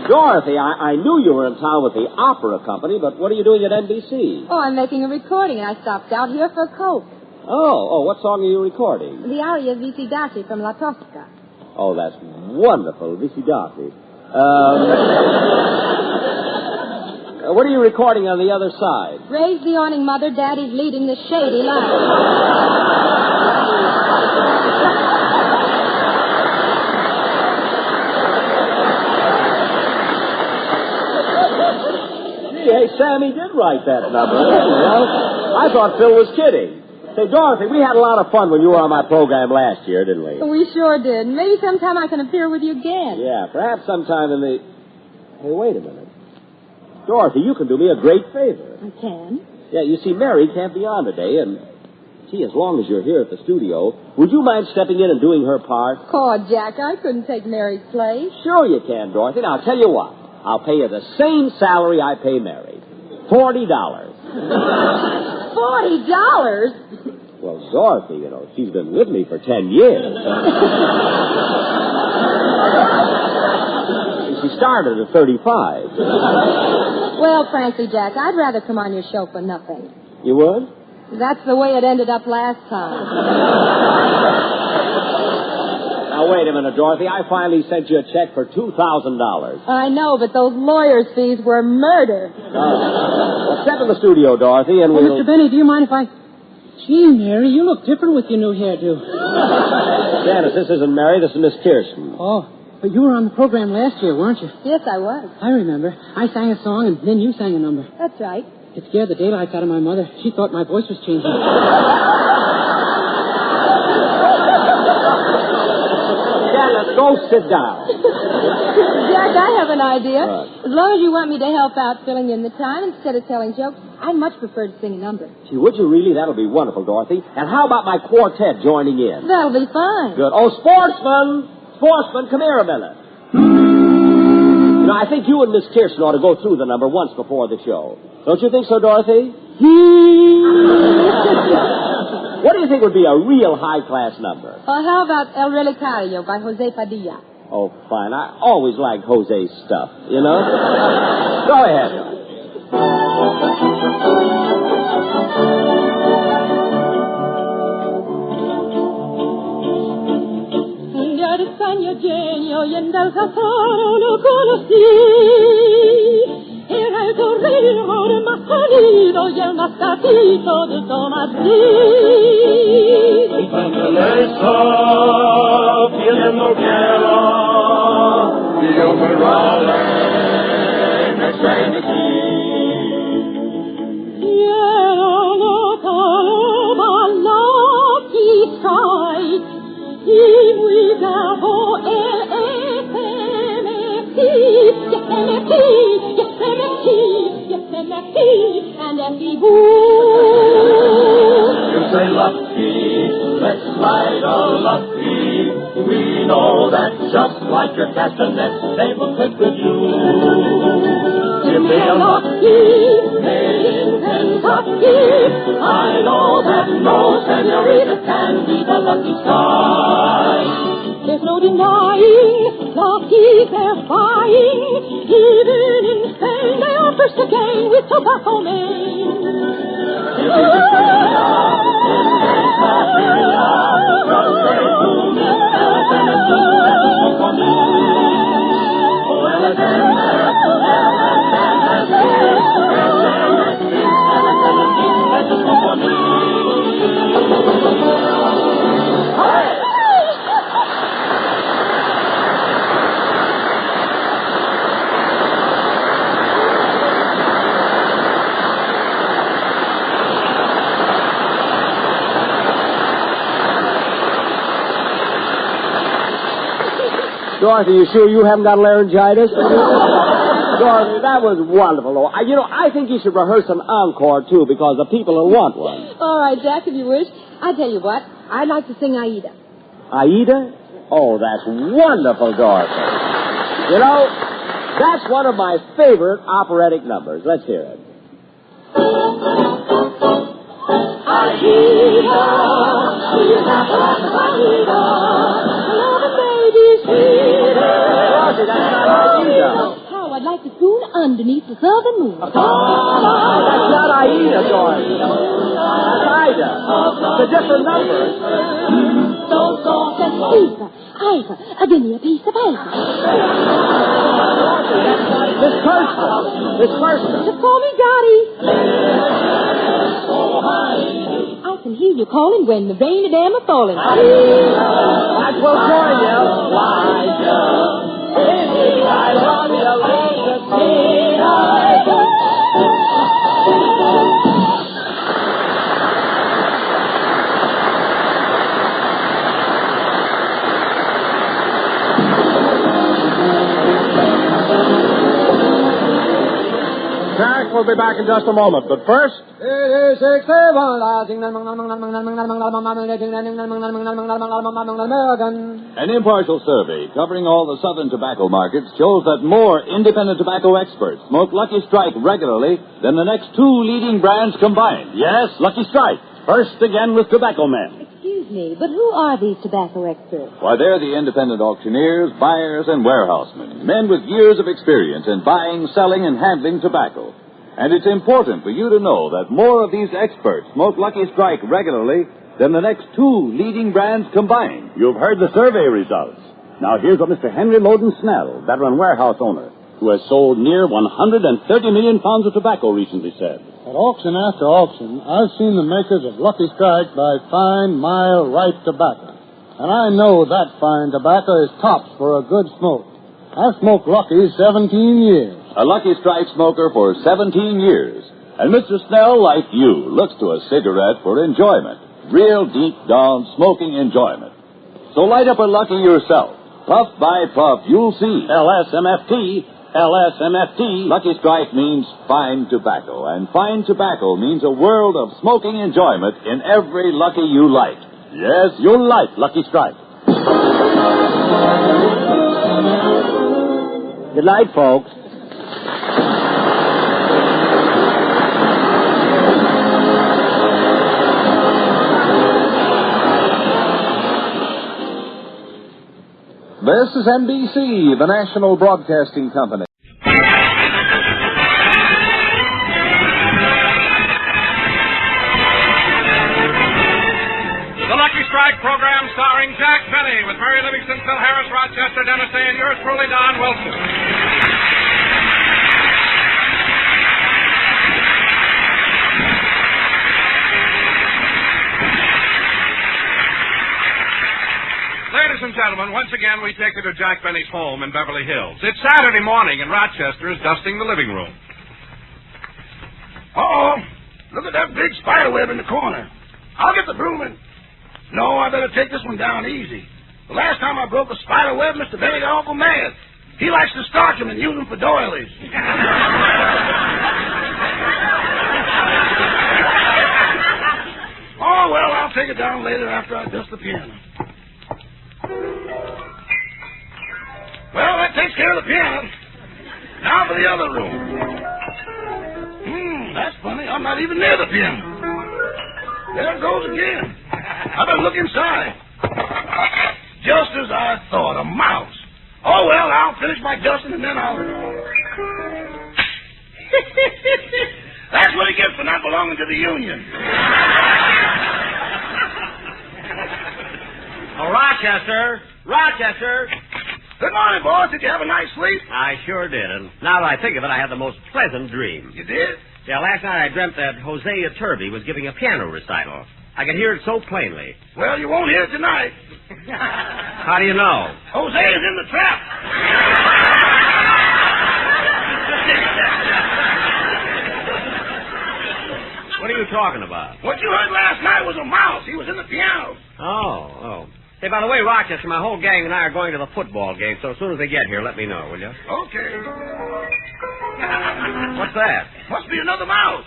Dorothy, I knew you were in town with the opera company, but what are you doing at NBC? Oh, I'm making a recording, and I stopped out here for a Coke. Oh, what song are you recording? The aria Visidati from La Tosca. Oh, that's wonderful, Visidati. What are you recording on the other side? Raise the awning, Mother. Daddy's leading the shady life. Hey, Sammy did write that number. I thought Phil was kidding. Say, Dorothy, we had a lot of fun when you were on my program last year, didn't we? We sure did. Maybe sometime I can appear with you again. Yeah, perhaps sometime in the... Hey, wait a minute. Dorothy, you can do me a great favor. I can? Yeah, you see, Mary can't be on today, and... Gee, as long as you're here at the studio, would you mind stepping in and doing her part? Oh, Jack, I couldn't take Mary's place. Sure you can, Dorothy. Now, I'll tell you what. I'll pay you the same salary I pay Mary. $40. $40? Well, Dorothy, you know, she's been with me for 10 years. She started at 35. Well, frankly, Jack, I'd rather come on your show for nothing. You would? That's the way it ended up last time. Now, wait a minute, Dorothy. I finally sent you a check for $2,000. I know, but those lawyer's fees were murder. Well, step in the studio, Dorothy, and we'll... Mr. Benny, do you mind if I... Gee, Mary, you look different with your new hairdo. Janice, this isn't Mary. This is Miss Kirsten. Oh, but you were on the program last year, weren't you? Yes, I was. I remember. I sang a song, and then you sang a number. That's right. It scared the daylights out of my mother. She thought my voice was changing. Janice, go sit down. Jack, I have an idea. What? As long as you want me to help out filling in the time instead of telling jokes, I'd much prefer to sing a number. Gee, would you really? That'll be wonderful, Dorothy. And how about my quartet joining in? That'll be fine. Good. Oh, Sportsman, come here a minute. You know, I think you and Miss Kirsten ought to go through the number once before the show. Don't you think so, Dorothy? What do you think would be a real high-class number? How about El Relicario by Jose Padilla? Oh, fine. I always liked Jose's stuff, you know? Go ahead. Un día de España genio y en Dalcazaro lo conocí. Era el torero más sonido y el más gatito de Tomasí. Candeleza, pidiendo quiera, y yo me rale, And F-E-Boo. You say lucky, let's ride a lucky. We know that just like your castanet, they will click with you. Give me a lucky, made in Kentucky. I know that no senorita can beat a Lucky Strike. There's no denying, Lucky's they're buying. Even in Spain, they are first again with tobacco mane. Dorothy, you sure you haven't got laryngitis? Dorothy, that was wonderful. I think you should rehearse an encore, too, because the people will want one. All right, Jack, if you wish. I tell you what, I'd like to sing Aida. Aida? Oh, that's wonderful, Dorothy. That's one of my favorite operatic numbers. Let's hear it. Aida, she's not Aida. Dorothy, that's not Aida. How I'd like to swoon underneath the southern moon. That's not Aida, Dorothy. That's Aida. It's a different number. Ivor, give me a piece of paper. Miss Kirsten. Just call me Dottie. I can hear you calling when the rain and dam are falling. Maxwell join you. Jack, we'll be back in just a moment, but first... An impartial survey covering all the southern tobacco markets shows that more independent tobacco experts smoke Lucky Strike regularly than the next two leading brands combined. Yes, Lucky Strike. First again with tobacco men. Excuse me, but who are these tobacco experts? Why, they're the independent auctioneers, buyers, and warehousemen. Men with years of experience in buying, selling, and handling tobacco. And it's important for you to know that more of these experts smoke Lucky Strike regularly than the next two leading brands combined. You've heard the survey results. Now here's what Mr. Henry Loden Snell, veteran warehouse owner, who has sold near 130 million pounds of tobacco recently said. At auction after auction, I've seen the makers of Lucky Strike buy fine, mild, ripe tobacco. And I know that fine tobacco is tops for a good smoke. I've smoked Lucky 17 years. A Lucky Strike smoker for 17 years. And Mr. Snell, like you, looks to a cigarette for enjoyment. Real deep down smoking enjoyment. So light up a Lucky yourself. Puff by puff, you'll see. LSMFT. Lucky Strike means fine tobacco. And fine tobacco means a world of smoking enjoyment in every Lucky you light. Yes, you'll like Lucky Strike. Good night, folks. This is NBC, the national broadcasting company. The Lucky Strike program starring Jack Benny with Mary Livingston, Phil Harris, Rochester, Dennis Day, and yours truly, Don Wilson. Ladies and and gentlemen, once again we take you to Jack Benny's home in Beverly Hills. It's Saturday morning, and Rochester is dusting the living room. Uh-oh. Look at that big spider web in the corner. I'll get the broom and... No, I better take this one down easy. The last time I broke a spider web, Mr. Benny got awful mad. He likes to starch them and use them for doilies. Oh, well, I'll take it down later after I dust the piano. Well, that takes care of the piano. Now for the other room. That's funny. I'm not even near the piano. There it goes again. I better look inside. Just as I thought, a mouse. Oh, well, I'll finish my dusting and then I'll... That's what he gets for not belonging to the union. Oh, Rochester! Rochester! Good morning, boss. Did you have a nice sleep? I sure did, and now that I think of it, I had the most pleasant dream. You did? Yeah, last night I dreamt that Hosea Turvey was giving a piano recital. I could hear it so plainly. Well, you won't hear it tonight. How do you know? Hosea's in the trap. What are you talking about? What you heard last night was a mouse. He was in the piano. Oh. Hey, by the way, Rochester, my whole gang and I are going to the football game, so as soon as they get here, let me know, will you? Okay. What's that? Must be another mouse.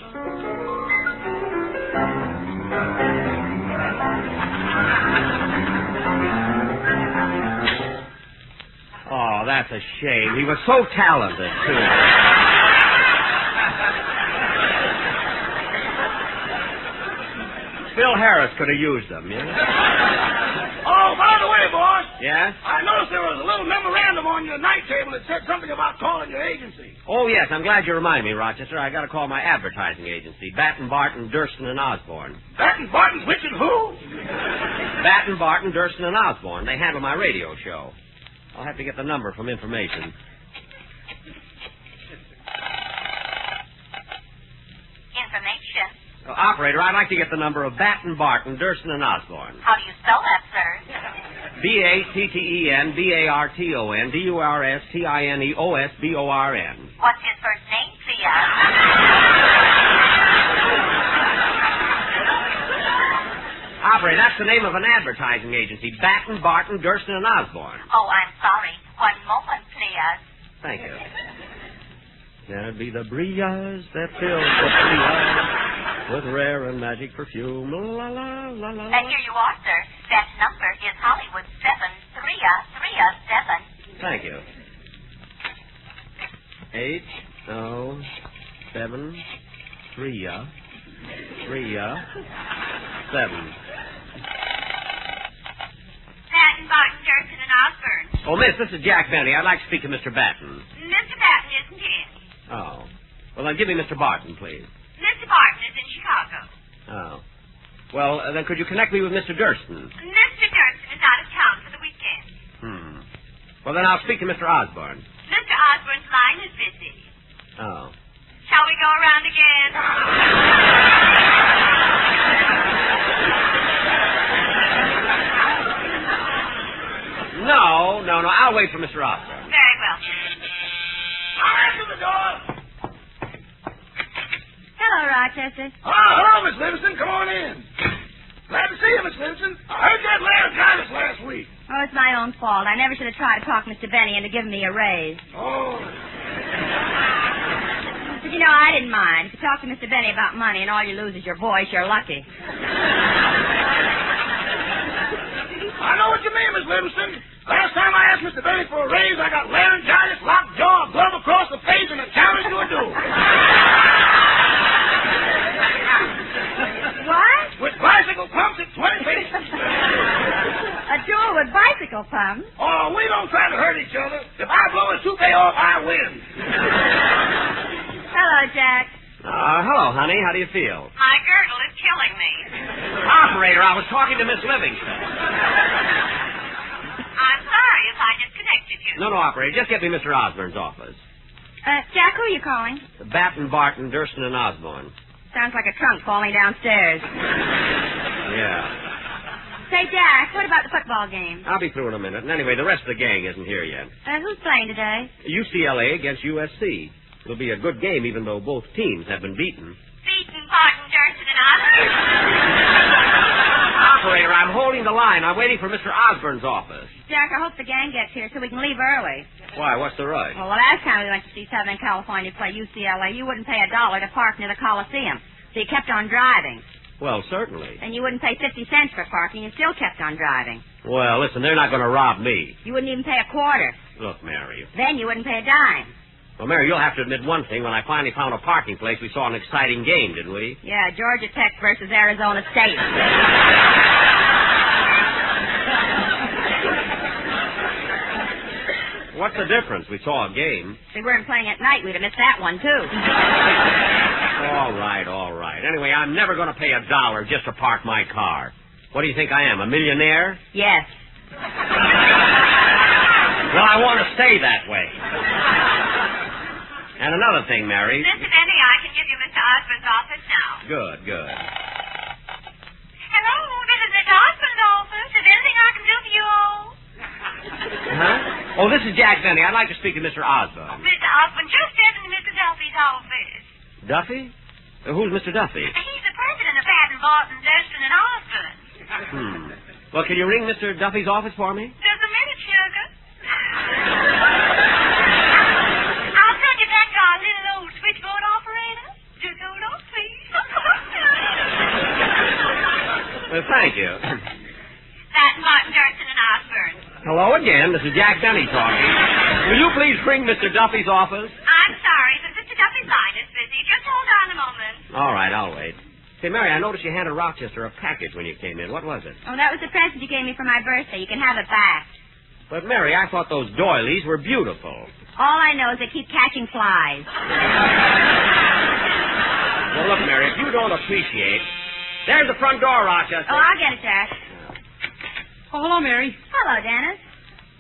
Oh, that's a shame. He was so talented, too. Phil Harris could have used them, yeah? Oh, by the way, boss. Yes? I noticed there was a little memorandum on your night table that said something about calling your agency. Oh, yes. I'm glad you reminded me, Rochester. I got to call my advertising agency, Batten, Barton, Durston, and Osborne. Batten, Barton, which and who? Batten, Barton, Durston, and Osborne. They handle my radio show. I'll have to get the number from information. Information. Operator, I'd like to get the number of Batten, Barton, Durston, and Osborne. How do you spell that, sir? Batten, Barton, Durstin, What's his first name, please? Operator, that's the name of an advertising agency, Batten, Barton, Durston, and Osborne. Oh, I'm sorry. One moment, please. Thank you. There'd be the brillas that fill the brillas with rare and magic perfume. La, la, la, la, la. And here you are, sir. That number is Hollywood 7337. Thank you. 807. Batten, Barton, Durston, and Osborne. Oh, miss, this is Jack Benny. I'd like to speak to Mr. Batten. Mr. Batten isn't in. Oh. Well, then give me Mr. Barton, please. Mr. Barton is in Chicago. Oh. Well, then could you connect me with Mr. Durston? Mr. Durston is out of town for the weekend. Well, then I'll speak to Mr. Osborne. Mr. Osborne's line is busy. Oh. Shall we go around again? No. I'll wait for Mr. Osborne. Very well. I'll answer the door. Hello, Rochester. Hello, Miss Livingston. Come on in. Glad to see you, Miss Livingston. I heard you had laryngitis last week. Oh, it's my own fault. I never should have tried to talk Mr. Benny into giving me a raise. Oh. But, I didn't mind. If you talk to Mr. Benny about money and all you lose is your voice, you're lucky. I know what you mean, Miss Livingston. Last time I asked Mr. Benny for a raise, I got laryngitis, locked jaw, glove across the face, and a challenge to a duel. What? With bicycle pumps at 20 feet. A duel with bicycle pumps? Oh, we don't try to hurt each other. If I blow his toupee off, I win. Hello, Jack. Hello, honey. How do you feel? My girdle is killing me. Operator, I was talking to Miss Livingston. I'm sorry if I disconnected you. No, operator. Just get me Mr. Osborne's office. Jack, who are you calling? Batten, Barton, Durston, and Osborne. Sounds like a trunk falling downstairs. Yeah. Say, Jack, what about the football game? I'll be through in a minute. And anyway, the rest of the gang isn't here yet. Who's playing today? UCLA against USC. It'll be a good game, even though both teams have been beaten. Beaten, Barton, Durson, and Osborne. Operator, I'm holding the line. I'm waiting for Mr. Osborne's office. Jack, I hope the gang gets here so we can leave early. Why? What's the rush? Well, the last time we went to see Southern California play UCLA, you wouldn't pay $1 to park near the Coliseum. So you kept on driving. Well, certainly. And you wouldn't pay 50 cents for parking. You still kept on driving. Well, listen, they're not going to rob me. You wouldn't even pay a quarter. Look, Mary. Then you wouldn't pay a dime. Well, Mary, you'll have to admit one thing. When I finally found a parking place, we saw an exciting game, didn't we? Yeah, Georgia Tech versus Arizona State. What's the difference? We saw a game. If we weren't playing at night, we'd have missed that one, too. All right, all right. Anyway, I'm never going to pay $1 just to park my car. What do you think I am, a millionaire? Yes. Well, I want to stay that way. And another thing, Mary. Mr. Benny, I can give you Mr. Osborne's office now. Good, good. Hello, this is Mr. Osborne's office. Is there anything I can do for you all? Huh? Oh, this is Jack Benny. I'd like to speak to Mr. Osborne. Mr. Osborne just stepped into Mr. Duffy's office. Duffy? Who's Mr. Duffy? He's the president of Patton, Barton, Durston, and Osborne. Well, can you ring Mr. Duffy's office for me? Just a minute, sugar. I'll send you back to our little old switchboard operator. Just hold on, please. Thank you. Patton, Barton, Durston, and Osborne. Hello again. This is Jack Benny talking. Will you please ring Mr. Duffy's office? I'm sorry, but Mr. Duffy's line is busy. Just hold on a moment. All right, I'll wait. Say, Mary, I noticed you handed Rochester a package when you came in. What was it? Oh, that was the present you gave me for my birthday. You can have it back. But, Mary, I thought those doilies were beautiful. All I know is they keep catching flies. Well, look, Mary, if you don't appreciate... There's the front door, Rochester. Oh, I'll get it, Jack. Oh, hello, Mary. Hello, Dennis.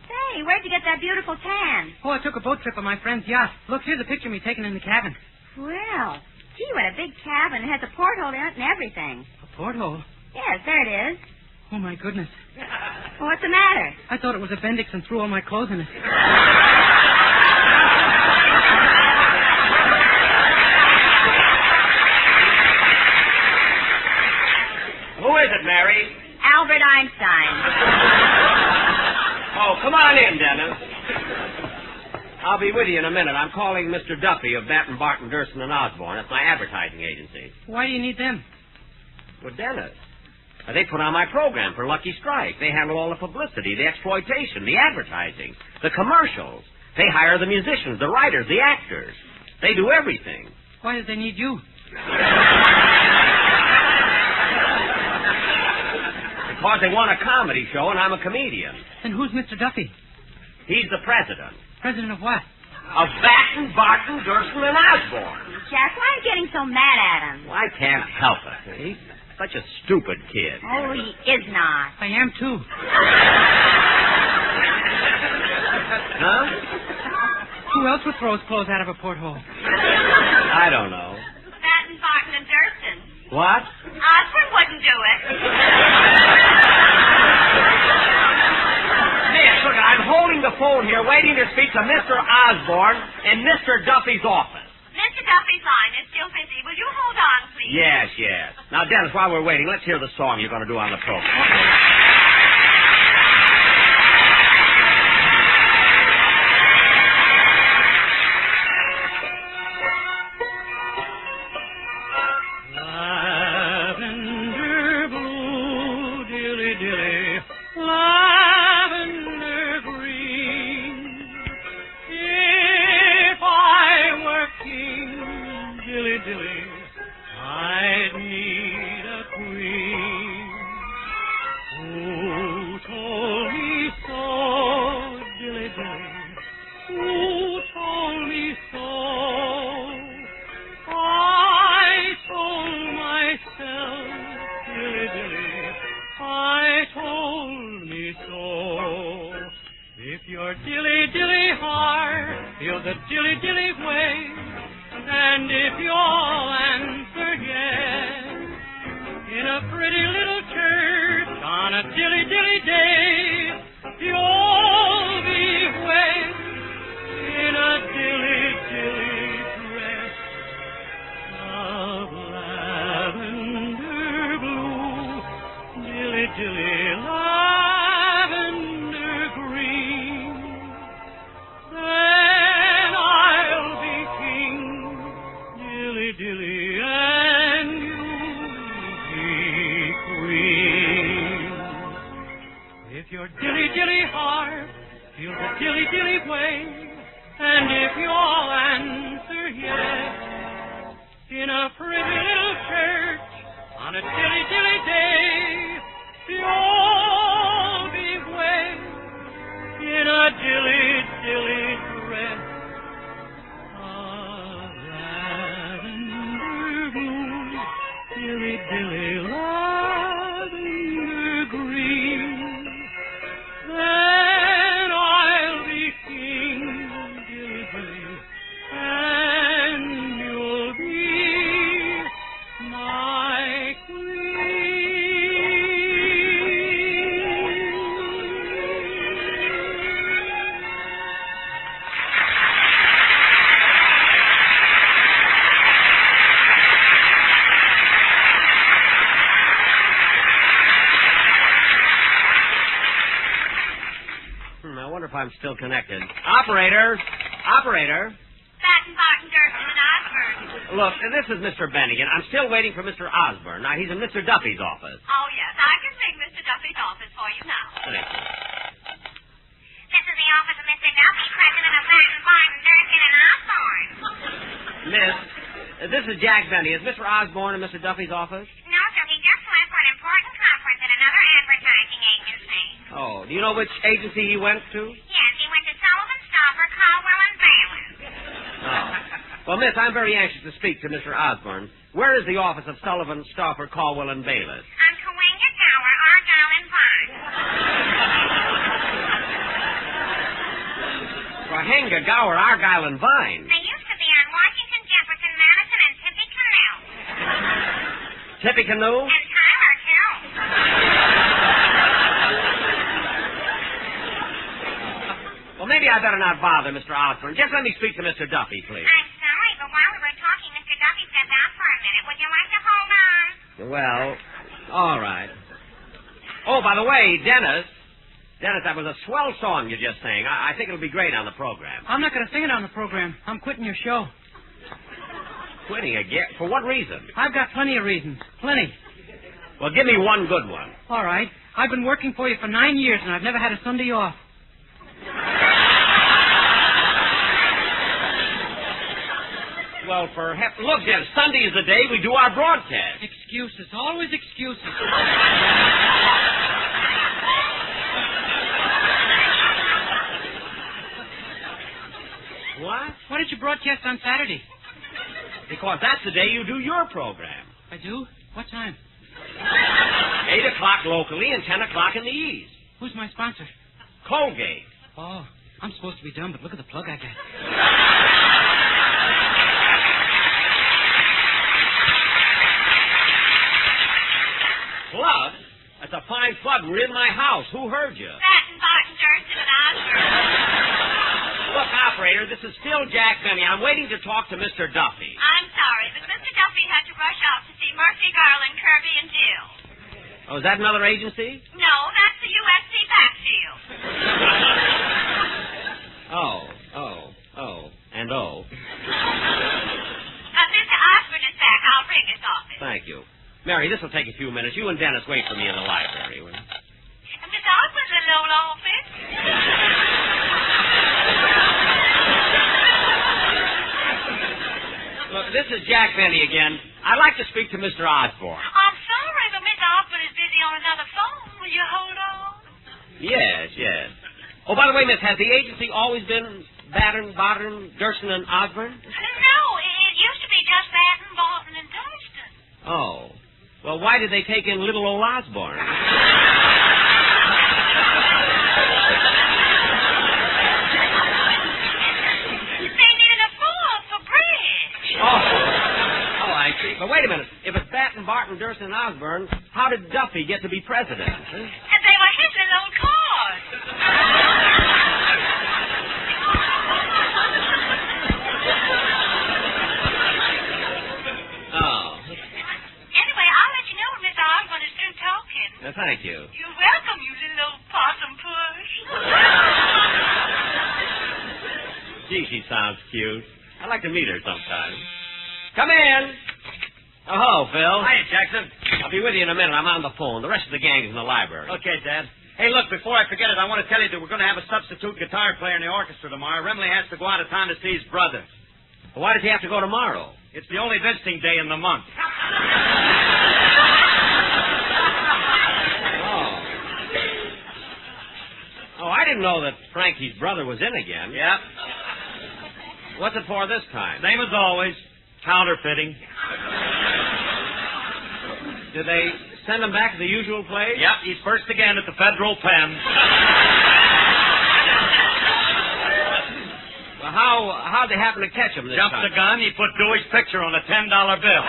Say, where'd you get that beautiful tan? Oh, I took a boat trip on my friend's yacht. Look, here's a picture of me taken in the cabin. Well, gee, what a big cabin. It has a porthole in it and everything. A porthole? Yes, there it is. Oh, my goodness. Well, what's the matter? I thought it was appendix and threw all my clothes in it. Who is it, Mary? Albert Einstein. Oh, come on in, Dennis. I'll be with you in a minute. I'm calling Mr. Duffy of Batten, Barton, Durston, and Osborne. That's my advertising agency. Why do you need them? Well, Dennis, they put on my program for Lucky Strike. They handle all the publicity, the exploitation, the advertising, the commercials. They hire the musicians, the writers, the actors. They do everything. Why do they need you? Because they want a comedy show, and I'm a comedian. And who's Mr. Duffy? He's the president. President of what? Of Batten, Barton, Durston, and Osborne. Jack, why are you getting so mad at him? Well, I can't help it. He's such a stupid kid. Oh, he is not. I am, too. Huh? Who else would throw his clothes out of a porthole? I don't know. Batten, Barton, and Durston. What? Osborne wouldn't do it. Miss, look, I'm holding the phone here waiting to speak to Mr. Osborne in Mr. Duffy's office. Mr. Duffy's line is still busy. Will you hold on, please? Yes, yes. Now, Dennis, while we're waiting, let's hear the song you're going to do on the program. Lavender blue, dilly dilly, lavender green. If I were king, dilly dilly, I'd need a queen. Who told me so, dilly dilly? Who told me so? I told myself, dilly dilly, I told me so. If your dilly dilly heart feels a dilly dilly way, and if you'll answer yes, in a pretty little church on a dilly dilly day, you'll be wed in a dilly dilly dress of lavender blue, dilly dilly lavender green. Then I'll be king, dilly dilly, and you'll be queen. If your dilly dilly heart feels a dilly dilly way, and if you'll answer yes, in a pretty little church on a dilly dilly day, you'll be wed in a dilly dilly dress of lavender blue, dilly dilly lavender green. Then I'll be king, dilly dilly, and you'll be my I wonder if I'm still connected. Operator! Operator! Batten, Barton, Durston, and Osborne. Look, this is Mr. Bennigan. I'm still waiting for Mr. Osborne. Now, he's in Mr. Duffy's office. Oh, yes. I can ring Mr. Duffy's office for you now. Thank you. This is the office of Mr. Duffy, president of Batten, Barton, Durston, and Osborne. Miss, this is Jack Benny. Is Mr. Osborne in Mr. Duffy's office? No, sir. He just left for an important conference at another advertising agency. Oh, do you know which agency he went to? Yes, he went to Sullivan, Stauffer, Caldwell, and Bayless. Oh. Well, miss, I'm very anxious to speak to Mr. Osborne. Where is the office of Sullivan, Stauffer, Caldwell, and Bayless? On Cahuenga Tower, Argyle, and Vine. Cahuenga, Gower, Argyle, and Vine. They used to be on Washington, Jefferson, Madison, and Tippecanoe. Tippecanoe? And Tyler, too. Well, maybe I better not bother Mr. Osborne. Just let me speak to Mr. Duffy, please. I'm sorry, but while we were talking, Mr. Duffy stepped out for a minute. Would you like to hold on? Well, all right. Oh, by the way, Dennis, that was a swell song you just sang. I think it'll be great on the program. I'm not going to sing it on the program. I'm quitting your show. Quitting again? For what reason? I've got plenty of reasons. Plenty. Well, give me one good one. All right. I've been working for you for 9 years, and I've never had a Sunday off. Well, look, Dennis, Sunday is the day we do our broadcast. Excuses. Always excuses. What? Why did you broadcast on Saturday? Because that's the day you do your program. I do? What time? 8 o'clock locally and 10 o'clock in the East. Who's my sponsor? Colgate. Oh, I'm supposed to be dumb, but look at the plug I got. Plug? That's a fine plug. We're in my house. Who heard you? Batten, Barton, Durston, and Osborne. Look, operator, this is still Jack Benny. I'm waiting to talk to Mr. Duffy. I'm sorry, but Mr. Duffy had to rush off to see Murphy, Garland, Kirby, and Jill. Oh, is that another agency? No, that's the USC backfield. And oh. Mr. Osborne is back. I'll ring his office. Thank you. Mary, this will take a few minutes. You and Dennis wait for me in the library, will you? Miss Osborne's in the office. Look, this is Jack Benny again. I'd like to speak to Mr. Osborne. I'm sorry, but Miss Osborne is busy on another phone. Will you hold on? Yes. Oh, by the way, miss, has the agency always been Batten, Barton, Durston, and Osborne? No, it used to be just Batten, Barton, and Durston. Oh. Well, why did they take in little old Osborne? They needed a fool for bridge. Oh, I see. But wait a minute. If it's Batten, Barton, Durston, and Osborne, how did Duffy get to be president? They Thank you. You're welcome, you little old possum push. Gee, she sounds cute. I'd like to meet her sometime. Come in. Oh, hello, Phil. Hiya, Jackson. I'll be with you in a minute. I'm on the phone. The rest of the gang is in the library. Okay, Dad. Hey, look, before I forget it, I want to tell you that we're going to have a substitute guitar player in the orchestra tomorrow. Remley has to go out of town to see his brother. Well, why does he have to go tomorrow? It's the only visiting day in the month. Oh, I didn't know that Frankie's brother was in again. Yep. What's it for this time? Same as always. Counterfeiting. Did they send him back to the usual place? Yep, he's first again at the Federal Pen. Well, how'd they happen to catch him this Jumped time? the gun, he put Dewey's picture on a $10 bill.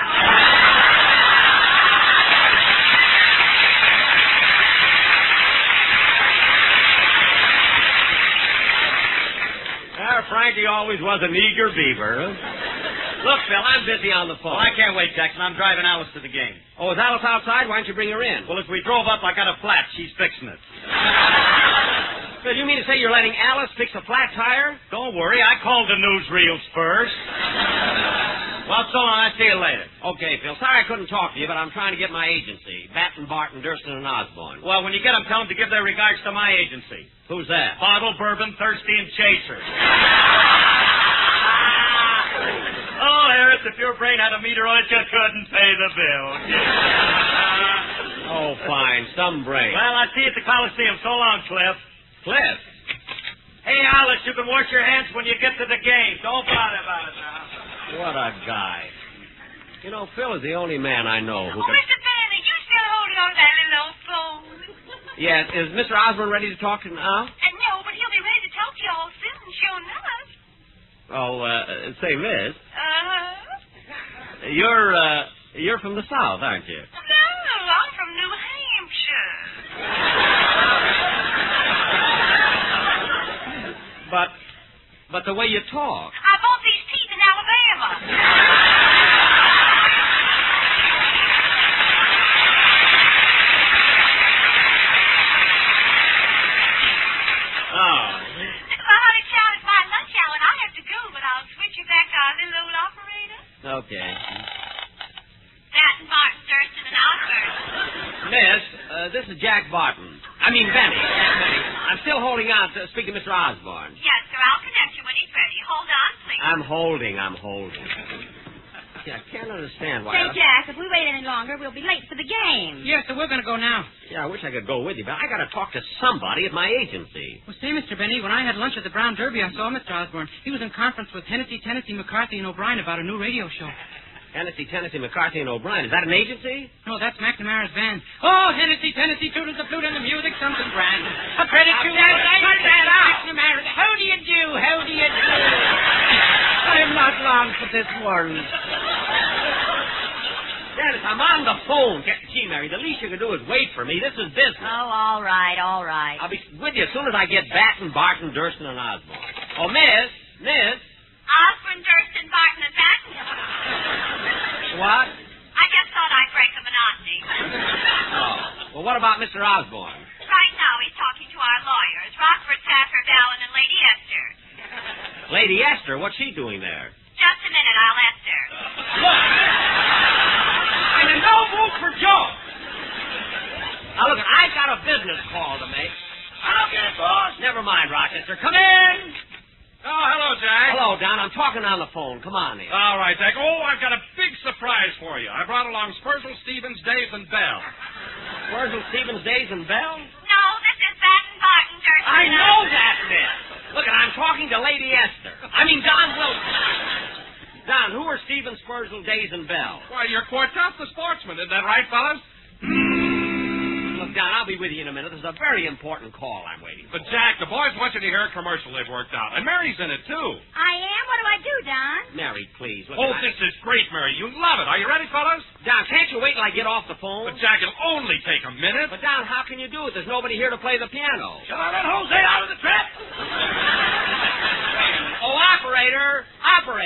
Frankie always was an eager beaver. Look, Phil, I'm busy on the phone. Well, I can't wait, Jackson. I'm driving Alice to the game. Oh, is Alice outside? Why don't you bring her in? Well, as we drove up, I got a flat. She's fixing it. Phil, you mean to say you're letting Alice fix a flat tire? Don't worry. I called the newsreels first. Well, so long. I'll see you later. Okay, Phil. Sorry I couldn't talk to you, but I'm trying to get my agency. Batten, Barton, Durston, and Osborne. Well, when you get them, tell them to give their regards to my agency. Who's that? Bottle, Bourbon, Thirsty, and Chaser. Oh, Harris, if your brain had a meter on it, you couldn't pay the bill. Oh, fine. Some brain. Well, I'll see you at the Coliseum. So long, Cliff. Cliff? Hey, Alice, you can wash your hands when you get to the game. Don't bother about it now. What a guy. You know, Phil is the only man I know who Oh, Mr. Bailey, you still holding on to that little old phone? Yes. Is Mr. Osborne ready to talk to now? No, but he'll be ready to talk to you all soon, sure enough. Oh, say, Miss. Uh-huh. You're from the South, aren't you? No, I'm from New Hampshire. But the way you talk. I bought these teeth in Alabama. Oh. My honey child, it's my lunch hour, and I have to go, but I'll switch you back to our little old operator. Okay. Batten, Barton, Thurston, and Osborne. Miss, this is Jack Barton. I mean, Benny. I'm still holding on to speak to Mr. Osborne. Yes, sir, I'll connect you when he's ready. Hold on, please. I'm holding. See, I can't understand why... Say, Jack, if we wait any longer, we'll be late for the game. Yes, so we're going to go now. Yeah, I wish I could go with you, but I got to talk to somebody at my agency. Well, say, Mr. Benny, when I had lunch at the Brown Derby, I saw Mr. Osborne. He was in conference with Hennessy, McCarthy, and O'Brien about a new radio show. Hennessy, McCarthy, and O'Brien. Is that an agency? No, that's McNamara's band. Oh, Hennessy, toodles the flute and the music, something grand. A credit to McNamara. How do you do? I'm not long for this world. Dennis, I'm on the phone. Gee, Mary, the least you can do is wait for me. This is business. Oh, all right. I'll be with you as soon as I get Batten, Barton, Durston, and Osborne. Oh, Miss. Osborne, Durston, Barton, and Batten. What? I just thought I'd break the monotony. Oh. Well, what about Mr. Osborne? Right now he's talking to our lawyers, Rockford, Taffer, Dallin, and Lady Esther. Lady Esther, what's she doing there? Just a minute, I'll ask her. Look! I'm in no mood for jokes. Now, look, I got a business call to make. Okay, boss. Never mind, Rochester. Come in. Oh, hello, Jack. Hello, Don. I'm talking on the phone. Come on in. All right, Jack. Oh, I've got a big surprise for you. I brought along Spurzel, Stevens, Days, and Bell. Spurzel, Stevens, Days, and Bell? No, this is Batten, Barton, Durston. I know that, Miss. Look, I'm talking to Lady Esther. I mean, Don Wilson. Don, who are Stevens, Spurzel, Days, and Bell? Why, you're Quartet the sportsman. Isn't that right, fellas? Look, Don, I'll be with you in a minute. There's a very important call I'm waiting for. But, Jack, the boys want you to hear a commercial they've worked out. And Mary's in it, too. I am? What do I do, Don? Mary, please. Look, Oh, this is great, Mary. You love it. Are you ready, fellas? Don, can't you wait till I get off the phone? But, Jack, it'll only take a minute. But, Don, how can you do it? There's nobody here to play the piano. Shall I let Jose out of the trap? Oh, operator!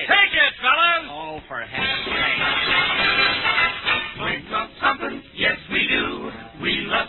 Take it, fellas! Oh, for heaven's sake. We love something, yes we do. We love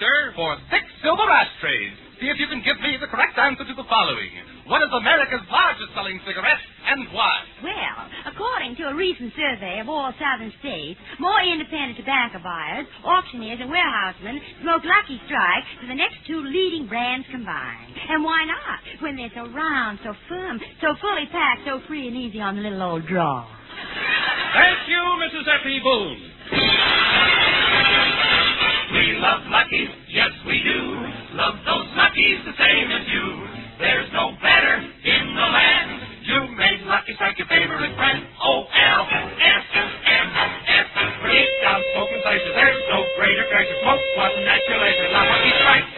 Rochester, for 6 silver ashtrays. See if you can give me the correct answer to the following. What is America's largest selling cigarette and why? Well, according to a recent survey of all southern states, more independent tobacco buyers, auctioneers, and warehousemen smoke Lucky Strike than the next 2 leading brands combined. And why not? When they're so round, so firm, so fully packed, so free and easy on the little old draw. Thank you, Mrs. Effie Boone. We love Lucky's, yes we do. Love those Lucky's the same as you. There's no better in the land. You make Lucky Strike your favorite brand. O-L-S-M-S. Deep down smoking places, there's no greater craze to smoke. Wasn't that your laser? Love Lucky Strike.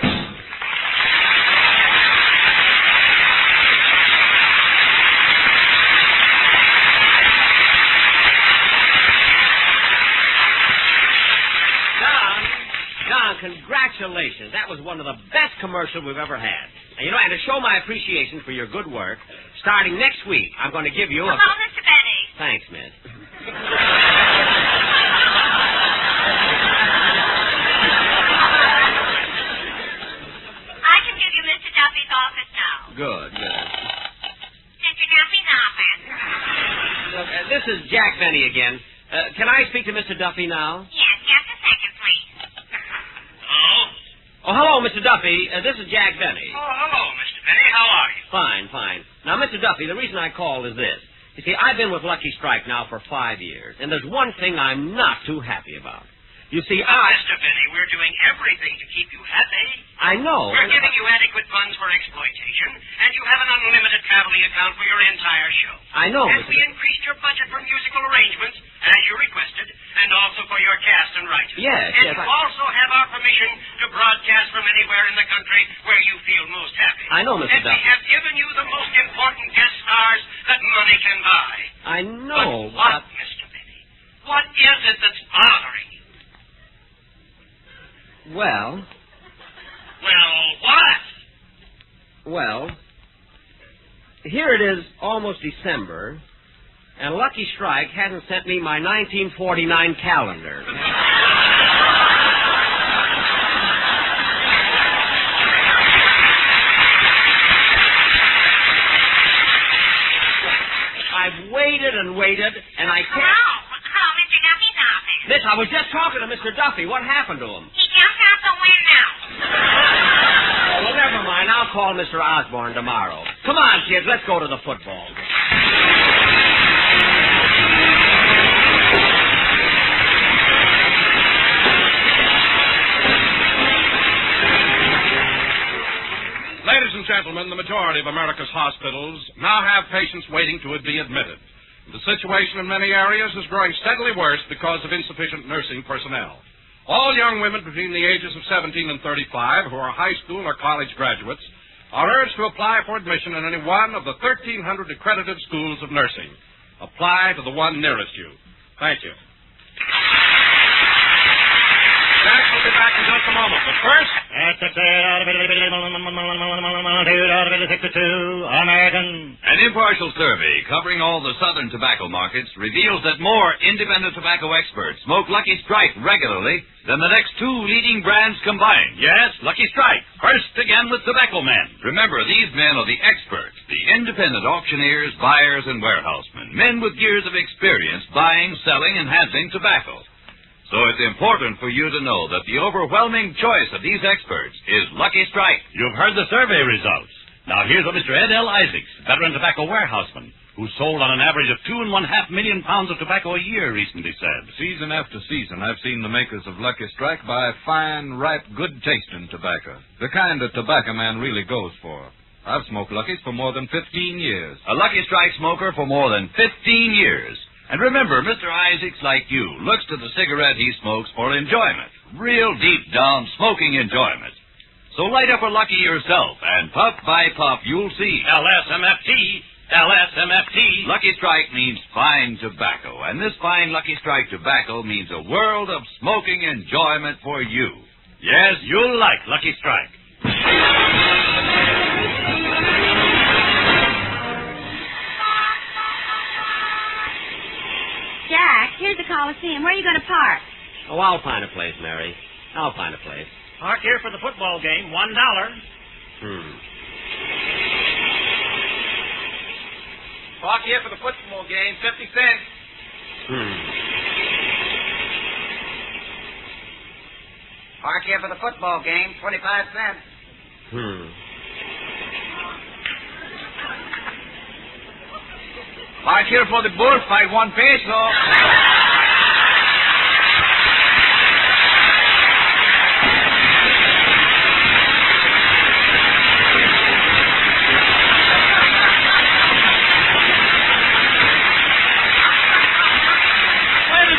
Congratulations. That was one of the best commercials we've ever had. And, and to show my appreciation for your good work, starting next week, I'm going to give you a... Hello, Mr. Benny. Thanks, miss. I can give you Mr. Duffy's office now. Good. Mr. Duffy's office. Look, this is Jack Benny again. Can I speak to Mr. Duffy now? Yes, just a second, please. Oh, hello, Mr. Duffy. This is Jack Benny. Oh, hello, Mr. Benny. How are you? Fine. Now, Mr. Duffy, the reason I called is this. You see, I've been with Lucky Strike now for 5 years, and there's one thing I'm not too happy about. You see, Mr. Benny, we're doing everything to keep you happy. I know. We're giving you adequate funds for exploitation, and you have an unlimited traveling account for your entire show. I know, and we increased your budget for musical arrangements, as you requested, and also for your cast and writers. Yes. You also have our permission to broadcast from anywhere in the country where you feel most happy. I know, Mr. And Duffy. we have given you the most important guest stars that money can buy. I know. But what, Mr. Benny? What is it that's bothering you? Well, what? Well, here it is, almost December, and Lucky Strike hasn't sent me my 1949 calendar. I've waited and waited, and I can't... Hello, Mr. Duffy's office. Miss, I was just talking to Mr. Duffy. What happened to him? He jumped out the window. Well, never mind. I'll call Mr. Osborne tomorrow. Come on, kids. Let's go to the football. Ladies and gentlemen, the majority of America's hospitals now have patients waiting to be admitted. The situation in many areas is growing steadily worse because of insufficient nursing personnel. All young women between the ages of 17 and 35 who are high school or college graduates are urged to apply for admission in any one of the 1,300 accredited schools of nursing. Apply to the one nearest you. Thank you. Jack will be back in just a moment, but first... American. An impartial survey covering all the southern tobacco markets reveals that more independent tobacco experts smoke Lucky Strike regularly than the next 2 leading brands combined. Yes, Lucky Strike. First again with tobacco men. Remember, these men are the experts, the independent auctioneers, buyers, and warehousemen. Men with years of experience buying, selling, and handling tobacco. So it's important for you to know that the overwhelming choice of these experts is Lucky Strike. You've heard the survey results. Now here's what Mr. Ed L. Isaacs, veteran tobacco warehouseman, who sold on an average of 2.5 million pounds of tobacco a year, recently said. Season after season, I've seen the makers of Lucky Strike buy fine, ripe, good-tasting tobacco. The kind that tobacco man really goes for. I've smoked Lucky's for more than 15 years. A Lucky Strike smoker for more than 15 years. And remember, Mr. Isaacs, like you, looks to the cigarette he smokes for enjoyment. Real deep-down smoking enjoyment. So light up a Lucky yourself, and puff by puff, you'll see. LSMFT. LSMFT. Lucky Strike means fine tobacco, and this fine Lucky Strike tobacco means a world of smoking enjoyment for you. Yes, you'll like Lucky Strike. Jack, here's the Coliseum. Where are you going to park? Oh, I'll find a place, Mary. I'll find a place. Park here for the football game, $1. Park here for the football game, 50 cents. Park here for the football game, 25 cents. Park here for the bullfight, 1 peso.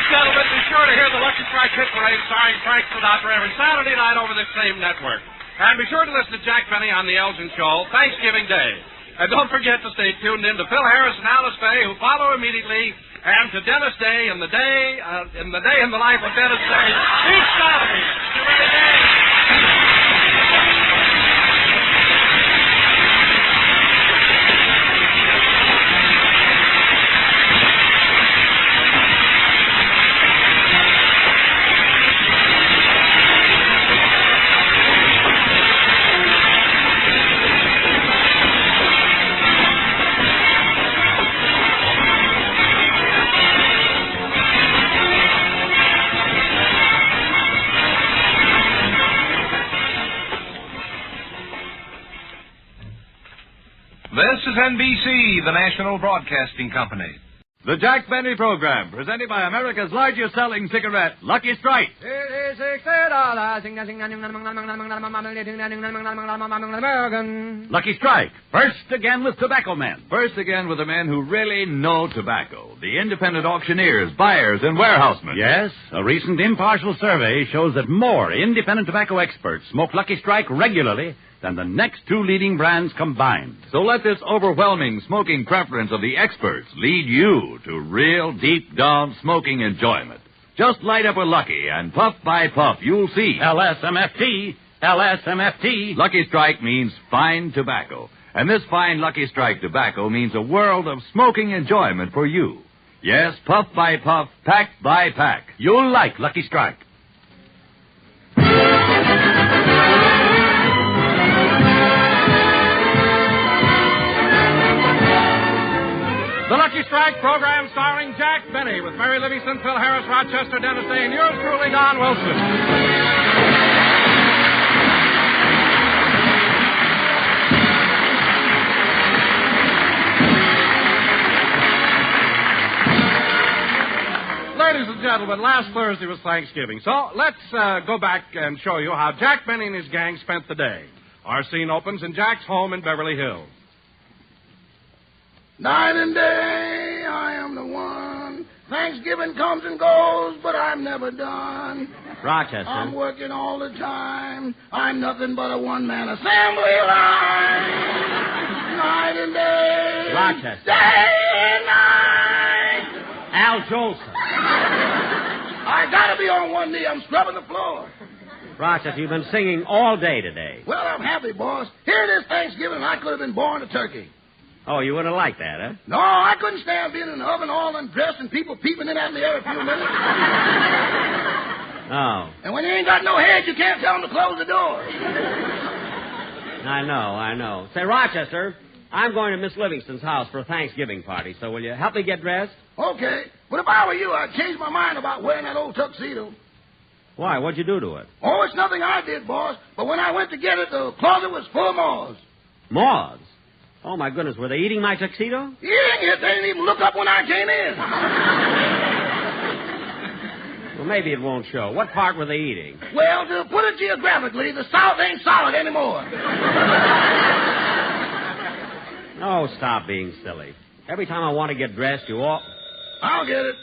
Gentlemen, be sure to hear the Lucky Strike Hit Parade starring Frank Sinatra every Saturday night over this same network. And be sure to listen to Jack Benny on The Elgin Show Thanksgiving Day. And don't forget to stay tuned in to Phil Harris and Alice Faye, who follow immediately, and to Dennis Day in the day in the life of Dennis Day each Saturday. Every day. This is NBC, the national broadcasting company. The Jack Benny Program, presented by America's largest selling cigarette, Lucky Strike. It is $60. Lucky Strike. First again with tobacco men. First again with the men who really know tobacco. The independent auctioneers, buyers, and warehousemen. Yes, a recent impartial survey shows that more independent tobacco experts smoke Lucky Strike regularly than the next two leading brands combined. So let this overwhelming smoking preference of the experts lead you to real deep down smoking enjoyment. Just light up a Lucky, and puff by puff, you'll see. LSMFT, LSMFT. Lucky Strike means fine tobacco. And this fine Lucky Strike tobacco means a world of smoking enjoyment for you. Yes, puff by puff, pack by pack. You'll like Lucky Strike. The Lucky Strike program starring Jack Benny with Mary Livingston, Phil Harris, Rochester, Dennis Day, and yours truly, Don Wilson. Ladies and gentlemen, last Thursday was Thanksgiving, so let's go back and show you how Jack Benny and his gang spent the day. Our scene opens in Jack's home in Beverly Hills. Night and day, I am the one. Thanksgiving comes and goes, but I'm never done. Rochester. I'm working all the time. I'm nothing but a one-man assembly line. Night and day. Rochester. Day and night. Al Jolson. I gotta be on one knee. I'm scrubbing the floor. Rochester, you've been singing all day today. Well, I'm happy, boss. Here it is Thanksgiving, and I could have been born a turkey. Oh, you wouldn't have liked that, huh? No, I couldn't stand being in the oven all undressed and people peeping in at me every few minutes. Oh. And when you ain't got no head, you can't tell them to close the door. I know. Say, Rochester, I'm going to Miss Livingston's house for a Thanksgiving party, so will you help me get dressed? Okay. But if I were you, I'd change my mind about wearing that old tuxedo. Why? What'd you do to it? Oh, it's nothing I did, boss. But when I went to get it, the closet was full of moths. Moths? Oh, my goodness, were they eating my tuxedo? Eating it? They didn't even look up when I came in. Well, maybe it won't show. What part were they eating? Well, to put it geographically, the South ain't solid anymore. Oh, stop being silly. Every time I want to get dressed, you all... I'll get it.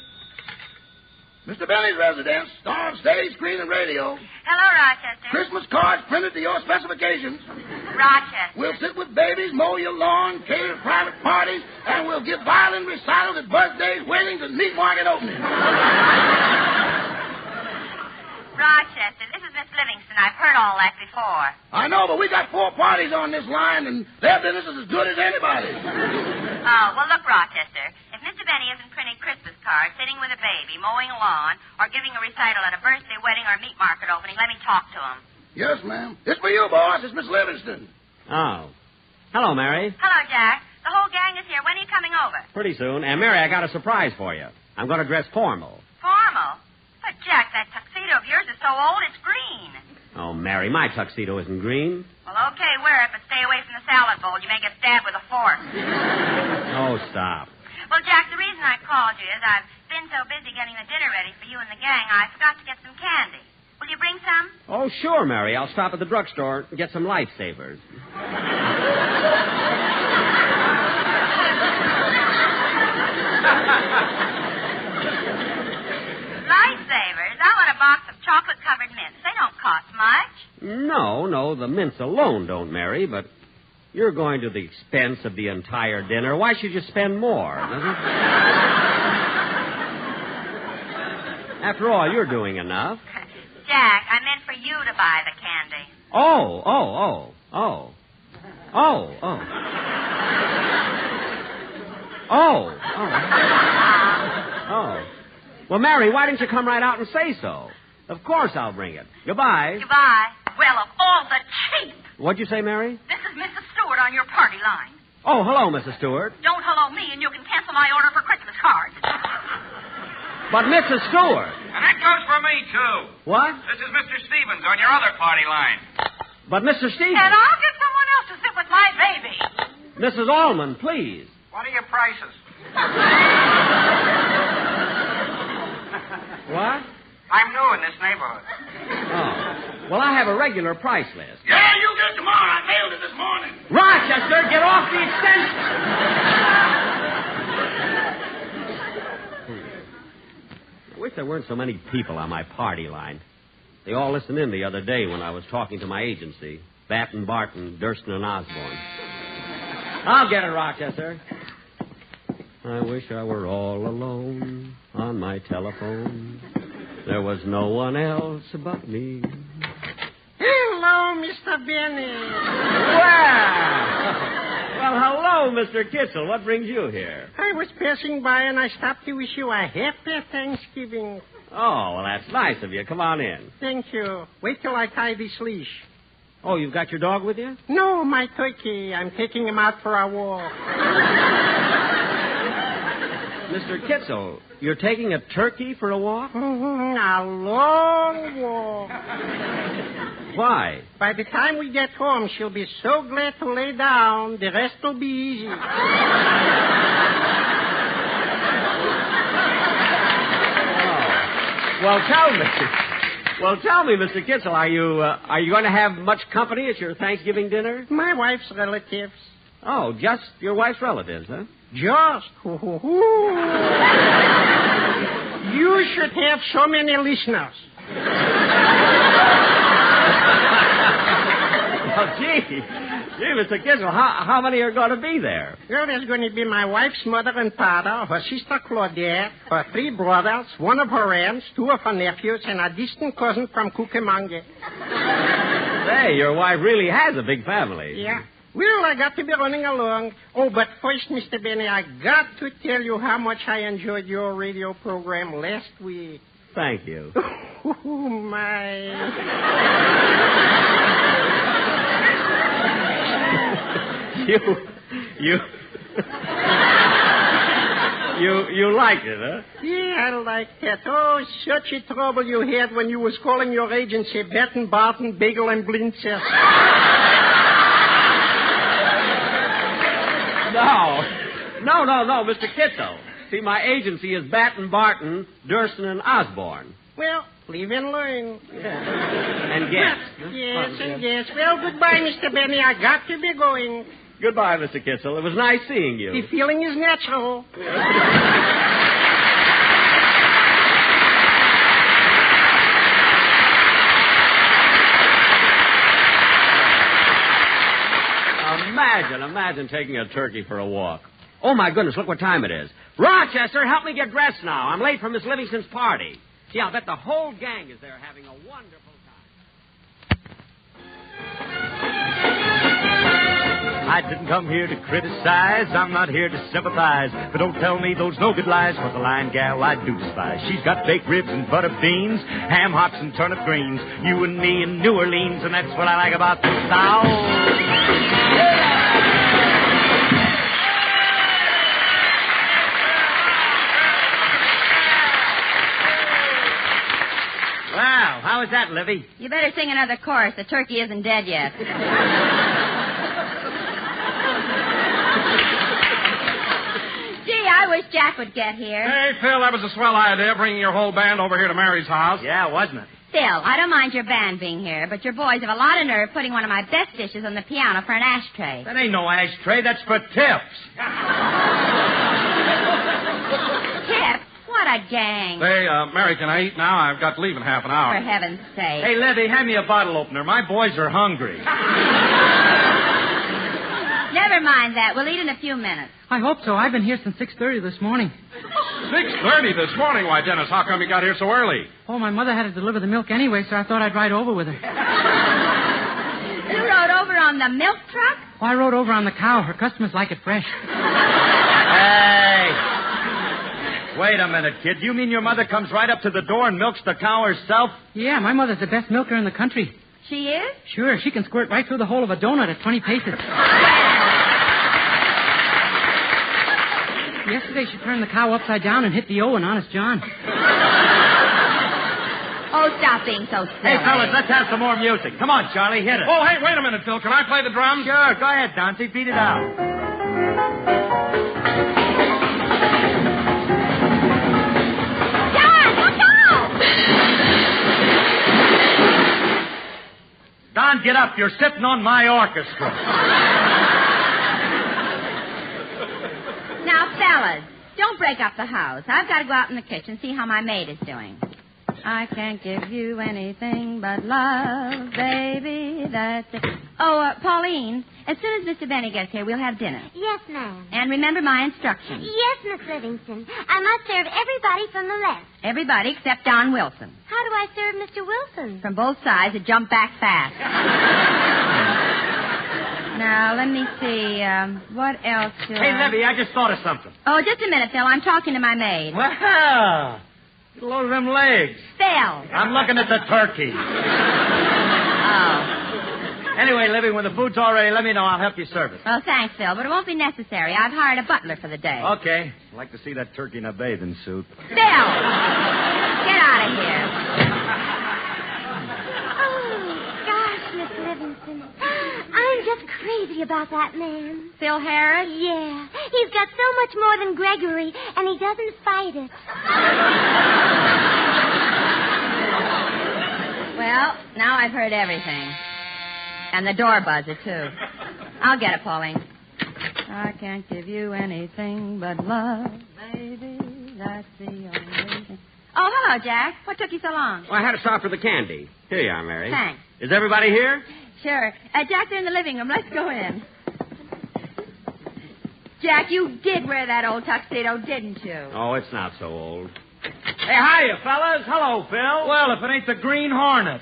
Mr. Benny's residence, star of stage, screen, and radio. Hello, Rochester. Christmas cards printed to your specifications. Rochester. We'll sit with babies, mow your lawn, cater private parties, and we'll give violin recitals at birthdays, weddings, and meat market openings. Rochester, this is Miss Livingston. I've heard all that before. I know, but we got 4 parties on this line, and their business is as good as anybody's. Oh, well, look, Rochester. If Mr. Benny isn't printing Christmas cards, sitting with a baby, mowing a lawn, or giving a recital at a birthday, wedding, or meat market opening, let me talk to him. Yes, ma'am. It's for you, boss. It's Miss Livingston. Oh. Hello, Mary. Hello, Jack. The whole gang is here. When are you coming over? Pretty soon. And, Mary, I got a surprise for you. I'm going to dress formal. Formal? But, Jack, that tuxedo of yours is so old it's green. Oh, Mary, my tuxedo isn't green. Well, okay, wear it, but stay away from the salad bowl. You may get stabbed with a fork. Oh, stop. Well, Jack, the reason I called you is I've been so busy getting the dinner ready for you and the gang, I forgot to get some candy. Will you bring some? Oh, sure, Mary. I'll stop at the drugstore and get some lifesavers. Lifesavers? I want a box of chocolate-covered mints. They don't cost much. No, the mints alone don't, Mary, but you're going to the expense of the entire dinner. Why should you spend more? After all, you're doing enough. Jack, I meant for you to buy the candy. Oh. Well, Mary, why didn't you come right out and say so? Of course I'll bring it. Goodbye. Goodbye. Well, of all the cheap. What'd you say, Mary? This is Mrs. Stewart on your party line. Oh, hello, Mrs. Stewart. Don't hello me, and you can cancel my order for Christmas cards. But Mrs. Stewart. And that goes for me, too. What? This is Mr. Stevens on your other party line. But Mr. Stevens. And I'll get someone else to sit with my baby. Mrs. Allman, please. What are your prices? What? I'm new in this neighborhood. Oh. Well, I have a regular price list. Yeah, you get it tomorrow. I mailed it this morning. Rochester, get off the extension. I wish there weren't so many people on my party line. They all listened in the other day when I was talking to my agency, Batten, Barton, Durston, and Osborne. I'll get it, Rochester. I wish I were all alone on my telephone. There was no one else but me. Hello, Mr. Benny. Well, hello, Mr. Kitzel. What brings you here? I was passing by and I stopped to wish you a happy Thanksgiving. Oh, well, that's nice of you. Come on in. Thank you. Wait till I tie this leash. Oh, you've got your dog with you? No, my turkey. I'm taking him out for a walk. Mr. Kitzel, you're taking a turkey for a walk? A long walk. Why? By the time we get home, she'll be so glad to lay down, the rest will be easy. Well, tell me, Mr. Kitzel, are you going to have much company at your Thanksgiving dinner? My wife's relatives. Oh, just your wife's relatives, huh? Just. You should have so many listeners. Well, gee, Mr. Kitzel, how many are going to be there? Well, there's going to be my wife's mother and father, her sister Claudette, her 3 brothers, one of her aunts, 2 of her nephews, and a distant cousin from Cucamonga. Hey, your wife really has a big family. Yeah. Well, I got to be running along. Oh, but first, Mr. Benny, I got to tell you how much I enjoyed your radio program last week. Thank you. Oh, my. You liked it, huh? Yeah, I liked it. Oh, such a trouble you had when you was calling your agency Batten, Barton, Bagel, and Blinzer. No, Mr. Kitzel. See, my agency is Batten, Barton, Durston, and Osborne. Well, live and learn. Yeah. And guess. Yes. Well, goodbye, Mr. Benny. I got to be going. Goodbye, Mr. Kitzel. It was nice seeing you. The feeling is natural. Imagine taking a turkey for a walk. Oh, my goodness, look what time it is. Rochester, help me get dressed now. I'm late for Miss Livingston's party. See, I'll bet the whole gang is there having a wonderful time. I didn't come here to criticize. I'm not here to sympathize. But don't tell me those no-good lies, for the lying gal I do despise. She's got baked ribs and butter beans, ham hocks and turnip greens. You and me in New Orleans, and that's what I like about the South. Wow, how was that, Livy? You better sing another chorus. The turkey isn't dead yet. Gee, I wish Jack would get here. Hey, Phil, that was a swell idea, bringing your whole band over here to Mary's house. Yeah, wasn't it? Still, I don't mind your band being here, but your boys have a lot of nerve putting one of my best dishes on the piano for an ashtray. That ain't no ashtray. That's for tips. Tips? What a gang. Say, Mary, can I eat now? I've got to leave in half an hour. For heaven's sake. Hey, Livy, hand me a bottle opener. My boys are hungry. Never mind that. We'll eat in a few minutes. I hope so. I've been here since 6:30 this morning. 6:30 this morning? Why, Dennis, how come you got here so early? Oh, my mother had to deliver the milk anyway, so I thought I'd ride over with her. You rode over on the milk truck? Oh, I rode over on the cow. Her customers like it fresh. Hey. Wait a minute, kid. You mean your mother comes right up to the door and milks the cow herself? Yeah, my mother's the best milker in the country. She is? Sure, she can squirt right through the hole of a donut at 20 paces. Yesterday she turned the cow upside down and hit the O in Honest John. Oh, stop being so silly. Hey, fellas, let's have some more music. Come on, Charlie, hit it. Oh, hey, wait a minute, Phil. Can I play the drums? Sure, go ahead, Dante. Beat it out. Don, get up. You're sitting on my orchestra. Now, fellas, don't break up the house. I've got to go out in the kitchen, see how my maid is doing. I can't give you anything but love, baby. That's it. Oh, Pauline, as soon as Mr. Benny gets here, we'll have dinner. Yes, ma'am. And remember my instructions. Yes, Miss Livingston. I must serve everybody from the left. Everybody except Don Wilson. How do I serve Mr. Wilson? From both sides, and jump back fast. Now, let me see. What else? Hey, Livy, I just thought of something. Oh, just a minute, Phil. I'm talking to my maid. Wow. Get a load of them legs. Phil. I'm looking at the turkey. Oh. Anyway, Livy, when the food's all ready, let me know. I'll help you serve it. Well, thanks, Phil, but it won't be necessary. I've hired a butler for the day. Okay. I'd like to see that turkey in a bathing suit. Phil! Get out of here. Oh, gosh, Miss Livingston. I'm just crazy about that man. Phil Harris? Yeah. He's got so much more than Gregory, and he doesn't fight it. Well, now I've heard everything. And the door buzzer, too. I'll get it, Pauline. I can't give you anything but love, baby. That's the only thing. Oh, hello, Jack. What took you so long? Well, I had to stop for the candy. Here you are, Mary. Thanks. Is everybody here? Sure. Jack, they're in the living room. Let's go in. Jack, you did wear that old tuxedo, didn't you? Oh, it's not so old. Hey, hiya, fellas. Hello, Phil. Well, if it ain't the Green Hornet.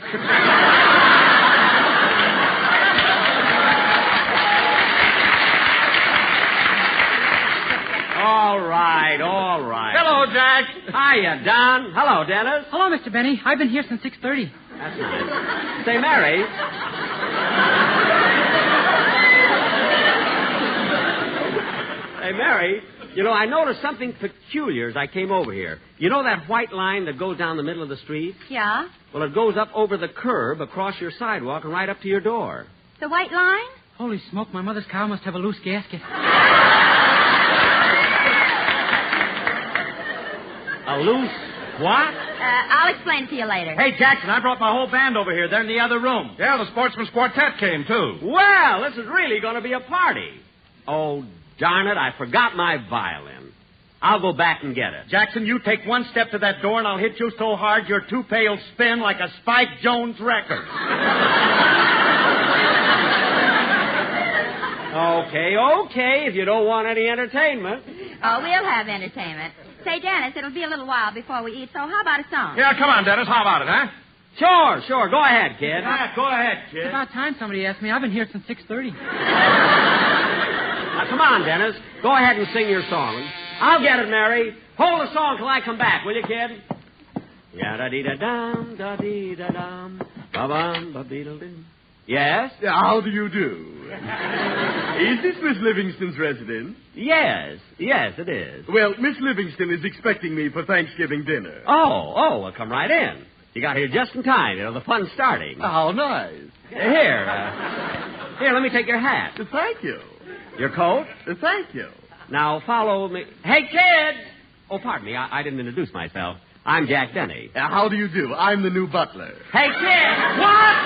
All right. Hello, Jack. Hiya, Don. Hello, Dennis. Hello, Mr. Benny. I've been here since 6:30. That's nice. Say, Mary. Hey, Mary, you know, I noticed something peculiar as I came over here. You know that white line that goes down the middle of the street? Yeah? Well, it goes up over the curb, across your sidewalk, and right up to your door. The white line? Holy smoke, my mother's cow must have a loose gasket. A loose what? I'll explain to you later. Hey, Jackson, I brought my whole band over here. They're in the other room. Yeah, the Sportsman's Quartet came, too. Well, this is really going to be a party. Oh, darn it, I forgot my violin. I'll go back and get it. Jackson, you take one step to that door, and I'll hit you so hard your toupee will spin like a Spike Jones record. Okay, if you don't want any entertainment. Oh, we'll have entertainment. Say, Dennis, it'll be a little while before we eat, so how about a song? Yeah, come on, Dennis. How about it, huh? Sure. Go ahead, kid. It's about time somebody asked me. I've been here since 6:30. Now, come on, Dennis. Go ahead and sing your song. I'll get it, Mary. Hold the song till I come back, will you, kid? Ya-da-dee-da-dum, da-dee-da-dum, ba-bum, ba-beedle-doo. Yes? How do you do? Is this Miss Livingston's residence? Yes, it is. Well, Miss Livingston is expecting me for Thanksgiving dinner. Well, come right in. You got here just in time. The fun's starting. How nice. Here, let me take your hat. Thank you. Your coat? Thank you. Now, follow me. Hey, kid! Oh, pardon me. I didn't introduce myself. I'm Jack Denny. How do you do? I'm the new butler. Hey, kid! What?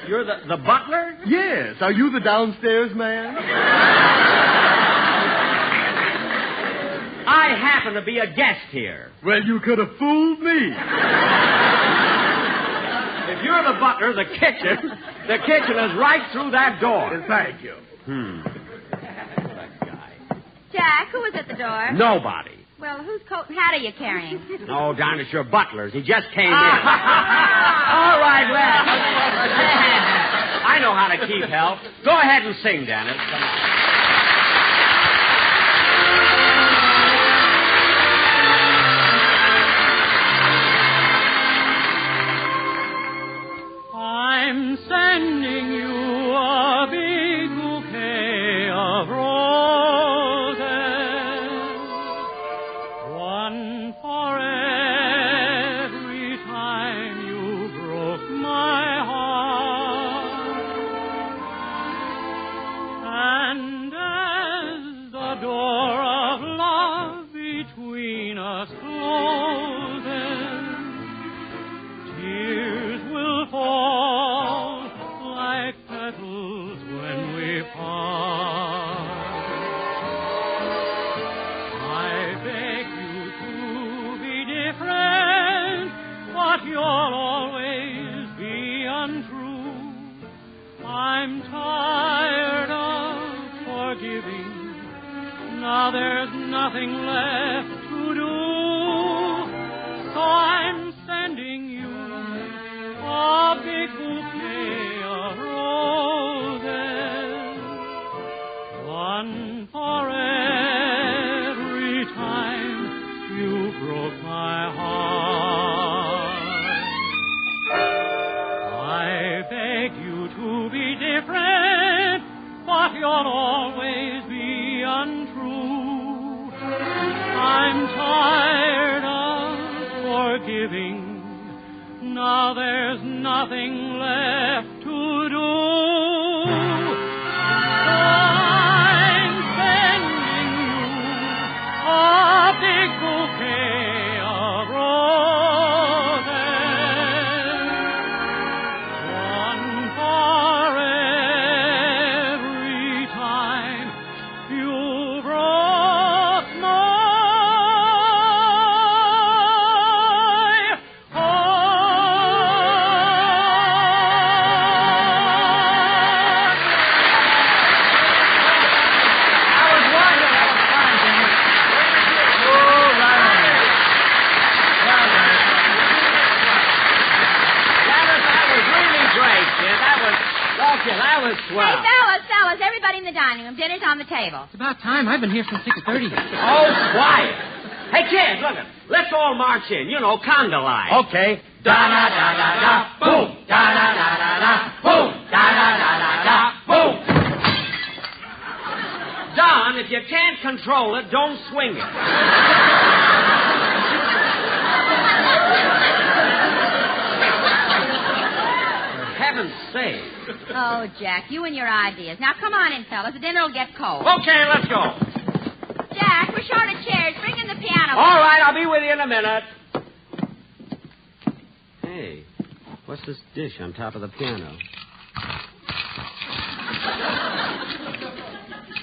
You're the butler? Yes. Are you the downstairs man? I happen to be a guest here. Well, you could have fooled me. If you're the butler, the kitchen is right through that door. Thank you. Jack, who was at the door? Nobody. Well, whose coat and hat are you carrying? Oh, darn it, your butler's. He just came in. All right, well. I know how to keep help. Go ahead and sing, Dennis. Come on. I'm sending you a big bouquet of roses, one for every time you broke my heart. And as the door of love between us closes, tears will fall like petals when we part. I beg you to be different, but you'll always be untrue. I'm tired of forgiving. Now there's nothing left to do, so I'm sending you a big bouquet of roses, one for every time you broke my heart. I beg you to be different, but you'll always be untrue. I'm tired of forgiving. Now there's nothing left to do. I'm sending you a big bouquet of roses, one for every time you broke my That was swell. Hey, fellas, everybody in the dining room. Dinner's on the table. It's about time. I've been here since 6:30. Oh, quiet. Hey, kids, look. Let's all march in. Conga line. Okay. Da-da-da-da-da, boom. Da-da-da-da-da, boom. Da-da-da-da-da, boom. Don, if you can't control it, don't swing it. For heaven's sake. Oh, Jack, you and your ideas. Now, come on in, fellas. The dinner will get cold. Okay, let's go. Jack, we're short of chairs. Bring in the piano. All right, I'll be with you in a minute. Hey, what's this dish on top of the piano?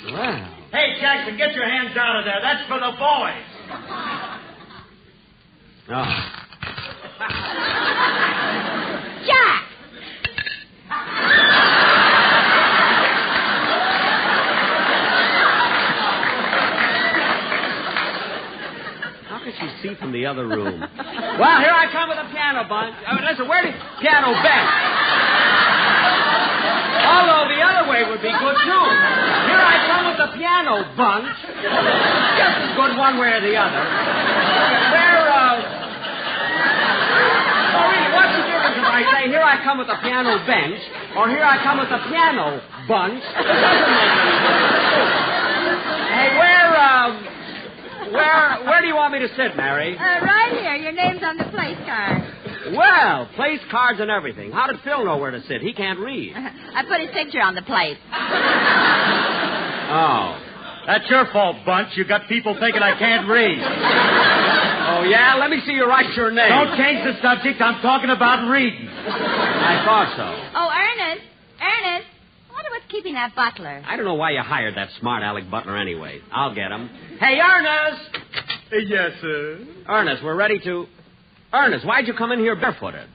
Wow. Hey, Jackson, get your hands out of there. That's for the boys. Oh. Jack! How does she see from the other room? Well, here I come with a piano bunch. Listen, where did piano bench? Although the other way would be good, too. Here I come with the piano bunch. Just as good one way or the other. Oh, really, what's the difference if I say, here I come with a piano bench, or here I come with a piano bunch? It doesn't make any difference. Hey, where do you want me to sit, Mary? Right here. Your name's on the place card. Well, place cards and everything. How did Phil know where to sit? He can't read. I put his picture on the plate. Oh. That's your fault, Bunch. You got people thinking I can't read. Oh, yeah? Let me see you write your name. Don't change the subject. I'm talking about reading. I thought so. Oh, Ernest. I wonder what's keeping that butler. I don't know why you hired that smart Alec Butler anyway. I'll get him. Hey, Ernest! Yes, sir? Ernest, we're ready to... Ernest, why'd you come in here barefooted?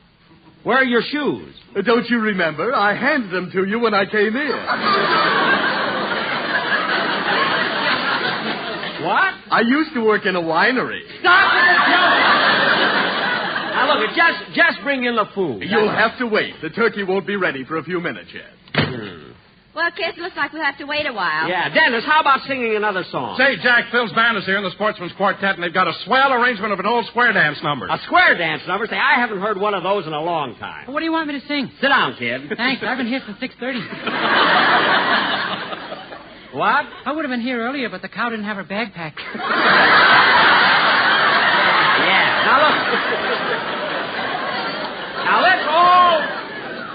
Where are your shoes? Don't you remember? I handed them to you when I came in. What? I used to work in a winery. Stop with the joke! Now, look, just bring in the food. You'll have to wait. The turkey won't be ready for a few minutes yet. Well, kids, looks like we'll have to wait a while. Yeah, Dennis, how about singing another song? Say, Jack, Phil's band is here in the Sportsman's Quartet, and they've got a swell arrangement of an old square dance number. A square dance number? Say, I haven't heard one of those in a long time. What do you want me to sing? Sit down, kid. Thanks. I've been here since 6:30. What? I would have been here earlier, but the cow didn't have her bag packed. Yeah. Now,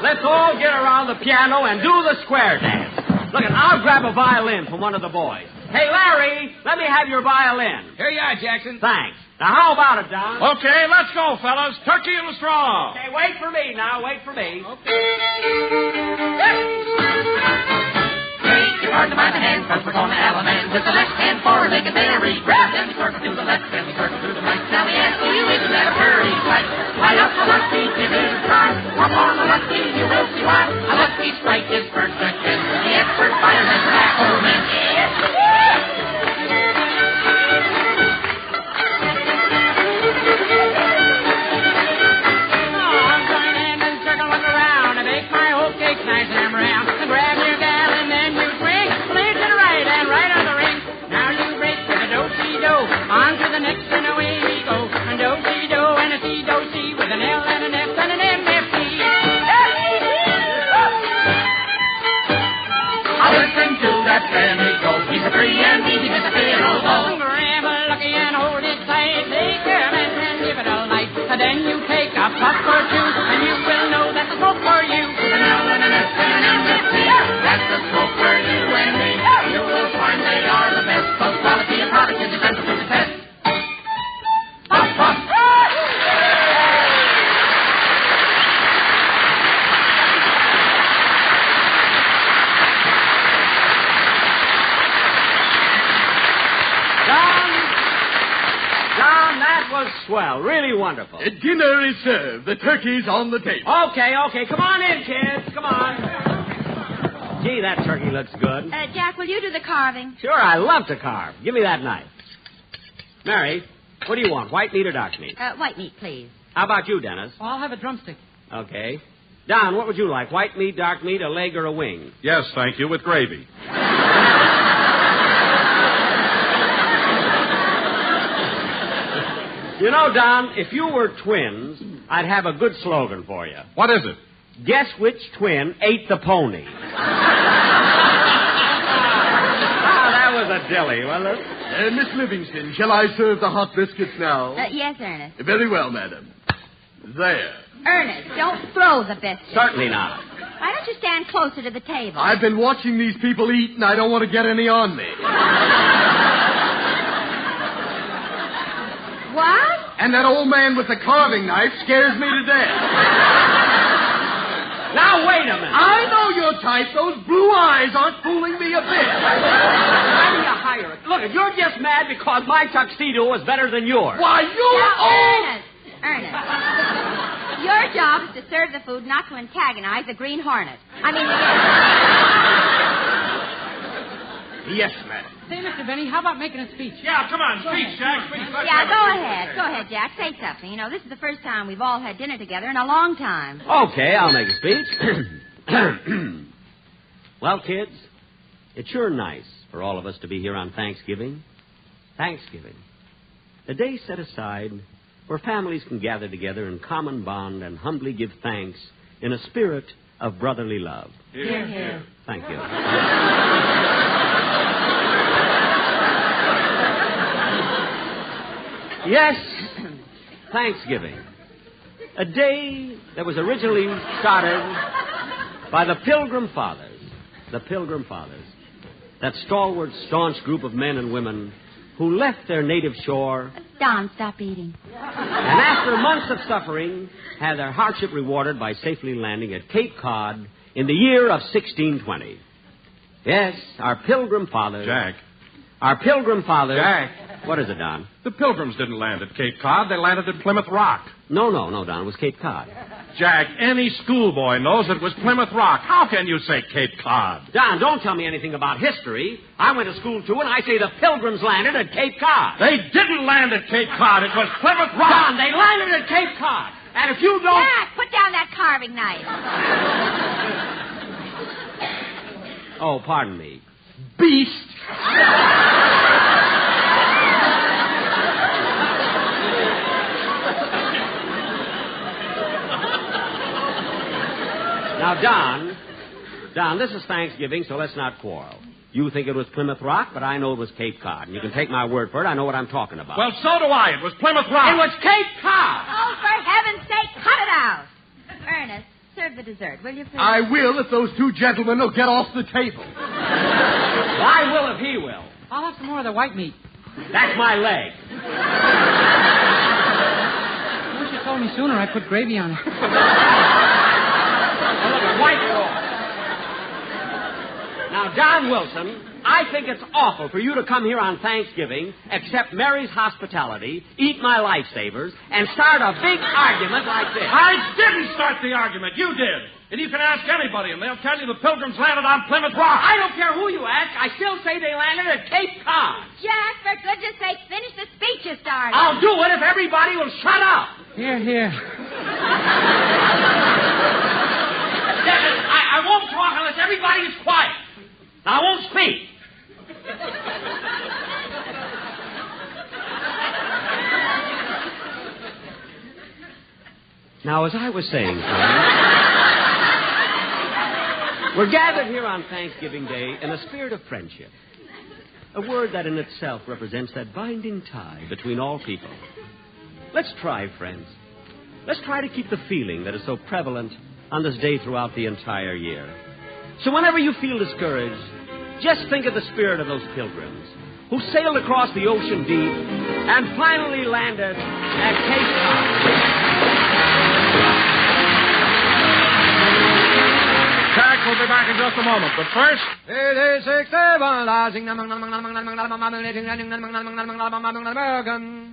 let's all get around the piano and do the square dance. Look, I'll grab a violin from one of the boys. Hey, Larry, let me have your violin. Here you are, Jackson. Thanks. Now, how about it, Don? Okay, let's go, fellas. Turkey in the straw. Okay, wait for me now. Wait for me. Hard to mind the hand, cause we're gonna have a man with the left hand forward, make a berry. Grab them, circle to the left, then we circle to the right. Now we ask you, isn't that a furry sight? Light up the lucky, give it a try. Hop on the lucky, you will see why. A lucky strike is perfect, and the expert fireman, Colman. I'm going in and circle look around and make my whole cake nice and round. And grab your gal and then you swing, play to the right and right on the ring. Now you break with a do-si-do, on to the next and away we go. A do-si-do and a si-do-si with an L and an F and an M-F-T. I'll listen to that family go. He's a free and easy Mr. Fiddle. Grab a lucky and hold it tight. Take care, man, and give it a light. And then you take a puff or two, and you will know that's a smoke for you. With an L and an S and an M-F-T. That's a smoke for you and me. You will find they are the best. Both quality and product is essential to the test. Puff, puff. Don, that was swell. Really wonderful. Dinner is served. The turkey's on the table. Okay. Come on in, kids. Come on. Gee, that turkey looks good. Jack, will you do the carving? Sure, I love to carve. Give me that knife. Mary, what do you want, white meat or dark meat? White meat, please. How about you, Dennis? Well, I'll have a drumstick. Okay. Don, what would you like, white meat, dark meat, a leg, or a wing? Yes, thank you, with gravy. You know, Don, if you were twins, I'd have a good slogan for you. What is it? Guess which twin ate the pony? That was a dilly, wasn't it? Miss Livingston, shall I serve the hot biscuits now? Yes, Ernest. Very well, madam. There. Ernest, don't throw the biscuits. Certainly not. Why don't you stand closer to the table? I've been watching these people eat, and I don't want to get any on me. What? And that old man with the carving knife scares me to death. Now, wait a minute. I know your type. Those blue eyes aren't fooling me a bit. Why do you hire it? Look, you're just mad because my tuxedo is better than yours. Why, you Ernest. Your job is to serve the food, not to antagonize the Green Hornet. Yes, madam. Say, Mr. Benny, how about making a speech? Yeah, come on, speech, Jack. Speech. Yeah, go ahead. ahead, Jack. Say something. You know, this is the first time we've all had dinner together in a long time. Okay, I'll make a speech. Well, kids, it's sure nice for all of us to be here on Thanksgiving. Thanksgiving. The day set aside where families can gather together in common bond and humbly give thanks in a spirit of brotherly love. Hear, hear. Thank you. Yes, Thanksgiving. A day that was originally started by the Pilgrim Fathers. The Pilgrim Fathers. That stalwart, staunch group of men and women who left their native shore. Don, stop eating. And after months of suffering, had their hardship rewarded by safely landing at Cape Cod in the year of 1620. Yes, our Pilgrim Fathers. Jack. Our Pilgrim Fathers. Jack. What is it, Don? The Pilgrims didn't land at Cape Cod. They landed at Plymouth Rock. No, Don. It was Cape Cod. Jack, any schoolboy knows it was Plymouth Rock. How can you say Cape Cod? Don, don't tell me anything about history. I went to school, too, and I say the Pilgrims landed at Cape Cod. They didn't land at Cape Cod. It was Plymouth Rock. Don, they landed at Cape Cod. And if you don't... Jack, put down that carving knife. Oh, pardon me. Beast. Now, Don, this is Thanksgiving, so let's not quarrel. You think it was Plymouth Rock, but I know it was Cape Cod. And you can take my word for it. I know what I'm talking about. Well, so do I. It was Plymouth Rock. It was Cape Cod. Oh, for heaven's sake, cut it out. Ernest, serve the dessert, will you, please? I will if those two gentlemen will get off the table. I will if he will. I'll have some more of the white meat. That's my leg. I wish you told me sooner. I'd put gravy on it. White sauce. Now, Don Wilson, I think it's awful for you to come here on Thanksgiving, accept Mary's hospitality, eat my lifesavers, and start a big argument like this. I didn't start the argument. You did. And you can ask anybody, and they'll tell you the Pilgrims landed on Plymouth Rock. I don't care who you ask. I still say they landed at Cape Cod. Jack, for goodness sake, finish the speech you started. I'll do it if everybody will shut up. Here, here. I won't talk unless everybody is quiet. I won't speak. Now, as I was saying, we're gathered here on Thanksgiving Day in a spirit of friendship. A word that in itself represents that binding tie between all people. Let's try, friends. Let's try to keep the feeling that is so prevalent on this day throughout the entire year. So whenever you feel discouraged, just think of the spirit of those pilgrims who sailed across the ocean deep and finally landed at Cape Cod. Jack will be back in just a moment, but first...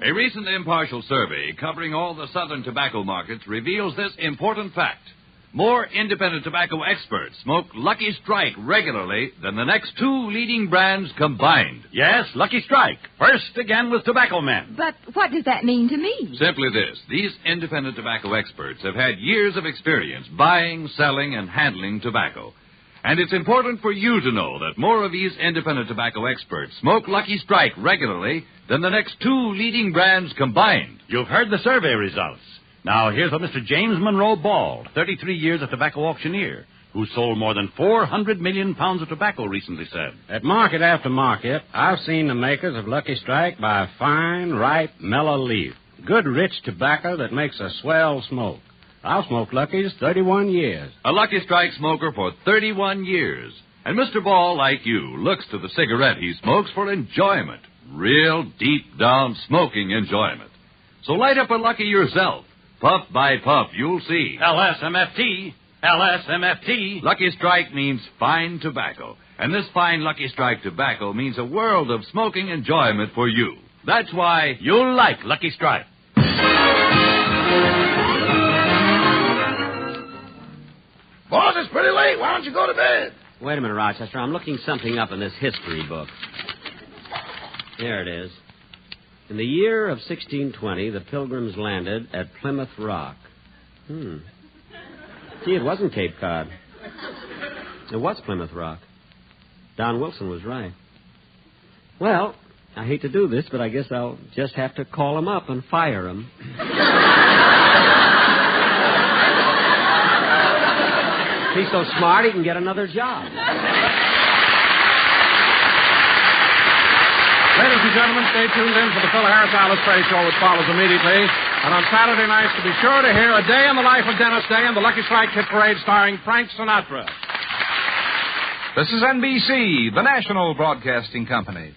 A recent impartial survey covering all the southern tobacco markets reveals this important fact. More independent tobacco experts smoke Lucky Strike regularly than the next two leading brands combined. Yes, Lucky Strike. First again with tobacco men. But what does that mean to me? Simply this. These independent tobacco experts have had years of experience buying, selling, and handling tobacco. And it's important for you to know that more of these independent tobacco experts smoke Lucky Strike regularly than the next two leading brands combined. You've heard the survey results. Now, here's what Mr. James Monroe Ball, 33 years a tobacco auctioneer, who sold more than 400 million pounds of tobacco, recently said. At market after market, I've seen the makers of Lucky Strike buy fine, ripe, mellow leaf. Good, rich tobacco that makes a swell smoke. I've smoked Lucky's 31 years. A Lucky Strike smoker for 31 years. And Mr. Ball, like you, looks to the cigarette he smokes for enjoyment. Real, deep-down smoking enjoyment. So light up a Lucky yourself. Puff by puff, you'll see. LSMFT. LSMFT. Lucky Strike means fine tobacco. And this fine Lucky Strike tobacco means a world of smoking enjoyment for you. That's why you'll like Lucky Strike. Boss, it's pretty late. Why don't you go to bed? Wait a minute, Rochester. I'm looking something up in this history book. There it is. In the year of 1620, the Pilgrims landed at Plymouth Rock. Gee, it wasn't Cape Cod. It was Plymouth Rock. Don Wilson was right. Well, I hate to do this, but I guess I'll just have to call him up and fire him. He's so smart he can get another job. Ladies and gentlemen, stay tuned in for the Phil Harris Alice Faye Show, which follows immediately. And on Saturday nights, to be sure to hear A Day in the Life of Dennis Day and the Lucky Strike Hit Parade starring Frank Sinatra. This is NBC, the national broadcasting company.